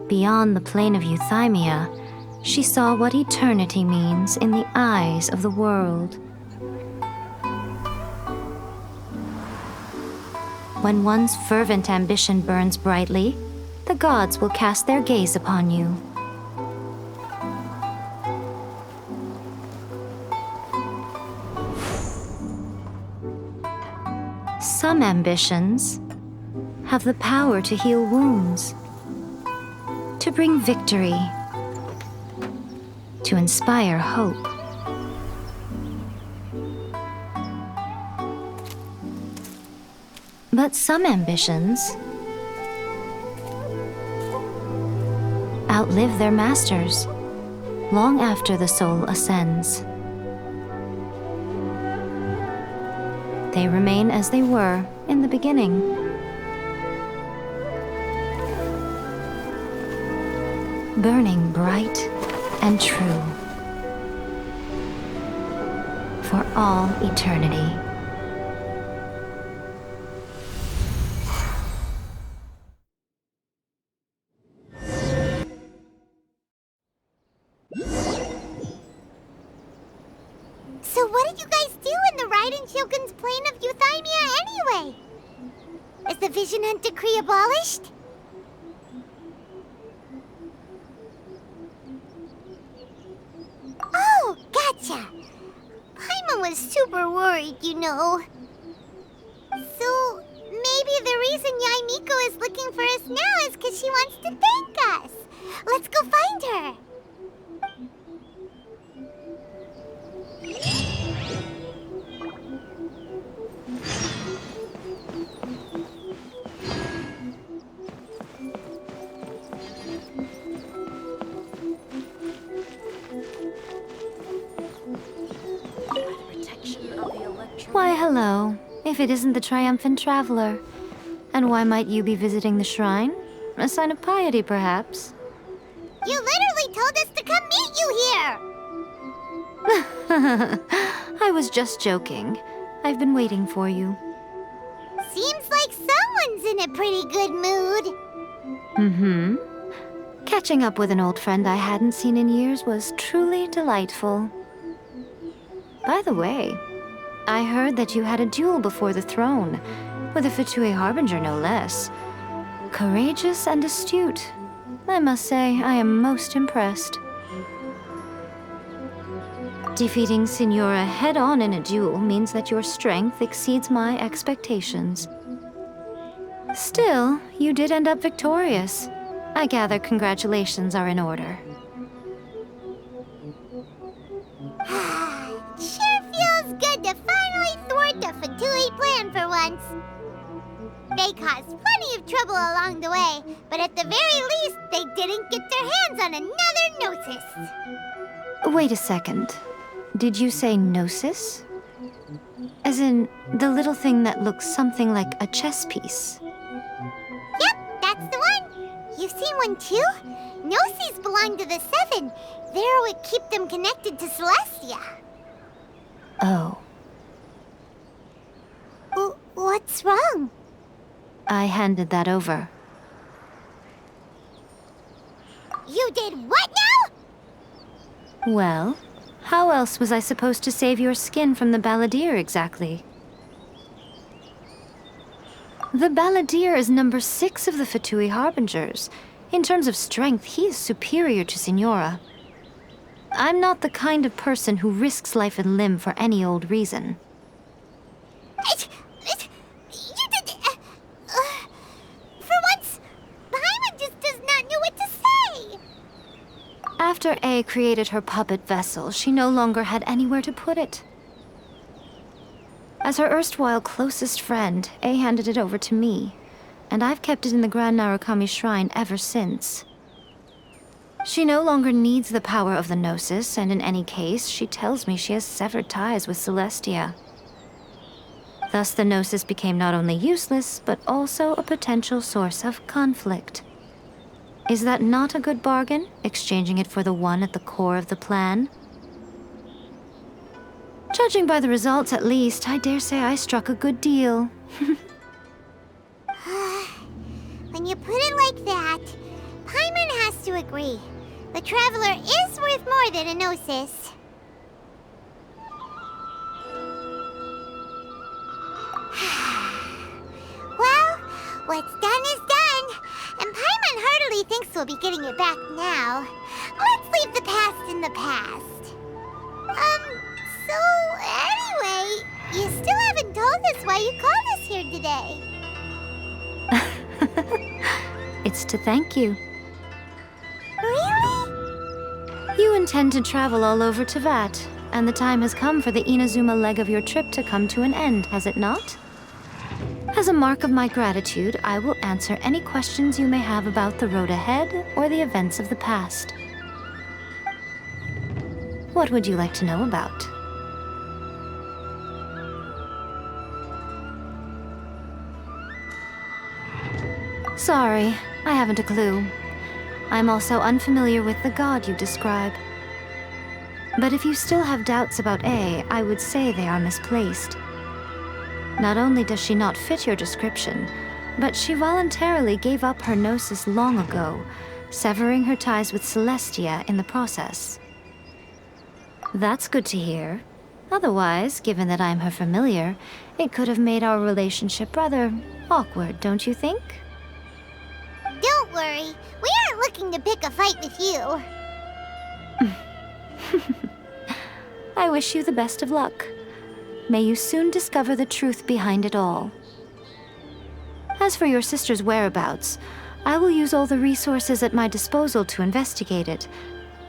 Beyond the plane of euthymia, she saw what eternity means in the eyes of the world. When one's fervent ambition burns brightly, the gods will cast their gaze upon you. Some ambitions have the power to heal wounds, to bring victory, to inspire hope. But some ambitions outlive their masters long after the soul ascends. They remain as they were in the beginning. Burning bright and true for all eternity. So what did you guys do in the Raiden Shogun's plane of euthymia anyway? Is the Vision Hunt Decree abolished? Oh, gotcha. Paimon was super worried, you know. So, maybe the reason Yae Miko is looking for us now is because she wants to thank us. Let's go find her. Why, hello, if it isn't the triumphant traveler. And why might you be visiting the shrine? A sign of piety, perhaps? You literally told us to come meet you here! I was just joking. I've been waiting for you. Seems like someone's in a pretty good mood. Mm-hmm. Catching up with an old friend I hadn't seen in years was truly delightful. By the way, I heard that you had a duel before the throne, with a Fatui Harbinger no less. Courageous and astute. I must say, I am most impressed. Defeating Signora head-on in a duel means that your strength exceeds my expectations. Still, you did end up victorious. I gather congratulations are in order. Sure feels good to finally thwart the Fatui plan for once. They caused plenty of trouble along the way, but at the very least, they didn't get their hands on another Gnosis. Wait a second. Did you say Gnosis? As in, the little thing that looks something like a chess piece? Yep, that's the one. You've seen one too? Gnosis belong to the Seven. They're what keep them connected to Celestia. Oh. What's wrong? I handed that over. You did what now? Well, how else was I supposed to save your skin from the Balladeer exactly? The Balladeer is number 6 of the Fatui Harbingers. In terms of strength, he is superior to Signora. I'm not the kind of person who risks life and limb for any old reason. For once, Paimon just does not know what to say. After A created her puppet vessel, she no longer had anywhere to put it. As her erstwhile closest friend, A handed it over to me, and I've kept it in the Grand Narukami Shrine ever since. She no longer needs the power of the Gnosis, and in any case, she tells me she has severed ties with Celestia. Thus, the Gnosis became not only useless, but also a potential source of conflict. Is that not a good bargain, exchanging it for the one at the core of the plan? Judging by the results, at least, I dare say I struck a good deal. When you put it like that, Paimon has to agree. The Traveler is worth more than a Gnosis. Well, what's done is done, and Paimon heartily thinks we'll be getting it back now. Let's leave the past in the past. So anyway, you still haven't told us why you called us here today. It's to thank you. Really? You intend to travel all over Teyvat, and the time has come for the Inazuma leg of your trip to come to an end, has it not? As a mark of my gratitude, I will answer any questions you may have about the road ahead or the events of the past. What would you like to know about? Sorry, I haven't a clue. I'm also unfamiliar with the god you describe. But if you still have doubts about A, I would say they are misplaced. Not only does she not fit your description, but she voluntarily gave up her Gnosis long ago, severing her ties with Celestia in the process. That's good to hear. Otherwise, given that I'm her familiar, it could have made our relationship rather awkward, don't you think? Don't worry, we aren't looking to pick a fight with you. I wish you the best of luck. May you soon discover the truth behind it all. As for your sister's whereabouts, I will use all the resources at my disposal to investigate it,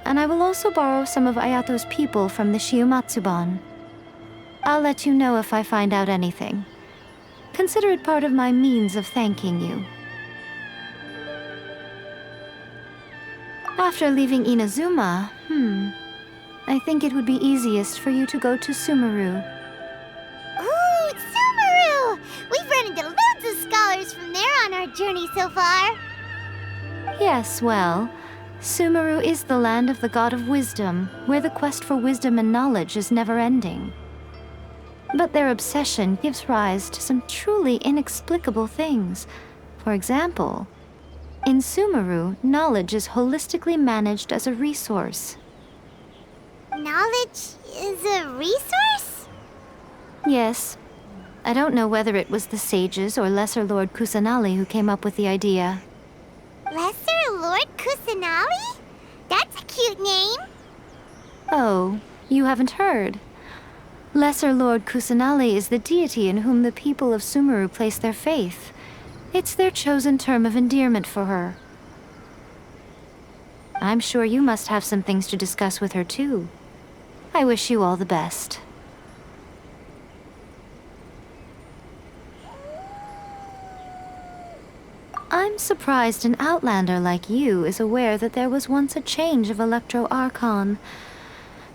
and I will also borrow some of Ayato's people from the Shiumatsuban. I'll let you know if I find out anything. Consider it part of my means of thanking you. After leaving Inazuma, I think it would be easiest for you to go to Sumeru. Ooh, Sumeru! We've run into loads of scholars from there on our journey so far. Yes, well, Sumeru is the land of the god of wisdom, where the quest for wisdom and knowledge is never-ending. But their obsession gives rise to some truly inexplicable things. For example, in Sumeru, knowledge is holistically managed as a resource. Knowledge is a resource? Yes. I don't know whether it was the sages or Lesser Lord Kusanali who came up with the idea. Lesser Lord Kusanali? That's a cute name. Oh, you haven't heard. Lesser Lord Kusanali is the deity in whom the people of Sumeru place their faith. It's their chosen term of endearment for her. I'm sure you must have some things to discuss with her too. I wish you all the best. I'm surprised an outlander like you is aware that there was once a change of Electro Archon.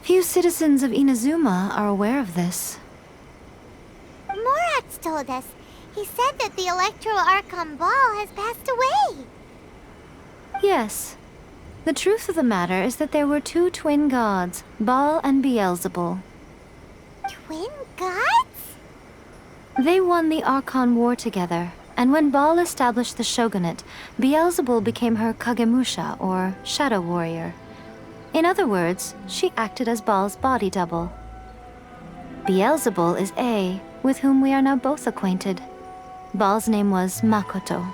Few citizens of Inazuma are aware of this. Morat's told us. He said that the Electro Archon Ball has passed away. Yes. The truth of the matter is that there were two twin gods, Baal and Beelzebul. Twin gods? They won the Archon War together, and when Baal established the shogunate, Beelzebul became her Kagemusha, or shadow warrior. In other words, she acted as Baal's body double. Beelzebul is A, with whom we are now both acquainted. Baal's name was Makoto.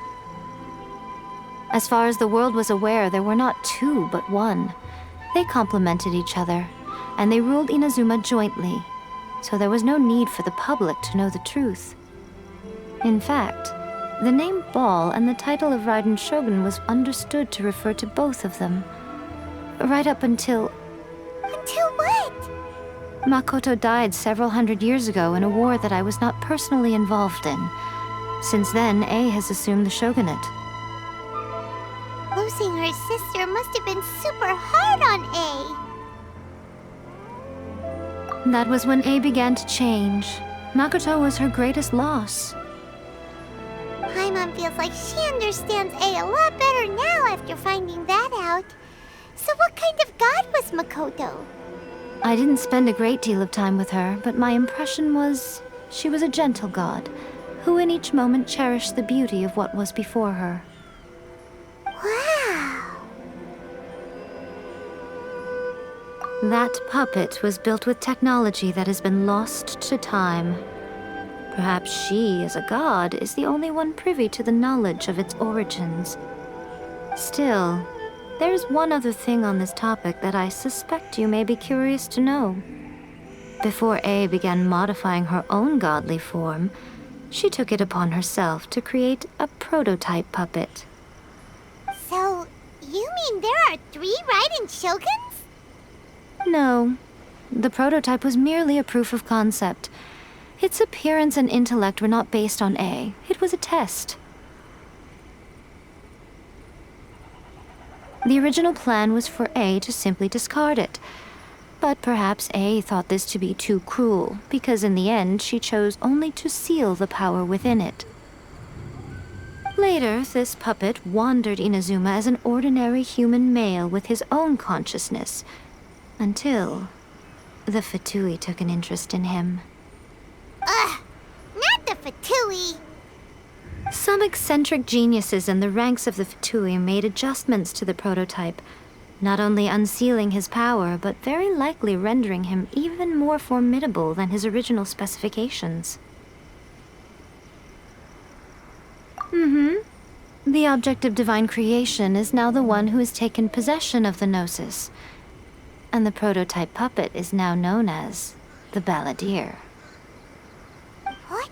As far as the world was aware, there were not two, but one. They complemented each other, and they ruled Inazuma jointly, so there was no need for the public to know the truth. In fact, the name Baal and the title of Raiden Shogun was understood to refer to both of them. Right up until... Until what? Makoto died several hundred years ago in a war that I was not personally involved in. Since then, A has assumed the shogunate. Losing her sister must have been super hard on A. That was when A began to change. Makoto was her greatest loss. Paimon feels like she understands A lot better now after finding that out. So what kind of god was Makoto? I didn't spend a great deal of time with her, but my impression was she was a gentle god, who in each moment cherished the beauty of what was before her. Wow! That puppet was built with technology that has been lost to time. Perhaps she, as a god, is the only one privy to the knowledge of its origins. Still, there is one other thing on this topic that I suspect you may be curious to know. Before A began modifying her own godly form, she took it upon herself to create a prototype puppet. So, you mean there are 3 Raiden Shoguns? No. The prototype was merely a proof of concept. Its appearance and intellect were not based on A. It was a test. The original plan was for A to simply discard it. But perhaps A thought this to be too cruel, because in the end she chose only to seal the power within it. Later, this puppet wandered Inazuma as an ordinary human male with his own consciousness, until the Fatui took an interest in him. Ugh! Not the Fatui! Some eccentric geniuses in the ranks of the Fatui made adjustments to the prototype, not only unsealing his power, but very likely rendering him even more formidable than his original specifications. The object of divine creation is now the one who has taken possession of the Gnosis, and the prototype puppet is now known as the Balladeer. What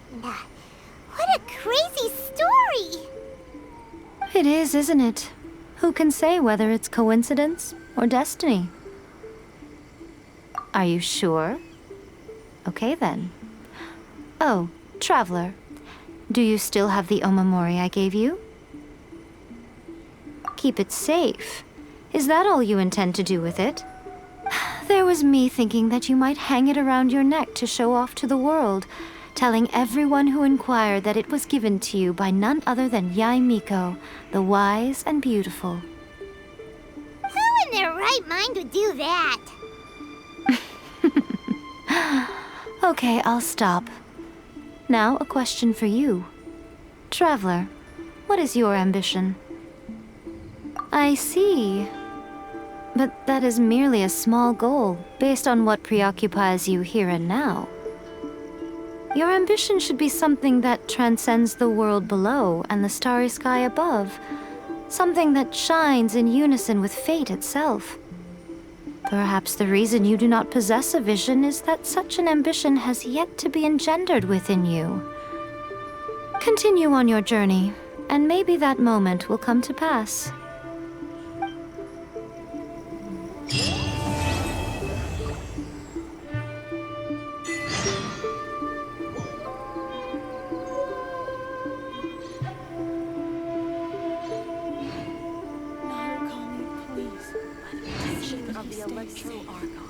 a crazy story! It is, isn't it? Who can say whether it's coincidence or destiny? Are you sure? Okay then. Oh, Traveler, do you still have the omamori I gave you? Keep it safe. Is that all you intend to do with it? There was me thinking that you might hang it around your neck to show off to the world, telling everyone who inquired that it was given to you by none other than Yae Miko, the wise and beautiful. right mind would do that? Okay, I'll stop. Now, a question for you. Traveler, what is your ambition? I see. But that is merely a small goal, based on what preoccupies you here and now. Your ambition should be something that transcends the world below and the starry sky above. Something that shines in unison with fate itself. Perhaps the reason you do not possess a vision is that such an ambition has yet to be engendered within you. Continue on your journey, and maybe that moment will come to pass. Of the Electro Archon.